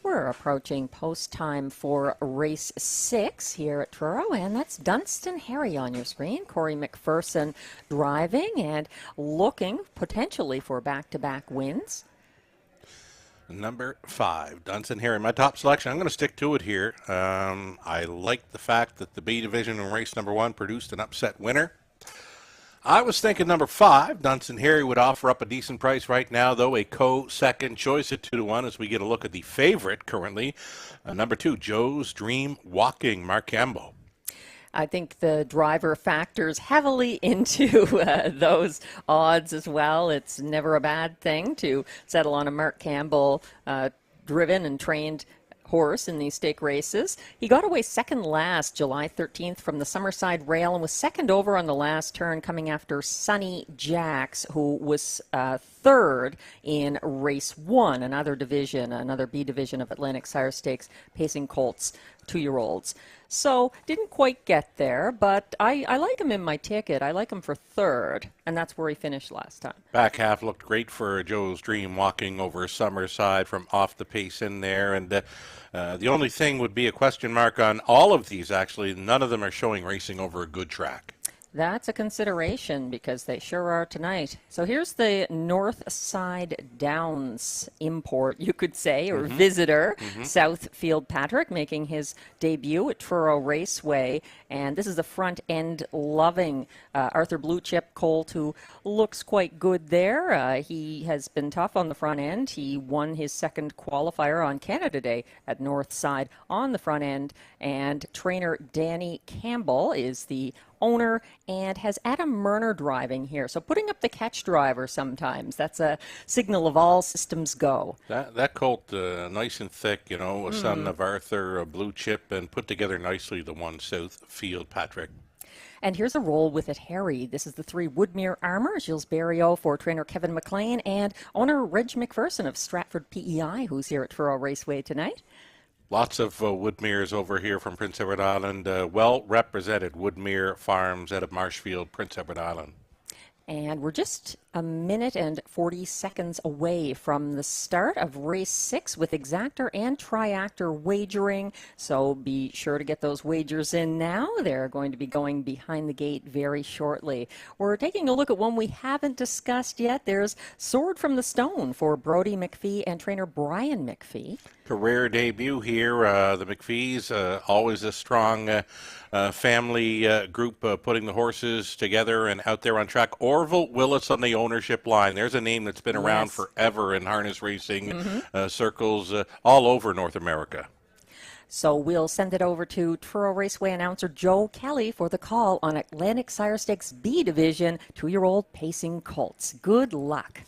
We're approaching post time for race 6 here at Truro, and that's Dunstan Harry on your screen. Corey McPherson driving and looking potentially for back-to-back wins. Number 5, Dunstan Harry. My top selection, I'm going to stick to it here. I like the fact that the B division in race number 1 produced an upset winner. I was thinking number 5, Dunstan Harry, would offer up a decent price right now, though a second choice at 2-1 as we get a look at the favorite currently. Number 2, Joe's Dream Walking, Mark Campbell. I think the driver factors heavily into those odds as well. It's never a bad thing to settle on a Mark Campbell driven and trained horse in these stake races. He got away second last July 13th from the Summerside Rail and was second over on the last turn, coming after Sonny Jacks, who was third in race 1, another division, another B division of Atlantic Sire Stakes pacing colts 2-year-olds. So didn't quite get there, but I like him in my ticket. I like him for third, and that's where he finished last time. Back half looked great for Joe's Dream Walking over Summerside from off the pace in there, and the only thing would be a question mark on all of these, actually. None of them are showing racing over a good track. That's a consideration because they sure are tonight. So here's the North Side Downs import, you could say, or visitor, Southfield Patrick, making his debut at TruroRaceway. And this is the front end loving Arthur Blue Chip colt, who looks quite good there. He has been tough on the front end. He won his second qualifier on Canada Day at North Side on the front end. And trainer Danny Campbell is the owner and has Adam Murner driving here. So putting up the catch driver sometimes, that's a signal of all systems go. That colt, nice and thick, you know, a son of Arthur, a Blue Chip, and put together nicely, the one Southfield Patrick. And here's a roll with it, Harry. This is the 3 Woodmere Armour, Gilles Barriot for trainer Kevin McLean, and owner Reg McPherson of Stratford PEI, who's here at Truro Raceway tonight. Lots of Woodmeres over here from Prince Edward Island. Well represented Woodmere Farms out of Marshfield, Prince Edward Island. And we're just a minute and 40 seconds away from the start of race 6 with exactor and triactor wagering. So be sure to get those wagers in now. They're going to be going behind the gate very shortly. We're taking a look at one we haven't discussed yet. There's Sword from the Stone for Brody McPhee and trainer Brian McPhee. Career debut here. The McPhees, always a strong family group putting the horses together and out there on track. Orville Willis on the ownership line. There's a name that's been around forever in harness racing circles all over North America. So we'll send it over to Truro Raceway announcer Joe Kelly for the call on Atlantic Sire Stakes B Division 2-year-old pacing colts. Good luck.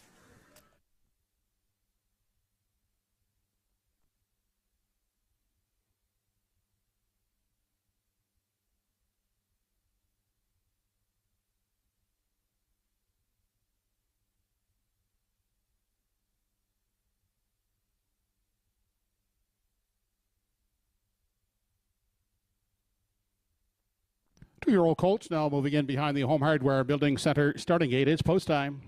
Two-year-old colts now moving in behind the Home Hardware Building Center starting gate. It's post time.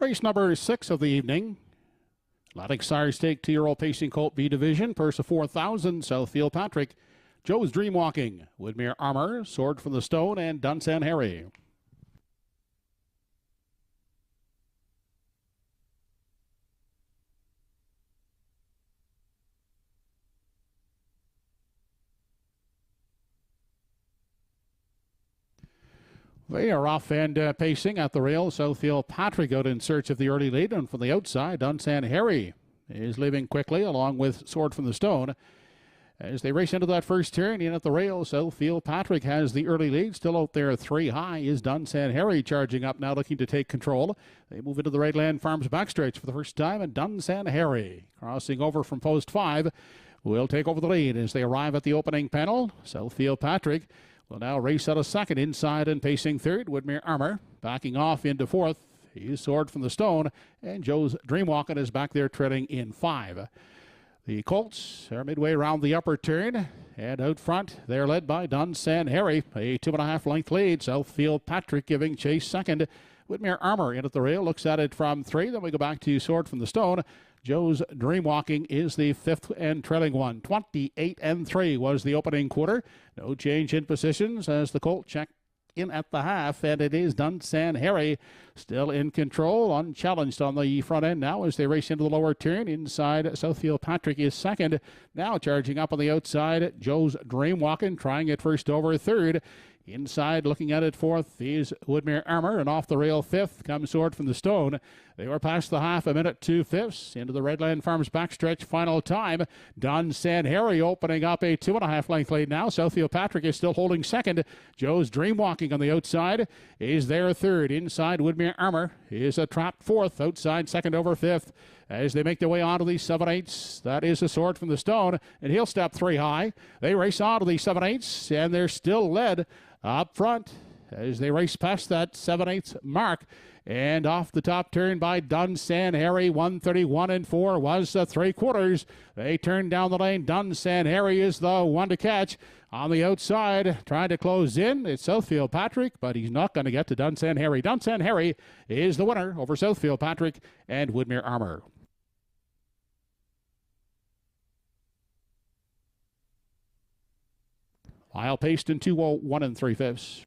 Race number 6 of the evening. Atlantic Sire Stake 2-year-old pacing colt B division. Purse of $4,000. Southfield Patrick. Joe's Dream Walking. Woodmere Armour. Sword from the Stone. And Dunstan Harry. They are off and pacing at the rail. Southfield Patrick out in search of the early lead, and from the outside, Dunstan Harry is leaving quickly along with Sword from the Stone. As they race into that first turn, in at the rail, Southfield Patrick has the early lead. Still out there 3 high is Dunsan Harry charging up now, looking to take control. They move into the Redland Farms backstretch for the first time, and Dunsan Harry crossing over from post 5 will take over the lead as they arrive at the opening panel. Southfield Patrick will now race out a second inside and pacing third. Woodmere Armour backing off into fourth. He's Sword from the Stone, and Joe's Dreamwalking is back there trailing in 5. The Colts are midway around the upper turn, and out front they're led by Dunsan Harry, a 2.5 length lead. Southfield Patrick giving chase second. Whitmere Armour in at the rail, looks at it from 3. Then we go back to Sword from the Stone. Joe's Dreamwalking is the 5th and trailing one. 28-3 was the opening quarter. No change in positions as the Colt check in at the half, and it is Dunsan Harry still in control, unchallenged on the front end now as they race into the lower turn. Inside, Southfield Patrick is second. Now charging up on the outside, Joe's Dreamwalking, trying it first over third. Inside, looking at it fourth, is Woodmere Armour, and off the rail fifth comes Sword from the Stone. They were past the half, a minute 2/5 into the Redland Farms backstretch final time. Dunsan Harry opening up a 2.5 length lead now. Southfield Patrick is still holding second. Joe's Dreamwalking on the outside is there third. Inside, Woodmere Armour is a trapped fourth. Outside, second over fifth. As they make their way onto the 7/8, that is a Sword from the Stone, and he'll step 3 high. They race onto the 7/8, and they're still led up front as they race past that 7/8 mark. And off the top turn by Dunsan Harry, 131-4 was the 3/4. They turn down the lane. Dunsan Harry is the one to catch. On the outside, trying to close in, it's Southfield Patrick, but he's not going to get to Dunsan Harry. Dunsan Harry is the winner over Southfield Patrick and Woodmere Armour. Mile paced in 2:01 3/5.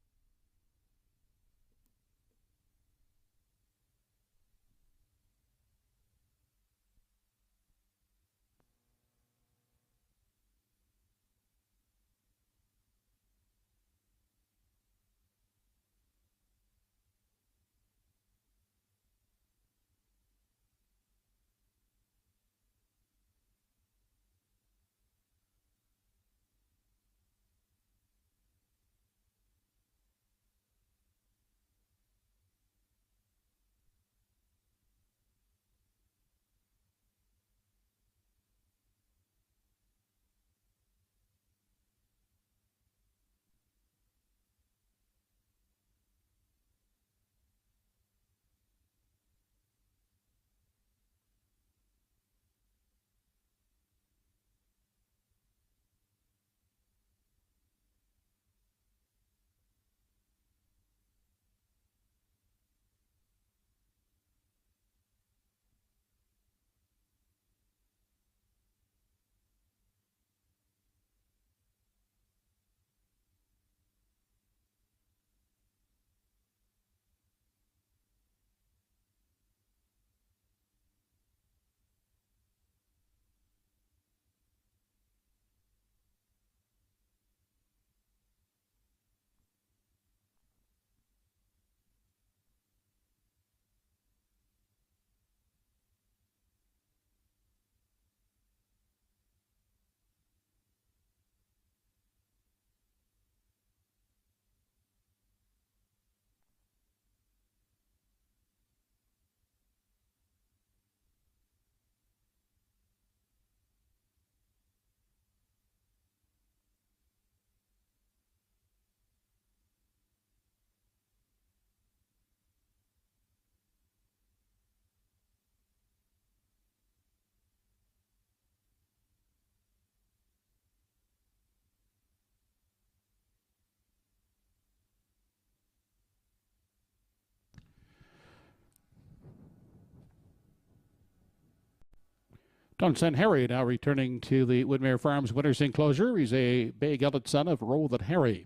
Dunsan Harry now returning to the Woodmere Farms Winners Enclosure. He's a bay gelded son of Roll That Harry.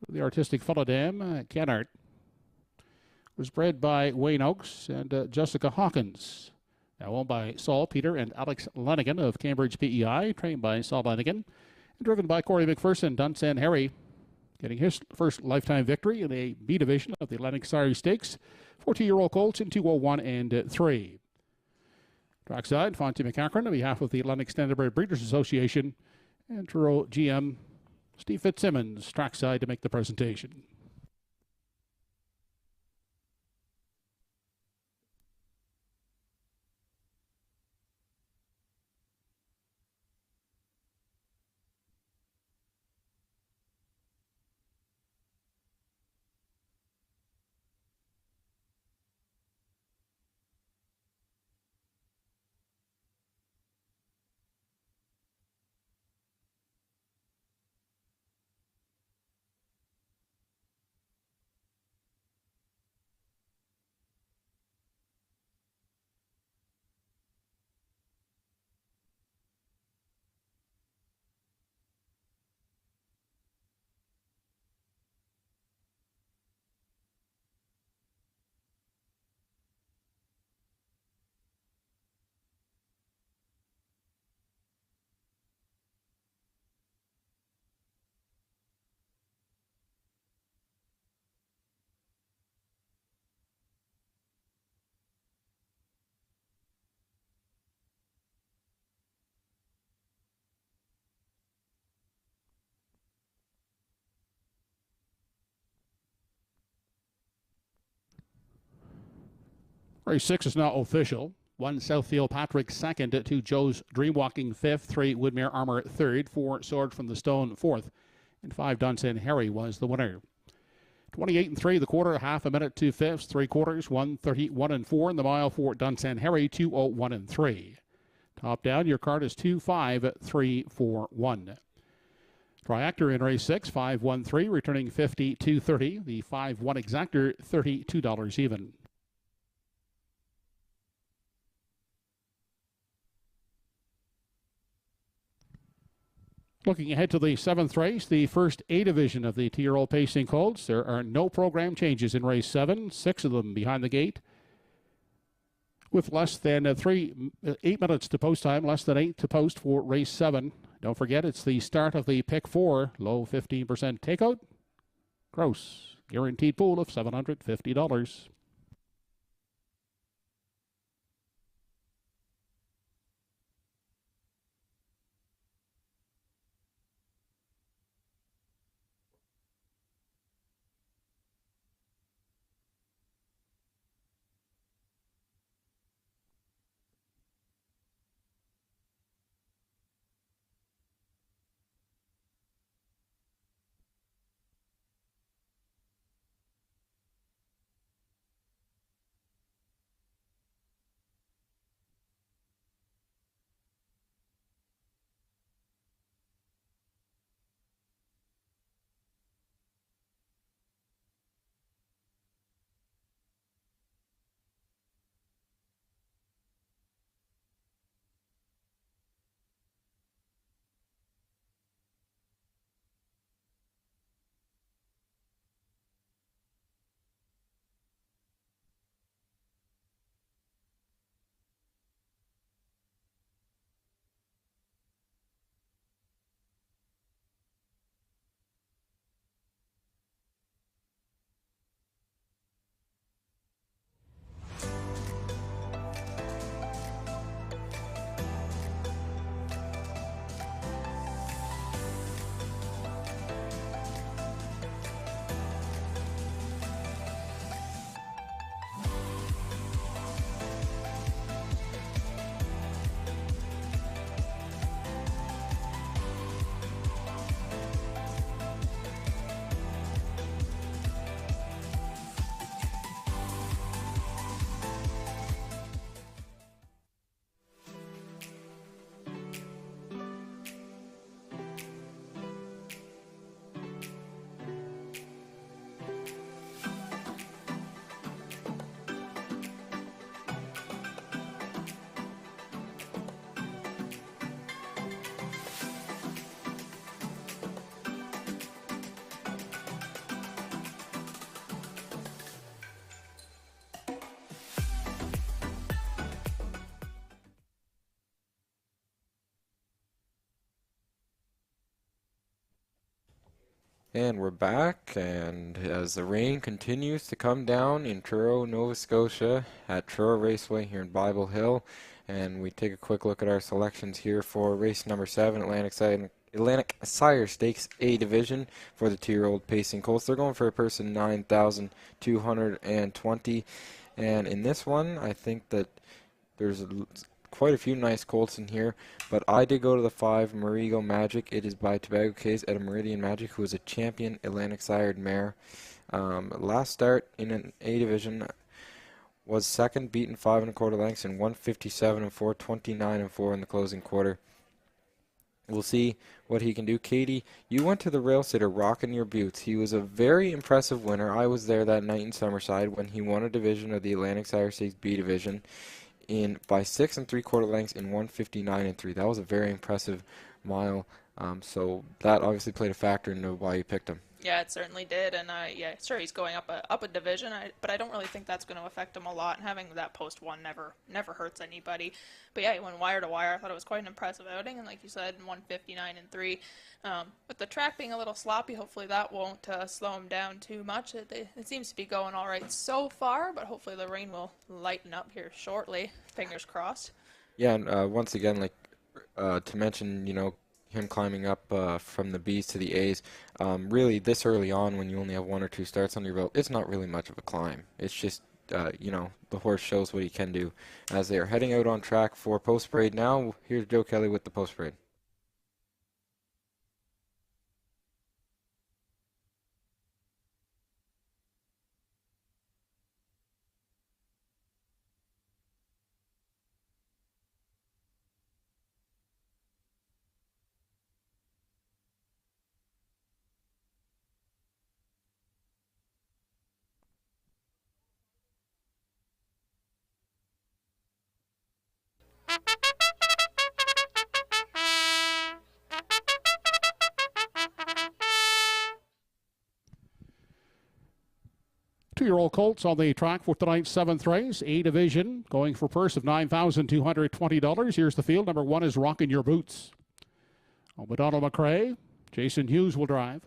The artistic fellow dam, Kennard, was bred by Wayne Oakes and Jessica Hawkins. Now owned by Saul, Peter, and Alex Lenigan of Cambridge PEI, trained by Saul Lenigan, and driven by Corey McPherson. Dunsan Harry getting his first lifetime victory in a B division of the Lennox Sires Stakes. 14-year-old colts in 2:01 3. Trackside, Fonty McCachran on behalf of the Lennox Standardbred Breeders Association And Truro GM Steve Fitzsimmons trackside to make the presentation. Race 6 is now official. 1 Southfield Patrick second, 2 Joe's Dreamwalking fifth, 3 Woodmere Armour third, 4 Sword from the Stone fourth, and 5 Dunsen Harry was the winner. 28 and 3 the quarter, half a minute 2 fifths, 3 quarters, 1:31 and 4 in the mile for Dunsen Harry, 2:01 and 3. Top down, your card is 2-5-3-4-1. Triactor in race 6, 5-1-3, returning 50-230. The 5-1 exactor, $32 even. Looking ahead to the 7th race, the first A division of the Tyrrell Pacing Colts. There are no program changes in race 7, 6 of them behind the gate. With less than 8 minutes to post time, less than 8 to post for race 7. Don't forget, it's the start of the pick 4, low 15% takeout. Gross, guaranteed pool of $750. And we're back, and as the rain continues to come down in Truro, Nova Scotia at TruroRaceway here in Bible Hill, and we take a quick look at our selections here for race number 7, Atlantic Side Atlantic Sire Stakes A division for the 2-year-old pacing colts. They're going for a purse of 9,220. And in this one, I think that there's quite a few nice colts in here, but I did go to the 5 Marigo Magic. It is by Tobago Case at a Meridian Magic, who is a champion Atlantic sired mare. Last start in an A division was second, beaten 5 1/4 lengths in 157 and 4, 29 and 4 in the closing quarter. We'll see what he can do. Katie, you went to the rail sitter rocking your boots. He was a very impressive winner. I was there that night in Summerside when he won a division of the Atlantic Sire Stakes B division by 6 3/4 lengths in 159 and 3. That was a very impressive mile. So that obviously played a factor into why you picked him. Yeah, it certainly did, and yeah, sure, he's going up a division, but I don't really think that's going to affect him a lot. And having that post 1 never hurts anybody. But yeah, he went wire to wire. I thought it was quite an impressive outing, and like you said, 159 and 3. With the track being a little sloppy, hopefully that won't slow him down too much. It seems to be going all right so far, but hopefully the rain will lighten up here shortly. Fingers crossed. Yeah, and once again, like to mention, him climbing up from the Bs to the As, really this early on when you only have 1 or 2 starts on your belt, it's not really much of a climb. It's just, the horse shows what he can do. As they are heading out on track for post parade now, here's Joe Kelly with the post parade. Two-year-old colts on the track for tonight's 7th race, A division, going for purse of $9,220. Here's the field. Number 1 is Rockin' Your Boots. O'Donnell McRae, Jason Hughes will drive.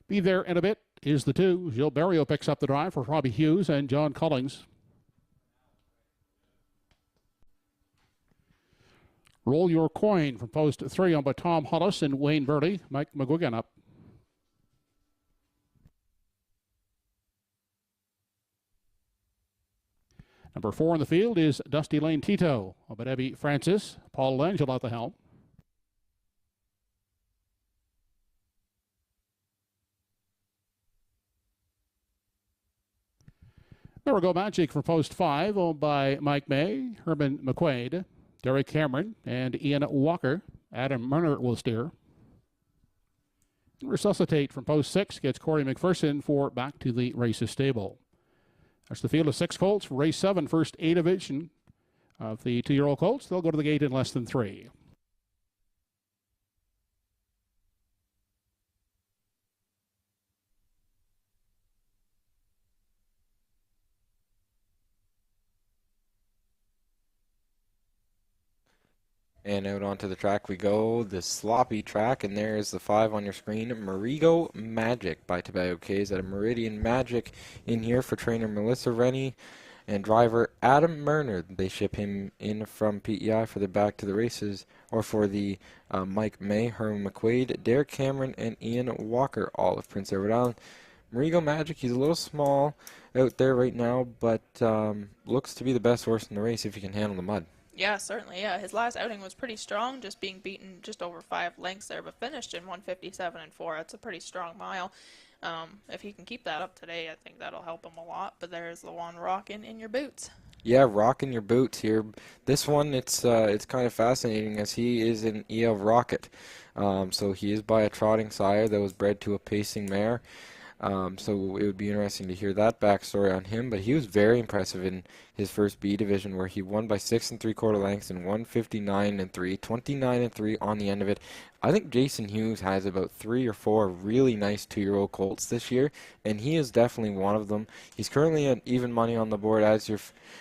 Be There in a Bit is the 2. Gilles Barrio picks up the drive for Robbie Hughes and John Collings. Roll Your Coin from post 3 on by Tom Hollis and Wayne Burley. Mike McGuigan up. Number 4 in the field is Dusty Lane Tito. Obadebi Francis, Paul Langell at the helm. There we go, Magic for post 5, owned by Mike May, Herman McQuaid, Derek Cameron, and Ian Walker. Adam Murner will steer. Resuscitate from post 6 gets Corey McPherson for Back to the Races stable. That's the field of 6 colts for race 7, first A division of the 2-year-old colts. They'll go to the gate in less than 3. And out onto the track we go, the sloppy track, and there's the 5 on your screen, Marigo Magic by Tobago Case at a Meridian Magic in here for trainer Melissa Rennie and driver Adam Murner. They ship him in from PEI for the Back to the Races, or for the Mike May, Herman McQuaid, Derek Cameron, and Ian Walker, all of Prince Edward Island. Marigo Magic, he's a little small out there right now, but looks to be the best horse in the race if he can handle the mud. Yeah, certainly. Yeah, his last outing was pretty strong, just being beaten just over 5 lengths there, but finished in 157 and 4. That's a pretty strong mile. If he can keep that up today, I think that'll help him a lot. But there's the one rocking in your boots. Yeah, rocking your boots here. This one, it's kind of fascinating as he is an EL Rocket. So he is by a trotting sire that was bred to a pacing mare. So it would be interesting to hear that backstory on him, but he was very impressive in his first B division where he won by 6 3/4 lengths in 159 and 3, 29 and 3 on the end of it. I think Jason Hughes has about 3 or 4 really nice 2-year-old colts this year, and he is definitely one of them. He's currently at even money on the board as your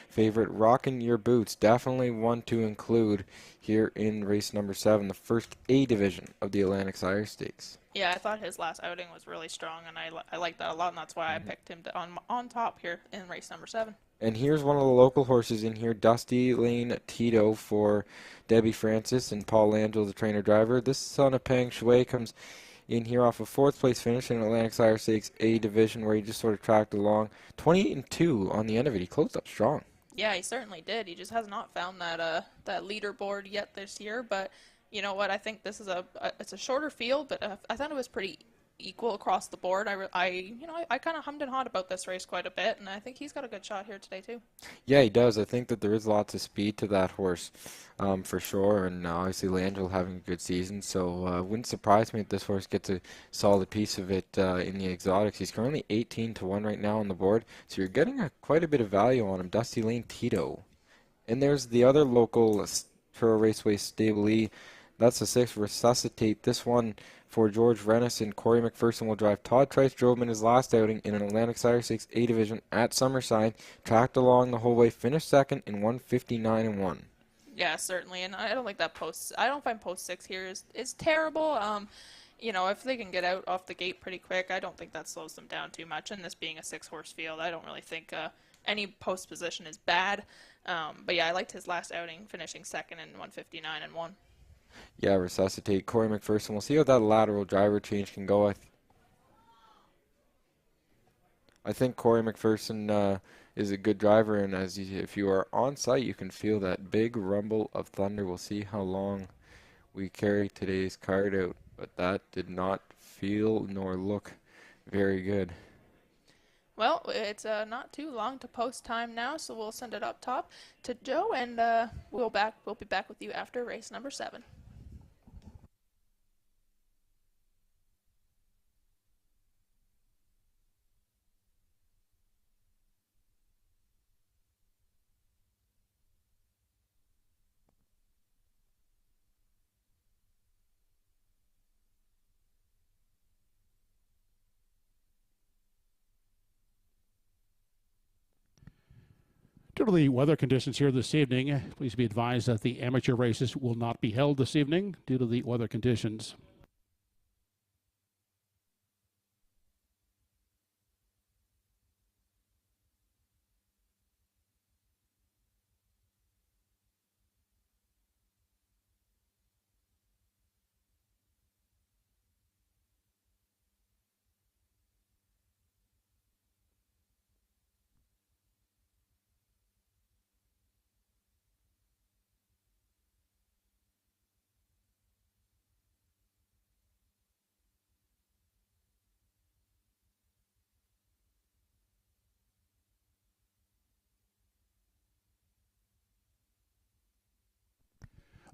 favorite. Rockin' Your Boots, definitely one to include here in race number 7, the first A division of the Atlantic Sire Stakes. Yeah, I thought his last outing was really strong, and I like that a lot, and that's why I picked him on top here in race number 7. And here's one of the local horses in here, Dusty Lane Tito for Debbie Francis and Paul Langell, the trainer-driver. This son of Peng Shui comes in here off a 4th place finish in Atlantic Sire Stakes A division, where he just sort of tracked along. 28-2 on the end of it. He closed up strong. Yeah, he certainly did. He just has not found that that leaderboard yet this year. But you know what? I think this is it's a shorter field, but I thought it was pretty equal across the board. I kind of hummed and hawed about this race quite a bit, and I think he's got a good shot here today too. Yeah, he does. I think that there is lots of speed to that horse, for sure, and obviously Langell having a good season, so wouldn't surprise me if this horse gets a solid piece of it in the exotics. He's currently 18-1 right now on the board, so you're getting quite a bit of value on him. Dusty Lane Tito. And there's the other local TruroRaceway stablee. That's the 6th, Resuscitate. This one for George Rennis and Corey McPherson will drive. Todd Trice drove him in his last outing in an Atlantic Sire 6 A division at Summerside. Tracked along the whole way, finished second in 159-1. Yeah, certainly, and I don't think that I don't find post 6 here is terrible. You know, if they can get out off the gate pretty quick, I don't think that slows them down too much. And this being a 6-horse field, I don't really think any post position is bad. But yeah, I liked his last outing, finishing second in 159-1. Yeah, Resuscitate. Corey McPherson. We'll see how that lateral driver change can go. I think Corey McPherson is a good driver, and if you are on site, you can feel that big rumble of thunder. We'll see how long we carry today's card out, but that did not feel nor look very good. Well, it's not too long to post time now, so we'll send it up top to Joe, and we'll be back with you after race number 7. Due to the weather conditions here this evening, please be advised that the amateur races will not be held this evening due to the weather conditions.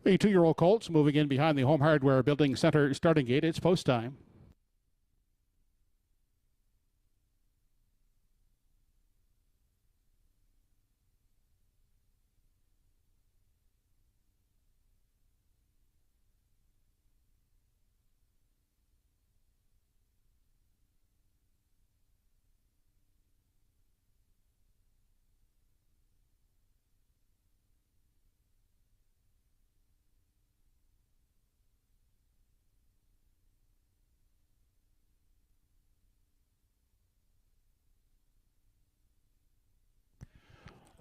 The 2-year-old colts moving in behind the Home Hardware Building Center starting gate. It's post time.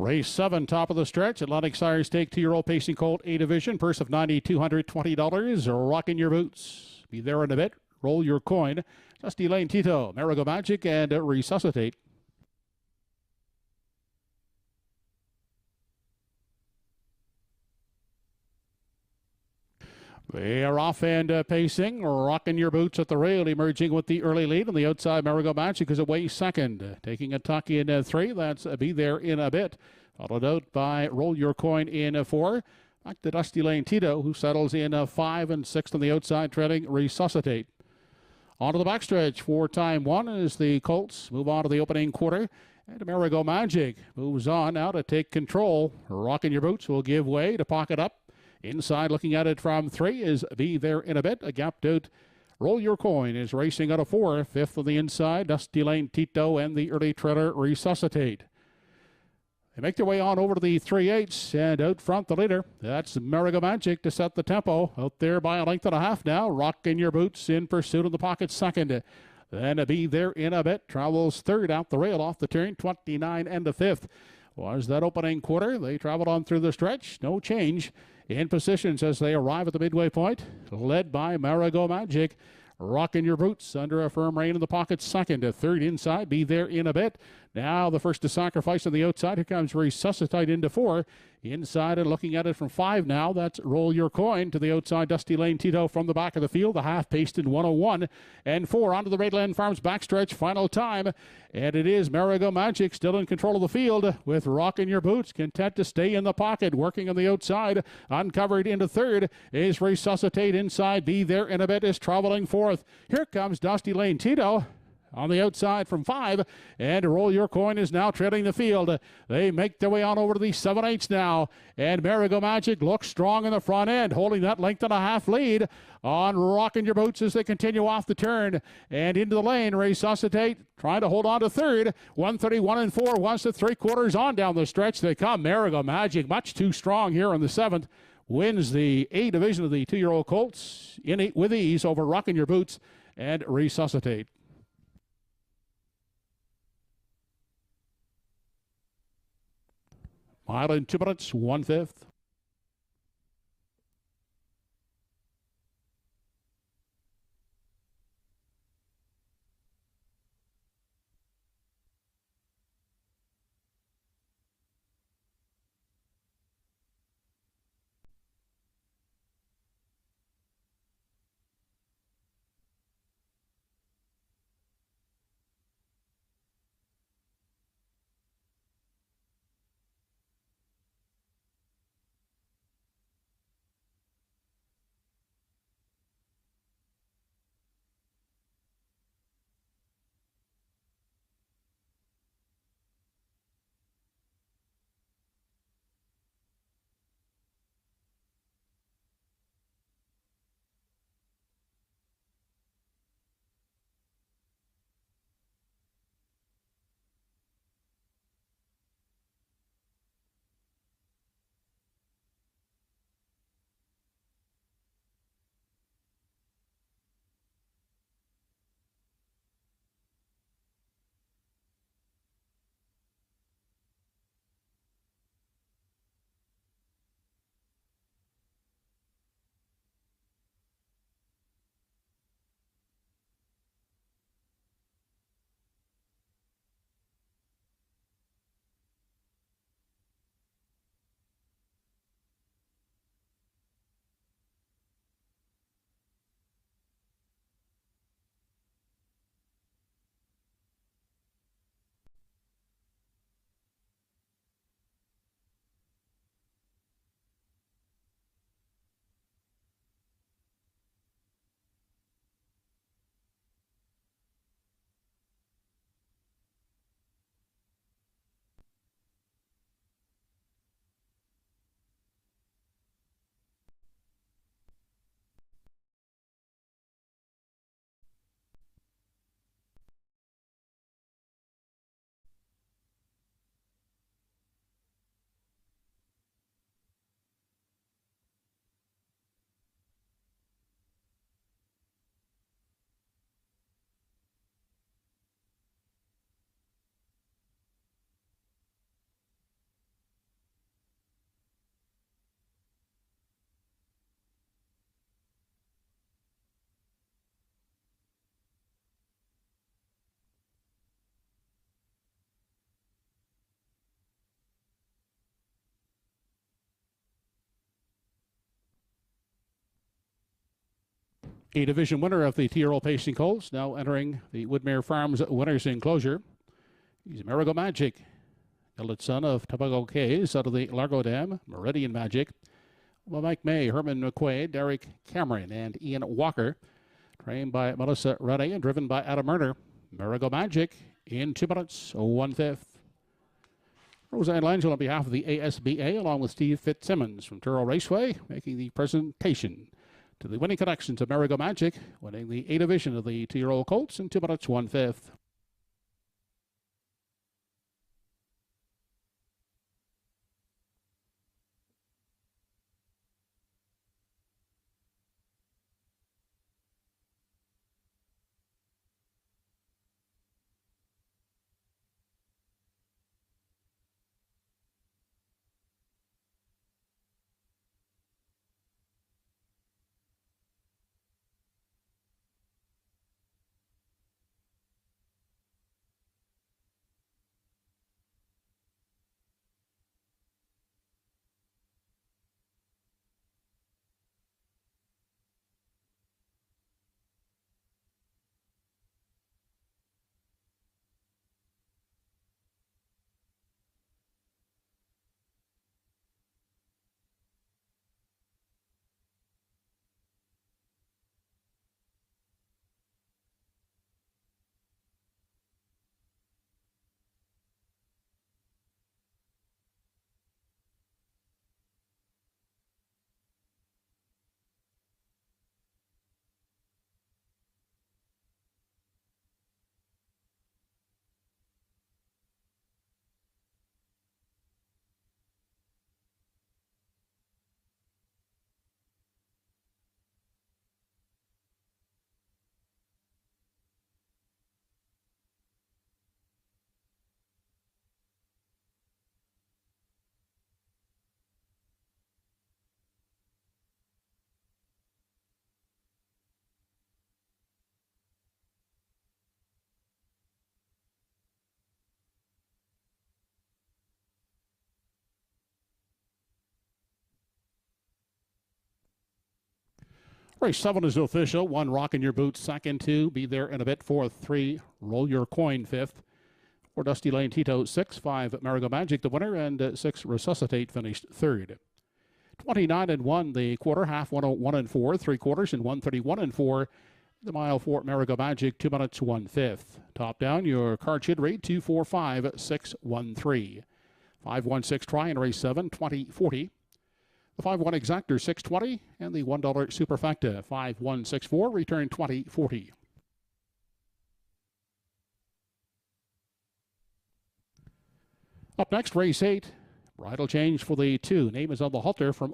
Race 7, top of the stretch. Atlantic Sire Stake 2-year-old pacing colt A division. Purse of $9,220. Rocking your boots. Be there in a bit. Roll your coin. Dusty Lane Tito, Marigo Magic, and Resuscitate. They are off and pacing, rocking your boots at the rail, emerging with the early lead on the outside. Marigo Magic is away second, taking a tuck in 3. That's Be There in a Bit, followed out by Roll Your Coin in 4. Back to Dusty Lane Tito, who settles in 5 and 6 on the outside, trailing Resuscitate. On to the backstretch for time 1 as the Colts move on to the opening quarter. And Marigo Magic moves on now to take control. Rocking your boots will give way to pocket up. Inside, looking at it from 3 is Be There in a Bit. A gapped out Roll Your Coin is racing out of 4. 5th on the inside, Dusty Lane Tito and the early treader Resuscitate. They make their way on over to the 3/8 and out front the leader. That's Marigo Magic to set the tempo. Out there by a length and a half now. Rocking Your Boots in pursuit of the pocket second. Then Be There in a Bit travels 3rd out the rail off the turn, 29 and a 5th. was that opening quarter. They traveled on through the stretch. No change in positions as they arrive at the midway point, led by Marigo Magic. Rocking Your Boots under a firm rein in the pocket, second to third inside. Be There in a Bit. Now the first to sacrifice on the outside. Here comes Resuscitate into 4. Inside and looking at it from 5 now. That's Roll Your Coin to the outside. Dusty Lane Tito from the back of the field. The half paced in 101 and 4 onto the Redland Farms backstretch. Final time. And it is Marigo Magic still in control of the field with Rockin' Your Boots. Content to stay in the pocket. Working on the outside. Uncovered into third is Resuscitate inside. Be There in a Bit is traveling fourth. Here comes Dusty Lane Tito on the outside from 5, and Roll Your Coin is now trailing the field. They make their way on over to the 7/8 now, and Marigo Magic looks strong in the front end, holding that length and a half lead on Rockin' Your Boots as they continue off the turn and into the lane. Resuscitate trying to hold on to third. 131 and 4 wants to 3/4 on down the stretch. They come. Marigo Magic much too strong here in the 7th. Wins the A division of the 2-year-old Colts with ease over Rockin' Your Boots and Resuscitate. Mile in 2 minutes, 1/5. A division winner of the T-Roll Pacing Colts, now entering the Woodmere Farms Winners Enclosure. He's Marigo Magic, eldest son of Tobago Cays out of the Largo Dam, Meridian Magic. Well, Mike May, Herman McQuaid, Derek Cameron, and Ian Walker. Trained by Melissa Rennie and driven by Adam Murner. Marigo Magic in 2 minutes, 1/5. Roseanne Langell on behalf of the ASBA, along with Steve Fitzsimmons from TruroRaceway, making the presentation to the winning connections of Marigo Magic, winning the A division of the 2-year-old Colts in 2 minutes, 1/5. Race 7 is official. 1, Rock in Your Boots, second. 2, Be There in a Bit, fourth. 3, Roll Your Coin, fifth. 4, Dusty Lane Tito, 6. 5, Marigo Magic, the winner, and 6, Resuscitate finished third. 29 and 1 the quarter, half 101 and 4, 3 quarters and 131 and 4. The mile for Marigo Magic, 2 minutes 1/5. Top down, your card should read 245613. 516 try in race 7, 2040. The 5-1 exactor 620 and the $1 superfecta 5164 return 2040. Up next, race 8. Bridle change for the 2. Name is on the halter from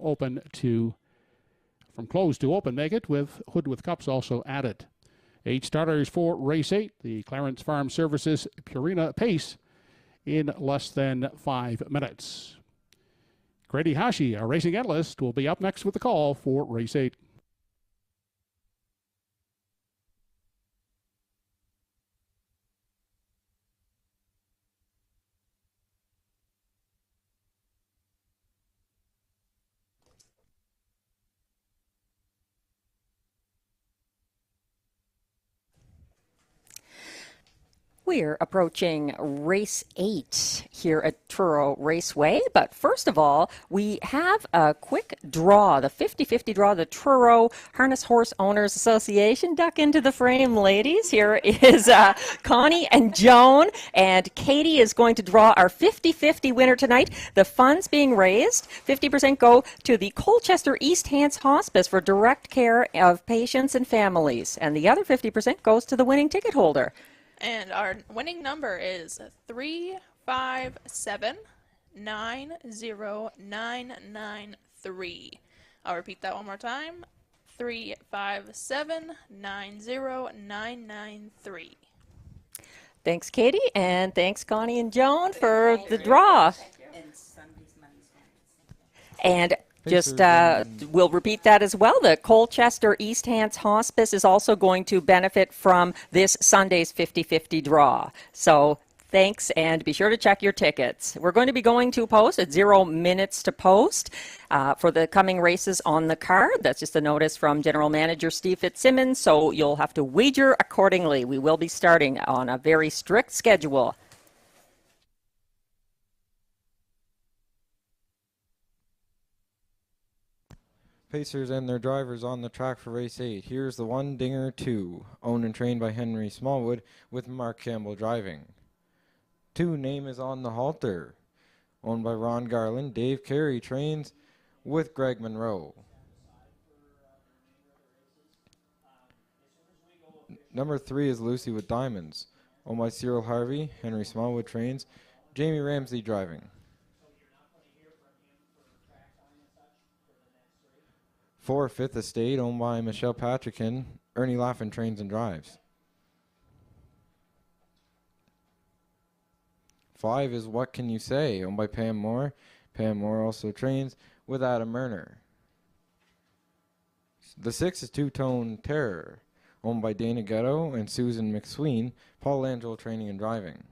closed to open. Make it with hood with cups also added. 8 starters for race 8. The Clarence Farm Services Purina Pace in less than 5 minutes. Grady Hashi, our racing analyst, will be up next with the call for race 8. We're approaching race 8 here at Truro Raceway, but first of all, we have a quick draw, the 50-50 draw, the Truro Harness Horse Owners Association. Duck into the frame, ladies. Here is Connie and Joan, and Katie is going to draw our 50-50 winner tonight. The funds being raised, 50% go to the Colchester East Hants Hospice for direct care of patients and families, and the other 50% goes to the winning ticket holder. And our winning number is 357-90993. I'll repeat that one more time. 357-90993. Thanks, Katie, and thanks, Connie and Joan, for the draw. And just we'll repeat that as well. The Colchester East Hants Hospice is also going to benefit from this Sunday's 50-50 draw. So thanks, and be sure to check your tickets. We're going to be going to post at 0 minutes to post for the coming races on the card. That's just a notice from General Manager Steve Fitzsimmons, so you'll have to wager accordingly. We will be starting on a very strict schedule. Pacers and their drivers on the track for race 8. Here's the 1 Dinger 2, owned and trained by Henry Smallwood with Mark Campbell driving. 2 Name is on the halter, owned by Ron Garland. Dave Carey trains with Greg Monroe. Number 3 is Lucy with Diamonds, owned by Cyril Harvey. Henry Smallwood trains. Jamie Ramsey driving. 4 Fifth Estate, owned by Michelle Patrickin. Ernie Laffin trains and drives. 5 is What Can You Say, owned by Pam Moore. Pam Moore also trains with Adam Murner. The 6 is Two Tone Terror, owned by Dana Ghetto and Susan McSween. Paul Angelo training and driving.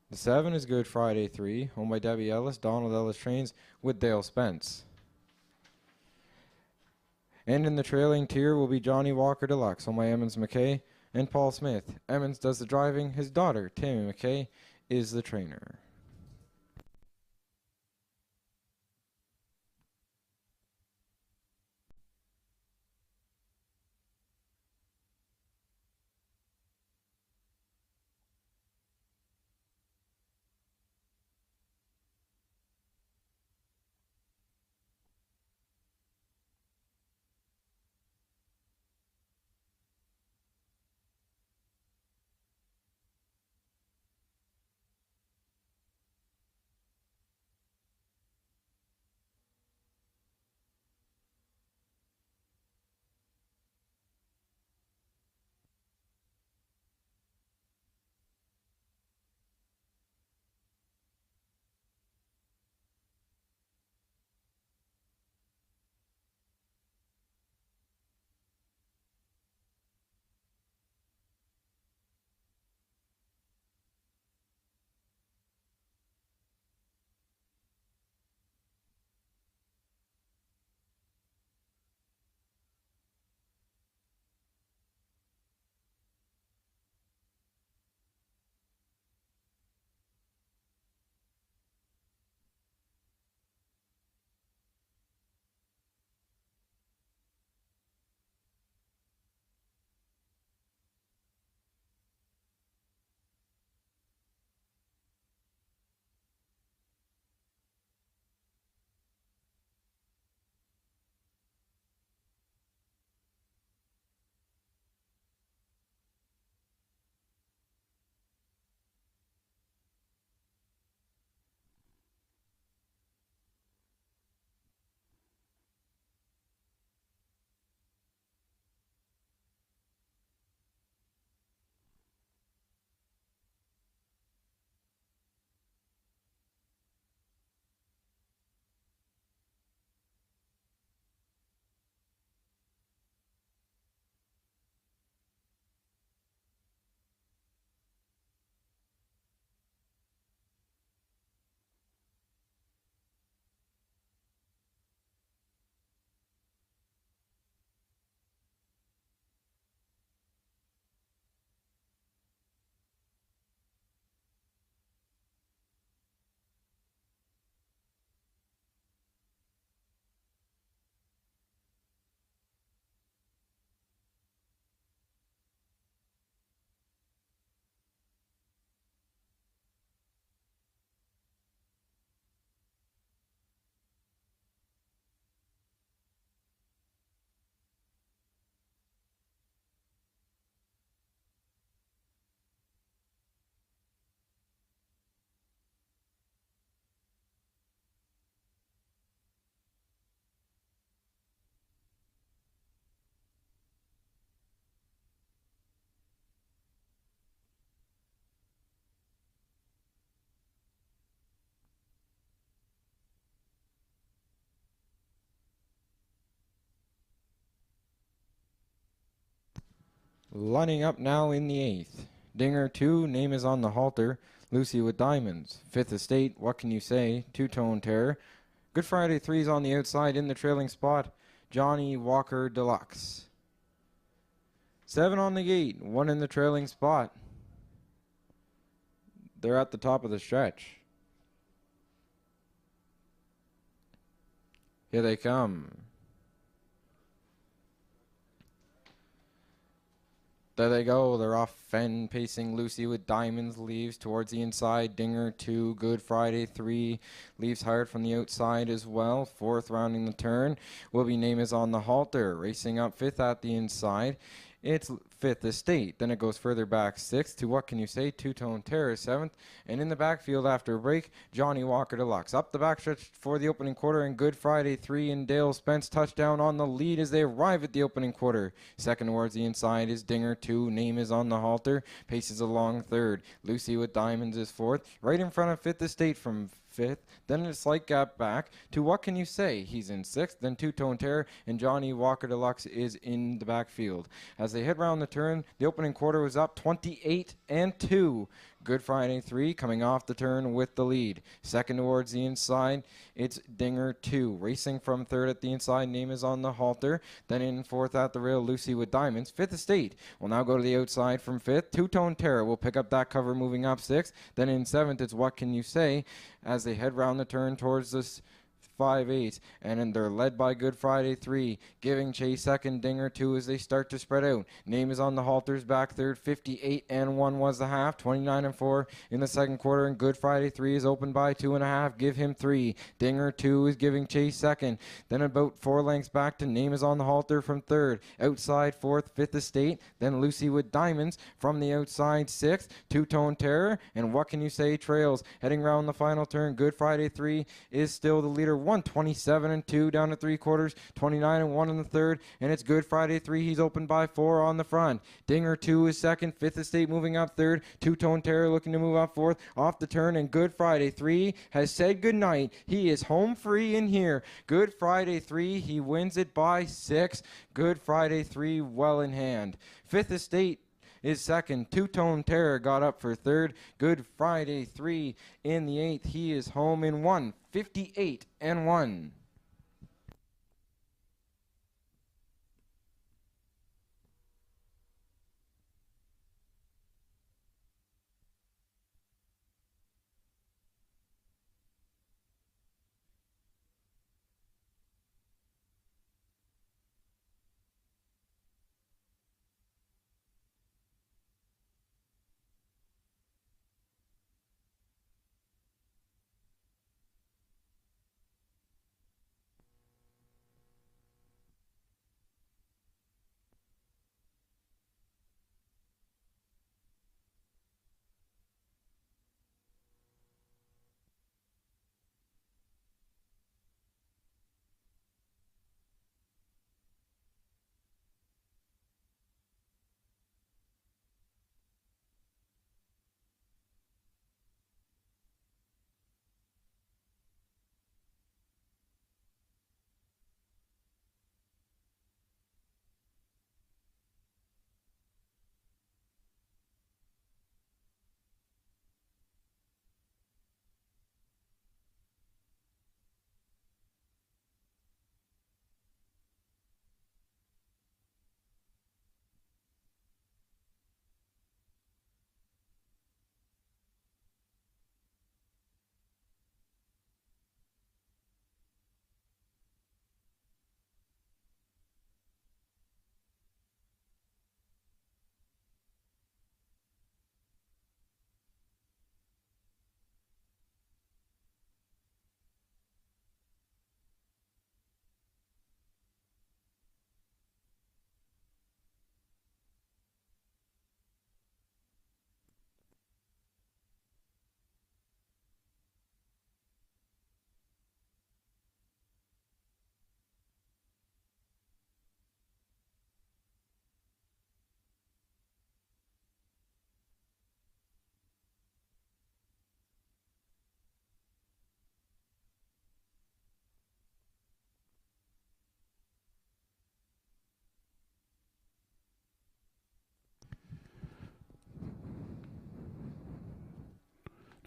The 7 is Good Friday 3, owned by Debbie Ellis. Donald Ellis trains with Dale Spence. And in the trailing tier will be Johnny Walker Deluxe, owned by Emmons McKay and Paul Smith. Emmons does the driving. His daughter, Tammy McKay, is the trainer. Lining up now in the 8th. Dinger 2, name is on the halter. Lucy with Diamonds. 5th Estate, what can you say? Two-Tone Terror. Good Friday 3's on the outside in the trailing spot. Johnny Walker Deluxe. 7 on the gate, 1 in the trailing spot. They're at the top of the stretch. Here they come. There they go. They're off Fenn, pacing Lucy with Diamonds, leaves towards the inside. Dinger 2, Good Friday 3, leaves hard from the outside as well. 4th rounding the turn will be Name is on the halter. Racing up 5th at the inside. It's 5th Estate. Then it goes further back 6th to What Can You Say? Two-Tone Terror 7th. And in the backfield after a break, Johnny Walker Deluxe. Up the backstretch for the opening quarter and Good Friday 3 and Dale Spence touchdown on the lead as they arrive at the opening quarter. Second towards the inside is Dinger 2. Name is on the halter. Paces along 3rd. Lucy with Diamonds is 4th. Right in front of 5th Estate from 5th, then a slight gap back to What Can You Say? He's in 6th, then Two-Tone Terror, and Johnny Walker Deluxe is in the backfield. As they head round the turn, the opening quarter was up 28-2. Good Friday 3 coming off the turn with the lead. Second towards the inside, it's Dinger 2. Racing from 3rd at the inside, Name is on the halter. Then in 4th at the rail, Lucy with Diamonds. 5th Estate will now go to the outside from 5th. Two-Tone Terror will pick up that cover moving up 6th. Then in 7th, it's What Can You Say? As they head round the turn towards this 5-8, and then they're led by Good Friday 3, giving chase second. Dinger 2 as they start to spread out. Name is on the halters back 3rd. 58-1 was the half. 29-4 in the second quarter, and Good Friday 3 is open by 2.5. Give him 3. Dinger 2 is giving chase second. Then about 4 lengths back to Name is on the halter from 3rd. Outside 4th, 5th Estate. Then Lucy with Diamonds from the outside 6th. Two-Tone Terror and What Can You Say? Trails. Heading round the final turn, Good Friday 3 is still the leader. 27-2 down to 3/4, 29-1 in the third, and it's Good Friday 3. He's open by 4 on the front. Dinger 2 is second. 5th Estate moving up 3rd. Two-Tone Terror looking to move up 4th. Off the turn, and Good Friday 3 has said goodnight. He is home free in here. Good Friday 3, he wins it by 6. Good Friday 3 well in hand. 5th Estate is second. Two-Tone Terror got up for 3rd. Good Friday 3 in the 8th. He is home in 1. 58-1.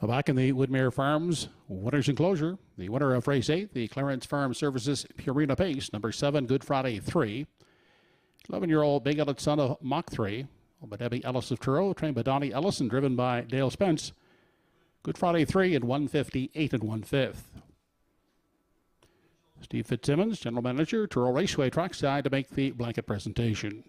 Back in the Woodmere Farms Winners Enclosure, the winner of race 8, the Clarence Farm Services Purina Pace, number 7, Good Friday 3. 11-year-old Big Elliot son of Mach 3, by Debbie Ellis of Truro, trained by Donnie Ellison, driven by Dale Spence. Good Friday 3 and 158 and 1/5. Steve Fitzsimmons, General Manager, TruroRaceway Trackside, to make the blanket presentation.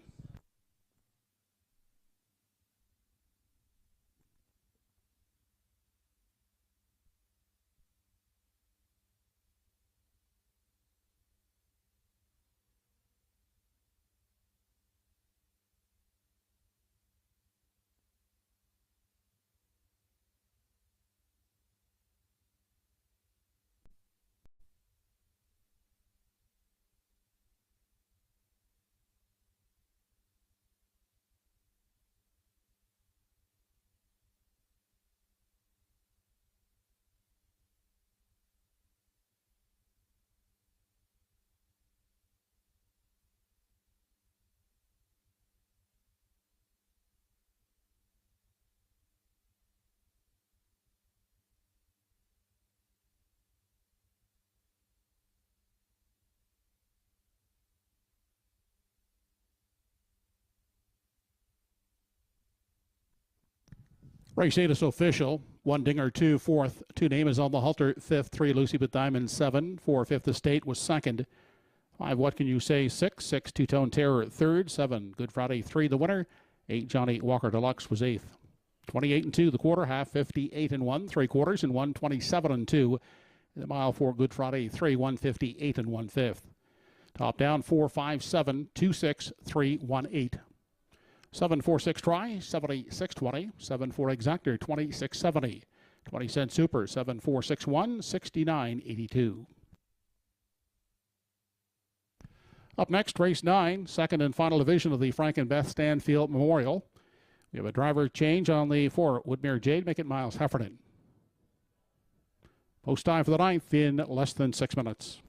Race 8 is official. 1 Dinger, 2 fourth. 2 Name is on the halter. 5th. 3 Lucy with Diamond, 7. 4 Fifth Estate was 2nd. 5 What Can You Say, 6. 6 Two Tone Terror, 3rd. 7 Good Friday 3 the winner. 8 Johnny Walker Deluxe was 8th. 28 and 2 the quarter, half 58 and 1 3/4 and 127 and 2. The mile for Good Friday 3 158 and 1/5. Top down 4 5 7 2 6 3 1 8. 746 try, 7620. 74 exactor, 2670. 20 cent super, 7461, 6982. Up next, race 9, second and final division of the Frank and Beth Stanfield Memorial. We have a driver change on the 4 Woodmere Jade, make it Miles Heffernan. Post time for the 9th in less than 6 minutes.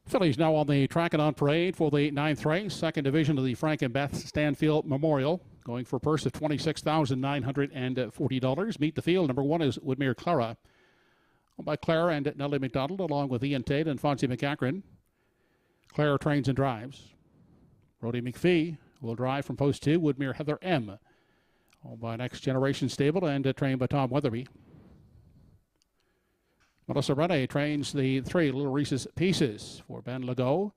Fillies now on the track and on parade for the 9th race, second division of the Frank and Beth Stanfield Memorial. Going for a purse of $26,940. Meet the field. Number 1 is Woodmere Clara. Owned by Claire and Nellie McDonald, along with Ian Tate and Fonzie McCachran. Claire trains and drives. Brody McPhee will drive from post 2. Woodmere Heather M. Owned by Next Generation Stable and trained by Tom Weatherby. Melissa Rene trains the 3 Little Reese's Pieces for Ben Legault,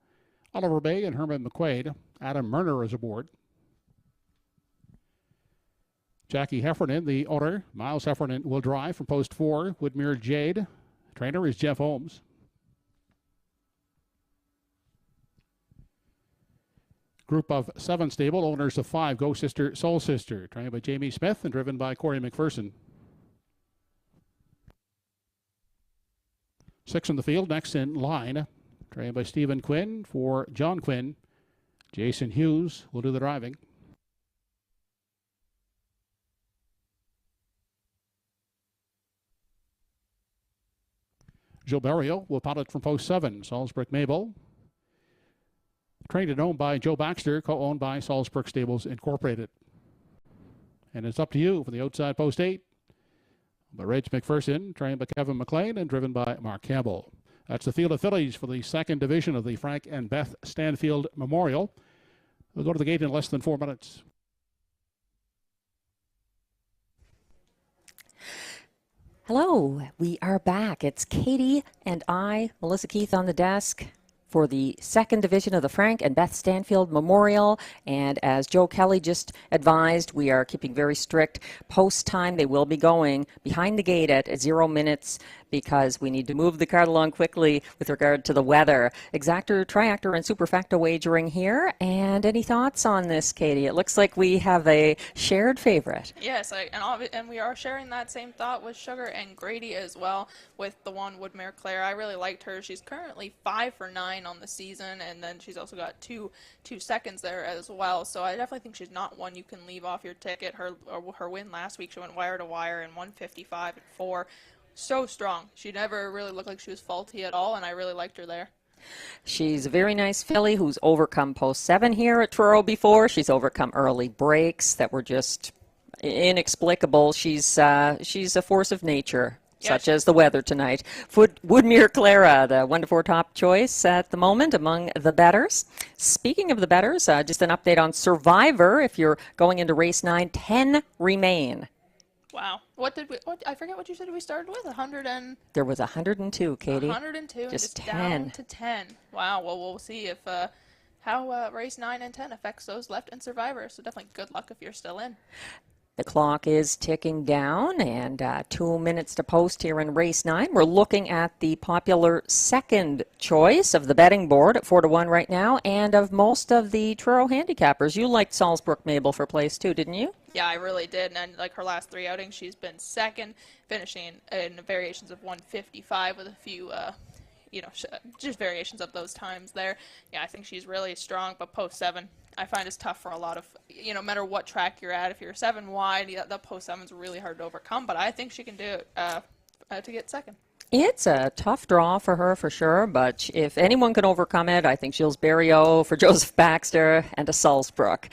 Oliver Bay, and Herman McQuaid. Adam Murner is aboard. Jackie Heffernan, the owner. Miles Heffernan will drive from post 4. Woodmere Jade. Trainer is Jeff Holmes. Group of 7 stable, owners of 5. Go Sister, Soul Sister. Trained by Jamie Smith and driven by Corey McPherson. 6 in the field, next in line. Trained by Stephen Quinn for John Quinn. Jason Hughes will do the driving. Gilberto will pilot from post 7. Salzburg Mabel. Trained and owned by Joe Baxter, co-owned by Salzburg Stables Incorporated. And it's up to you for the outside post 8. By Reg McPherson, trained by Kevin McLean and driven by Mark Campbell. That's the field of fillies for the second division of the Frank and Beth Stanfield Memorial. We'll go to the gate in less than 4 minutes. Hello, we are back. It's Katie and I, Melissa Keith on the desk. for the second division of the Frank and Beth Stanfield Memorial. And as Joe Kelly just advised, we are keeping very strict post time. They will be going behind the gate at 0 minutes because we need to move the card along quickly with regard to the weather. Exactor, triactor, and superfecta wagering here. And any thoughts on this, Katie? It looks like we have a shared favorite. Yes, and we are sharing that same thought with Sugar and Grady as well with the one Woodmere Claire. I really liked her. She's currently 5 for 9 on the season, and then she's also got two seconds there as well. So I definitely think she's not one you can leave off your ticket. Her win last week, she went wire to wire in 155 and 4. So strong. She never really looked like she was faulty at all, and I really liked her there. She's a very nice filly who's overcome post 7 here at Truro before. She's overcome early breaks that were just inexplicable. She's a force of nature, such as the weather tonight. Woodmere Clara, the 1-4 top choice at the moment among the bettors. Speaking of the bettors, just an update on Survivor. If you're going into race 9, 10 remain. Wow. I forget what you said we started with? 100 and... There was 102, Katie. 102 just 10. Down to 10. Wow. Well, we'll see if how race 9 and 10 affects those left in Survivor. So definitely good luck if you're still in. The clock is ticking down, and 2 minutes to post here in race 9. We're looking at the popular second choice of the betting board at 4-1 right now, and of most of the Truro handicappers. You liked Salzbrook Mabel for place too, didn't you? Yeah, I really did. And like her last 3 outings, she's been second, finishing in variations of 155 with a few just variations of those times there. Yeah, I think she's really strong, but post 7, I find it's tough for a lot of, no matter what track you're at. If you're 7 wide, the post 7 is really hard to overcome, but I think she can do it to get second. It's a tough draw for her for sure, but if anyone can overcome it, I think Gilles Berriot for Joseph Baxter and a Salzbrook.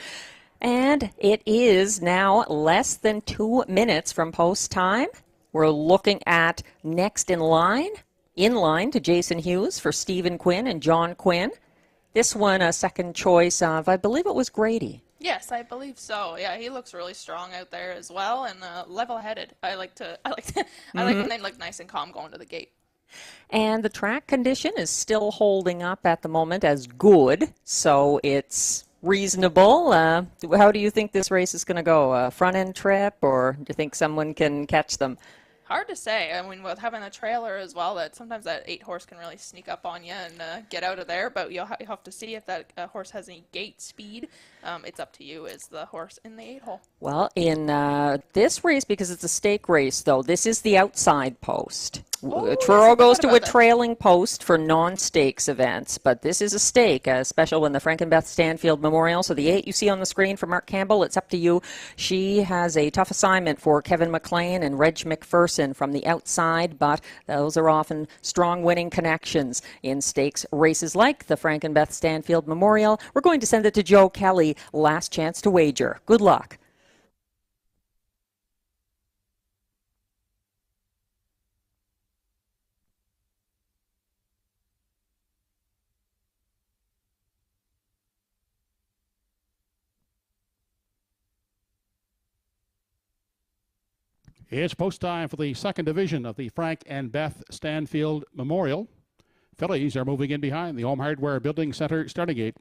And it is now less than 2 minutes from post time. We're looking at next in line to Jason Hughes for Stephen Quinn and John Quinn. This one a second choice of, I believe it was Grady. Yes, I believe so. Yeah, he looks really strong out there as well, and level-headed. I like when they look nice and calm going to the gate. And the track condition is still holding up at the moment as good, so it's reasonable. How do you think this race is going to go? A front-end trip, or do you think someone can catch them? Hard to say. I mean, with having a trailer as well, that sometimes that 8 horse can really sneak up on you and get out of there. But you'll have to see if that horse has any gate speed. It's up to you as the horse in the 8 hole. Well, in this race, because it's a stake race, though, this is the outside post. Truro goes to a trailing post for non-stakes events, but this is a stake, a special one, the Frank and Beth Stanfield Memorial. So the 8 you see on the screen for Mark Campbell, it's up to you. She has a tough assignment for Kevin McLean and Reg McPherson from the outside, but those are often strong winning connections in stakes races like the Frank and Beth Stanfield Memorial. We're going to send it to Joe Kelly, last chance to wager. Good luck. It's post time for the second division of the Frank and Beth Stanfield Memorial. Fillies are moving in behind the Home Hardware Building Center starting gate.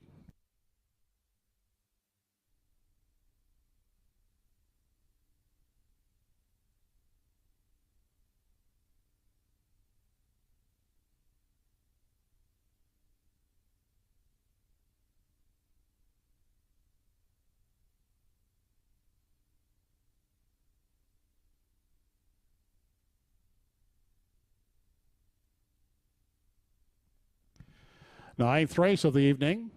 Ninth race of the evening.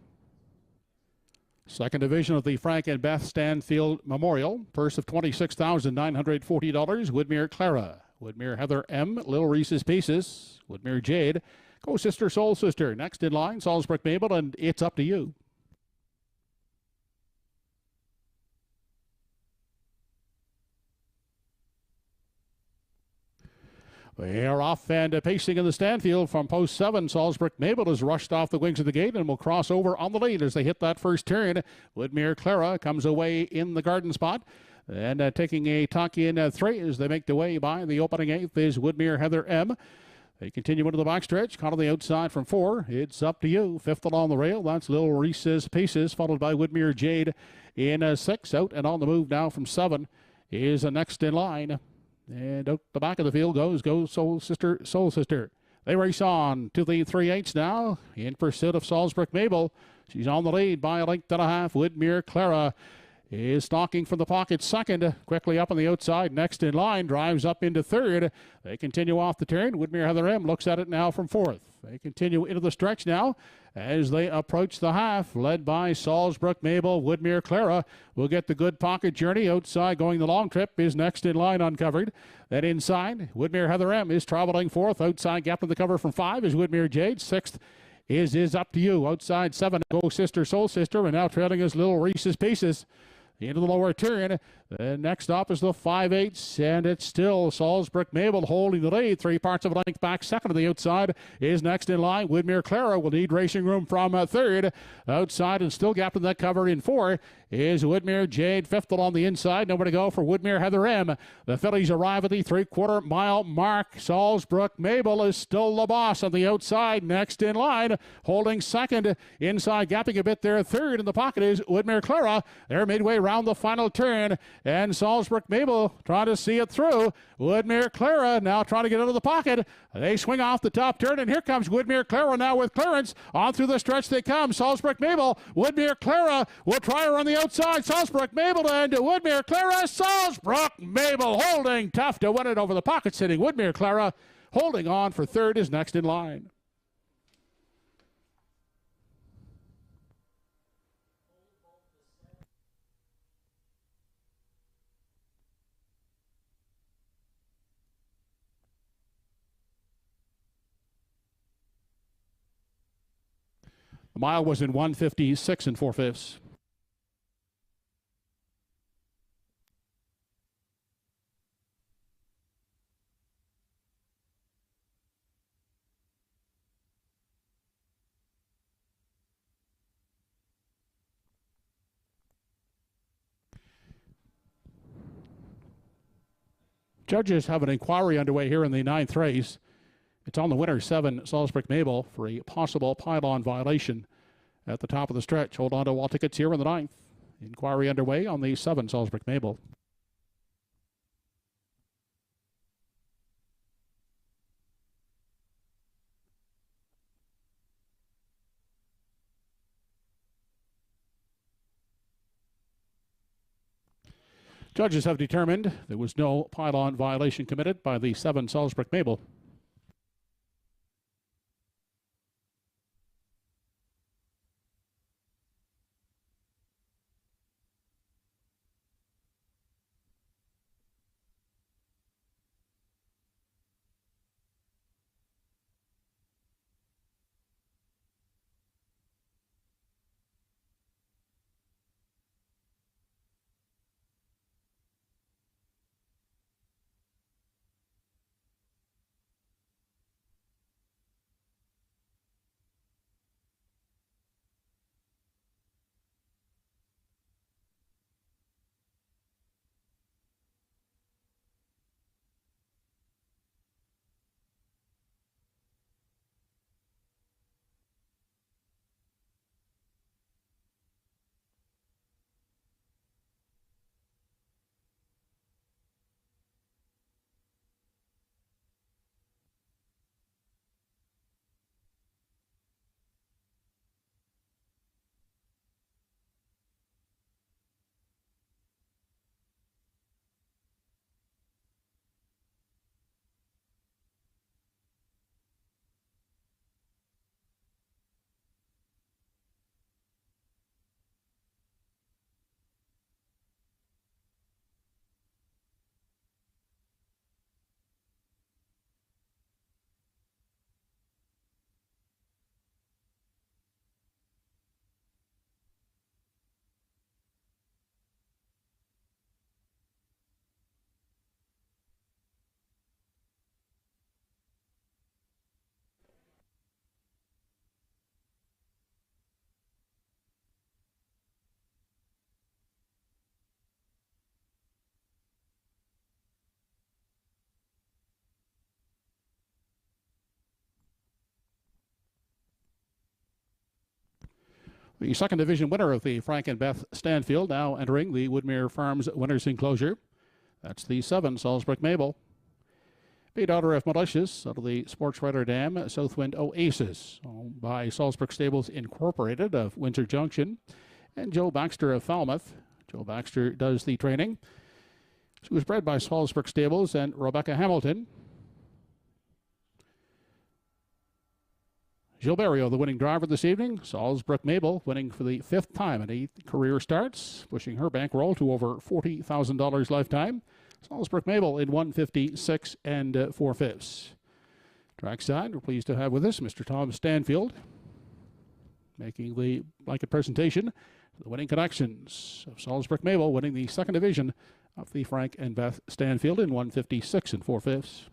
Second division of the Frank and Beth Stanfield Memorial. Purse of $26,940. Woodmere Clara. Woodmere Heather M. Little Reese's Pieces. Woodmere Jade. Go Sister Soul Sister. Next in line, Salzbrook Mabel, and it's up to you. They are off and pacing in the Stanfield from post 7. Salzbrook Mabel has rushed off the wings of the gate and will cross over on the lead as they hit that first turn. Woodmere Clara comes away in the garden spot. And taking a talk in 3 as they make the way by the opening 8th is Woodmere Heather M. They continue into the backstretch. Caught on the outside from 4. It's Up to You. 5th along the rail. That's Little Reese's Pieces, followed by Woodmere Jade in 6. Out and on the move now from 7 is next in line. And out the back of the field goes Soul Sister, Soul Sister. They race on to the 3/8 now in pursuit of Salisbury Mabel. She's on the lead by a length and a half. Woodmere Clara is stalking from the pocket second. Quickly up on the outside. Next in line. Drives up into 3rd. They continue off the turn. Woodmere Heather M looks at it now from 4th. They continue into the stretch now as they approach the half, led by Salisbury Mabel. Woodmere Clara will get the good pocket journey. Outside going the long trip is next in line uncovered. Then inside, Woodmere Heather M is traveling 4th. Outside gap in the cover from 5 is Woodmere Jade. 6th is Up to You. Outside 7, Go Sister, Soul Sister. And now trailing is Little Reese's Pieces. Into the lower turn. Next up is the 5/8, and it's still Salisbury Mabel holding the lead. 3 parts of a length back. Second on the outside is next in line. Woodmere Clara will need racing room from 3rd. Outside and still gapped in that cover in 4 is Woodmere Jade. 5th along the inside. Nowhere to go for Woodmere Heather M. The fillies arrive at the 3/4 mile mark. Salisbury Mabel is still the boss on the outside. Next in line, holding second. Inside, gapping a bit there. 3rd in the pocket is Woodmere Clara. They're midway round the final turn, and Salisbury Mabel trying to see it through. Woodmere Clara now trying to get out of the pocket. They swing off the top turn, and here comes Woodmere Clara now with clearance. On through the stretch they come. Salisbury Mabel, Woodmere Clara will try her on the outside. Salisbury Mabel and Woodmere Clara. Salisbury Mabel holding tough to win it over the pocket sitting. Woodmere Clara holding on for 3rd is next in line. The mile was in 1:56 4/5. Judges have an inquiry underway here in the 9th race. It's on the winner, 7, Salisbury Mabel, for a possible pylon violation at the top of the stretch. Hold on to all tickets here in the 9th. Inquiry underway on the 7, Salisbury Mabel. Judges have determined there was no pylon violation committed by the 7, Salisbury Mabel. The second division winner of the Frank and Beth Stanfield now entering the Woodmere Farms Winners Enclosure. That's the 7, Salisbury Mabel. The daughter of Malicious out of the Sports Rider Dam, Southwind Oasis, owned by Salisbury Stables Incorporated of Windsor Junction. And Joe Baxter of Falmouth. Joe Baxter does the training. She was bred by Salisbury Stables and Rebecca Hamilton. Gilberto, the winning driver this evening. Salisbury Mabel winning for the 5th time in 8 career starts, pushing her bankroll to over $40,000 lifetime. Salisbury Mabel in 156 and 4/5. Trackside, we're pleased to have with us Mr. Tom Stanfield, making the blanket presentation. The winning connections of Salisbury Mabel winning the second division of the Frank and Beth Stanfield in 156 and 4/5.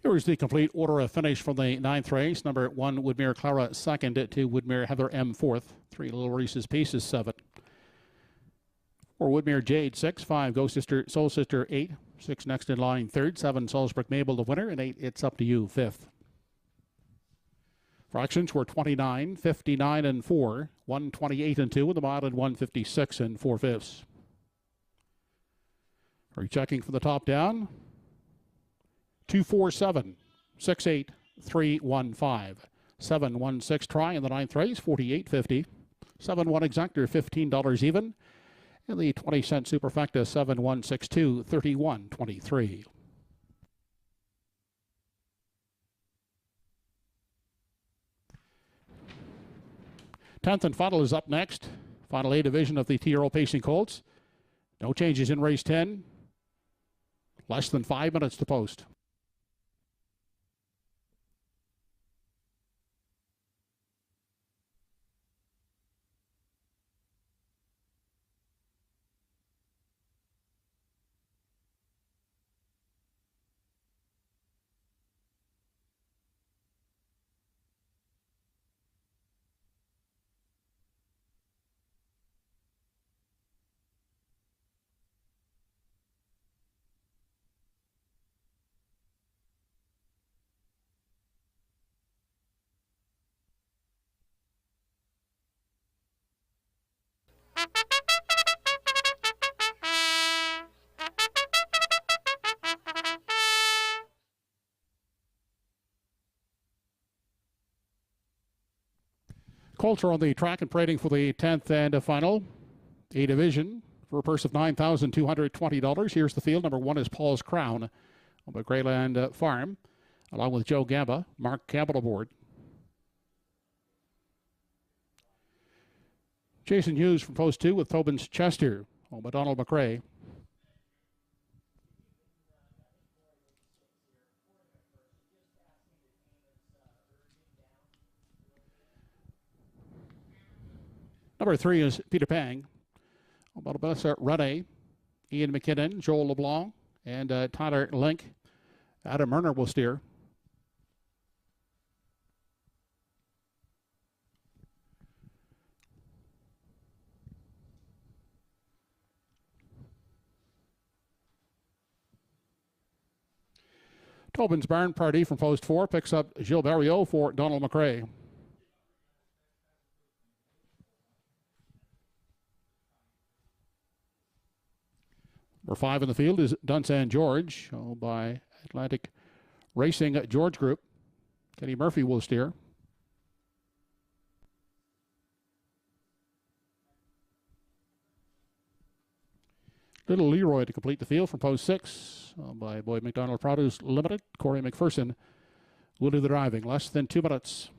Here is the complete order of finish from the 9th race. Number 1, Woodmere Clara, 2nd. 2, Woodmere Heather M, 4th. 3, Little Reese's Pieces, 7. 4, Woodmere Jade, 6. 5, Ghost Sister, Soul Sister, 8. 6, next in line, 3rd. 7, Salisbury Mabel, the winner. And 8, It's Up to You, 5th. Fractions were 29, 59, and 4. 128 and 2, with the mile in 156 and 4/5. Rechecking from the top down. 247, 68, 315. 716 try in the 9th race, 48.50. 7-1 exactor, $15 even. And the 20-cent superfecta, 7162, 31.23. 10th and final is up next. Final A division of the TRO Pacing Colts. No changes in race 10. Less than 5 minutes to post. Colts are on the track and parading for the 10th and final A division for a purse of $9,220. Here's the field. Number 1 is Paul's Crown on the Greyland Farm, along with Joe Gamba, Mark Campbell aboard. Jason Hughes from post 2 with Tobin's Chester on Donald McRae. Number 3 is Peter Pang. Melissa Rene, Ian McKinnon, Joel LeBlanc, and Tyler Link. Adam Murner will steer. Tobin's Barn Party from post 4 picks up Gilles Barriot for Donald McRae. Number 5 in the field is Dunsan George, owned by Atlantic Racing George Group. Kenny Murphy will steer. Little Leroy to complete the field from post 6, owned by Boyd McDonald Produce Limited. Corey McPherson will do the driving. Less than 2 minutes.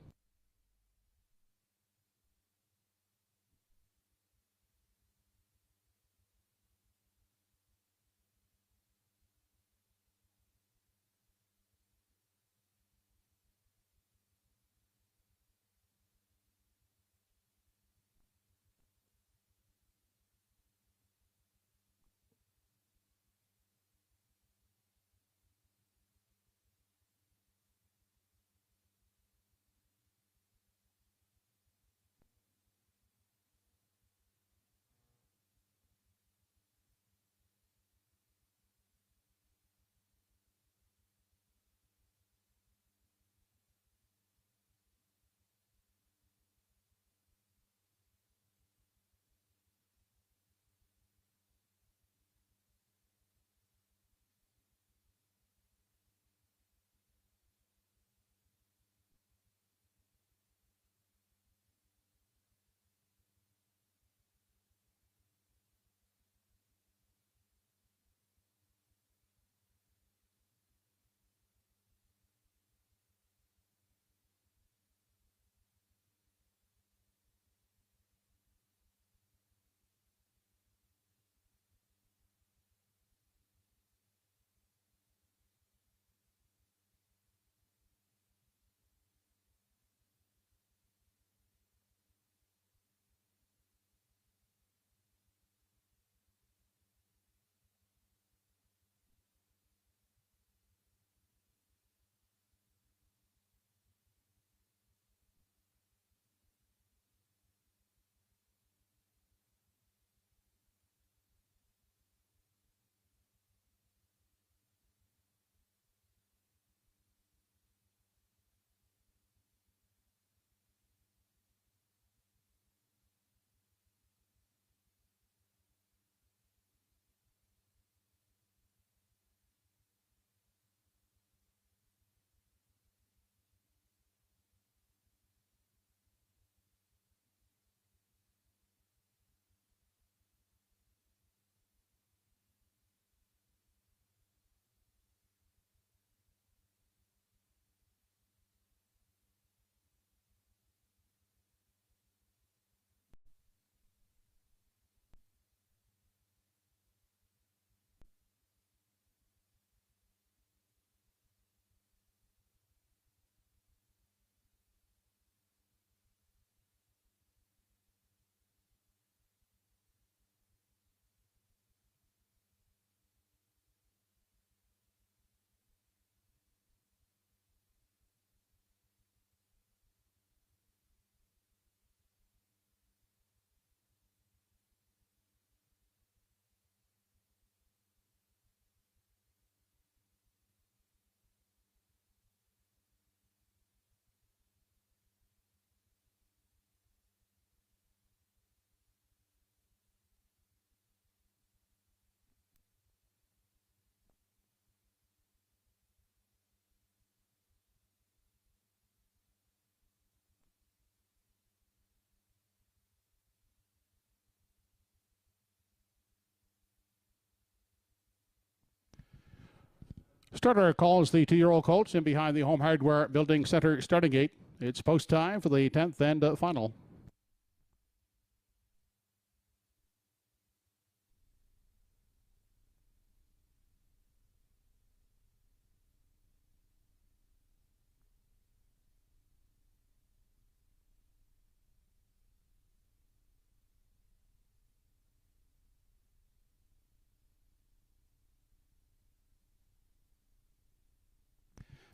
Starter calls the 2-year-old colts in behind the Home Hardware Building Center starting gate. It's post time for the 10th and final.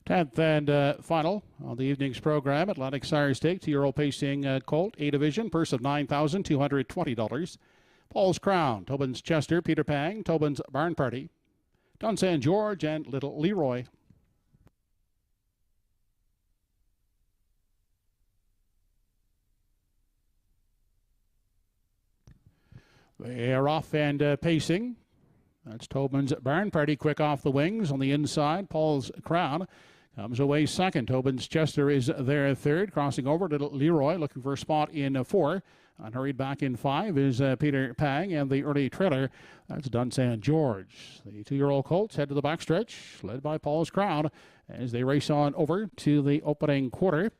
10th and final on the evening's program, Atlantic Sire Stake, 2-year-old pacing colt, A division, purse of $9,220. Paul's Crown, Tobin's Chester, Peter Pang, Tobin's Barn Party, Don San George, and Little Leroy. They are off and pacing. That's Tobin's Barn Party, quick off the wings on the inside. Paul's Crown comes away second. Tobin's Chester is there third. Crossing over, Little Leroy looking for a spot in 4. Unhurried back in 5 is Peter Pang, and the early trailer, that's Don San George. The 2-year-old colts head to the backstretch, led by Paul's Crown as they race on over to the opening quarter.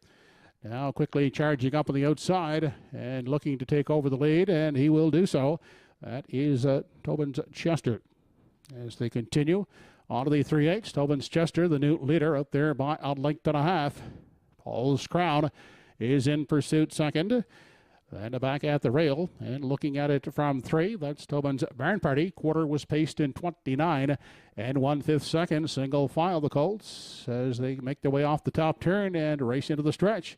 Now quickly charging up on the outside and looking to take over the lead, and he will do so. That is Tobin's Chester. As they continue on to the 3/8, Tobin's Chester, the new leader, out there by a length and a half. Paul's Crown is in pursuit second. Then back at the rail and looking at it from 3. That's Tobin's Barn Party. Quarter was paced in 29 and 1/5 second. Single file the colts as they make their way off the top turn and race into the stretch.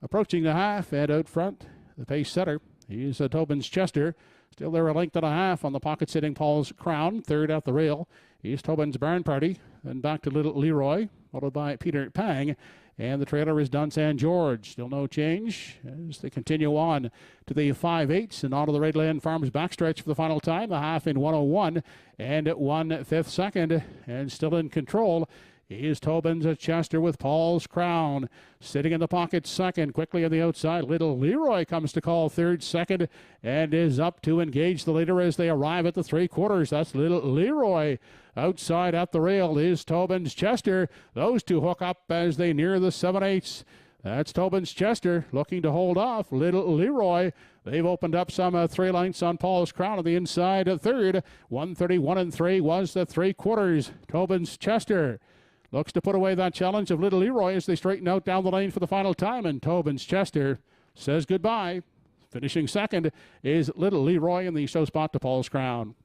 Approaching the half and out front, the pace setter. He's Tobin's Chester. Still there a length and a half on the pocket sitting Paul's Crown. Third at the rail. He's Tobin's Barn Party. Then back to Little Leroy, followed by Peter Pang. And the trailer is Don San George. Still no change as they continue on to the 5/8 and on to the Redland Farms backstretch for the final time. The half in 1:01 and 1/5 second. And still in control is Tobin's Chester with Paul's Crown. Sitting in the pocket second. Quickly on the outside, Little Leroy comes to call third second and is up to engage the leader as they arrive at the 3/4. That's Little Leroy. Outside at the rail is Tobin's Chester. Those two hook up as they near the 7/8. That's Tobin's Chester looking to hold off Little Leroy. They've opened up some 3 lengths on Paul's Crown on the inside third. 1:31 and 3 was the 3/4. Tobin's Chester looks to put away that challenge of Little Leroy as they straighten out down the lane for the final time. And Tobin's Chester says goodbye. Finishing second is Little Leroy in the show spot to Paul's Crown.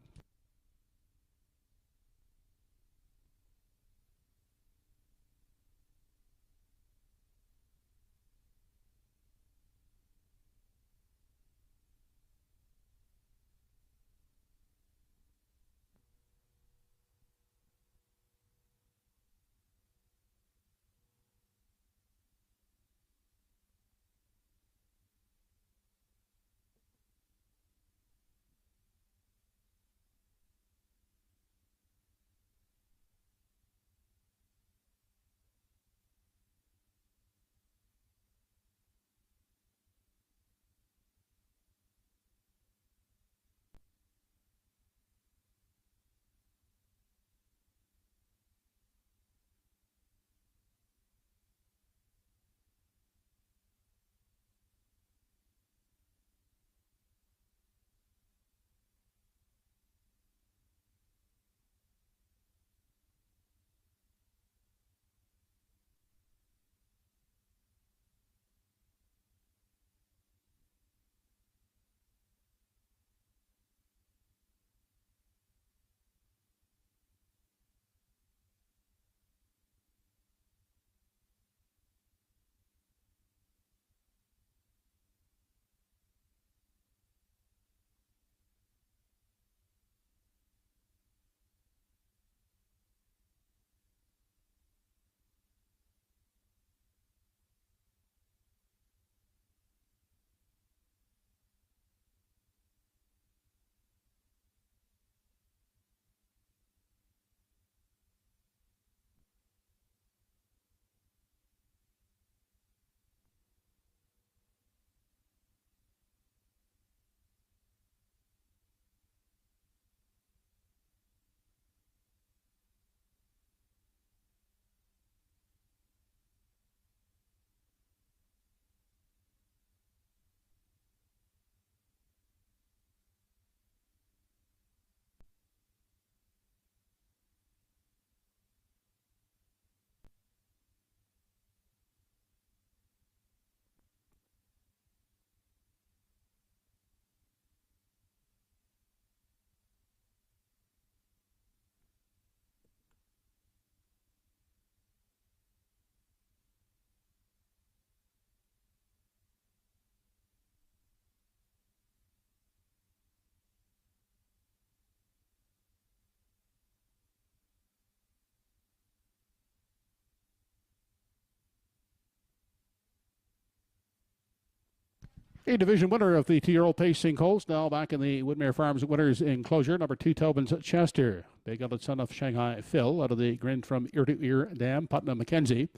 A division winner of the 2-year-old pacing colts, now back in the Woodmere Farms winners enclosure. Number 2, Tobin's Chester. Big Eldred son of Shanghai Phil out of the Grin from Ear to Ear Dam, Putnam Mackenzie.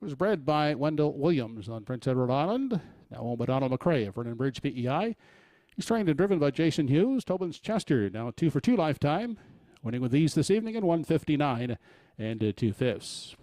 Was bred by Wendell Williams on Prince Edward Island. Now owned by Donald McRae of Vernon Bridge PEI. He's trained and driven by Jason Hughes. Tobin's Chester now 2 for 2 lifetime. Winning with these this evening in 159 and 2/5.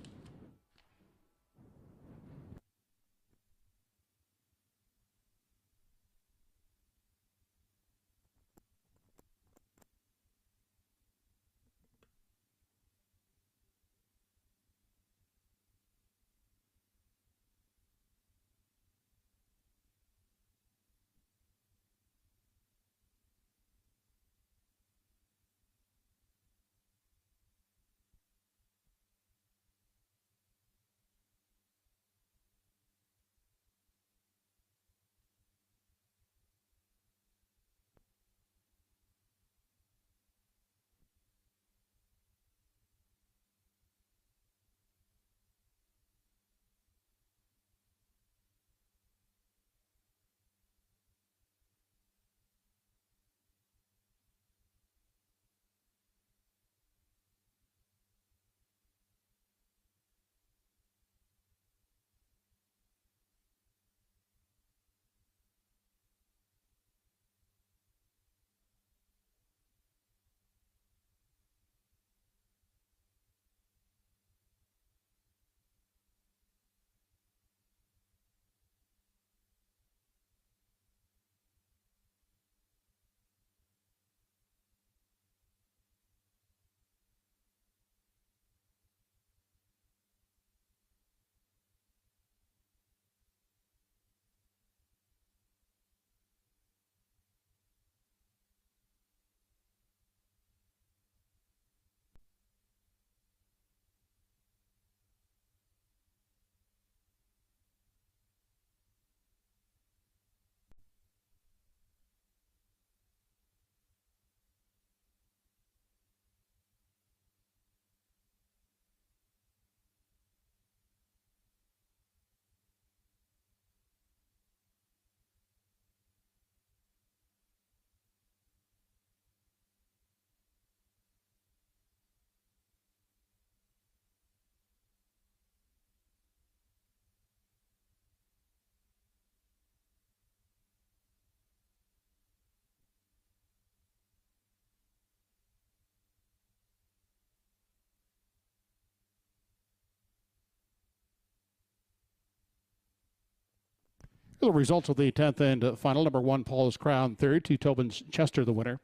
The results of the 10th and final. Number 1, Paul's Crown, 3rd. 2, Tobin's Chester, the winner.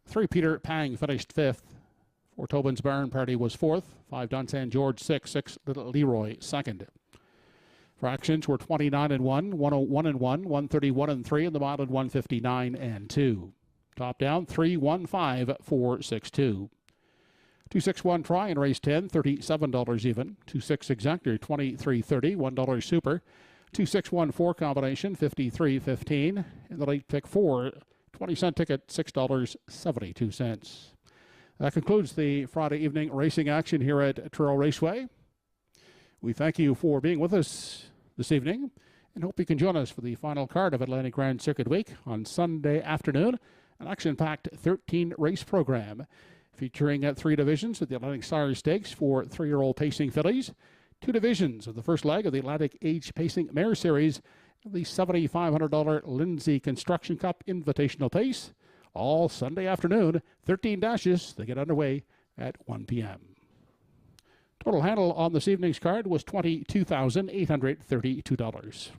3, Peter Pang finished 5th. 4, Tobin's Barn Party was 4th. 5, Dunsan George 6th. 6, Little Leroy 2nd. Fractions were 29 and 1, 101 and 1, 131 and 3, and the mile at 159 and 2. Top down 3, 1, 5, 4, 6, 2. 261 try in race 10, $37 even. 26 exactor, $23.30. $1 super. 2614 combination, $53.15. And the late pick 4, 20-cent ticket, $6.72. That concludes the Friday evening racing action here at Truro Raceway. We thank you for being with us this evening and hope you can join us for the final card of Atlantic Grand Circuit Week on Sunday afternoon. An action-packed 13-race program featuring 3 divisions of the Atlantic Sire Stakes for 3-year-old pacing fillies, 2 divisions of the first leg of the Atlantic Age Pacing Mare Series, the $7,500 Lindsay Construction Cup Invitational Pace, all Sunday afternoon. 13 dashes. They get underway at 1 p.m. Total handle on this evening's card was $22,832.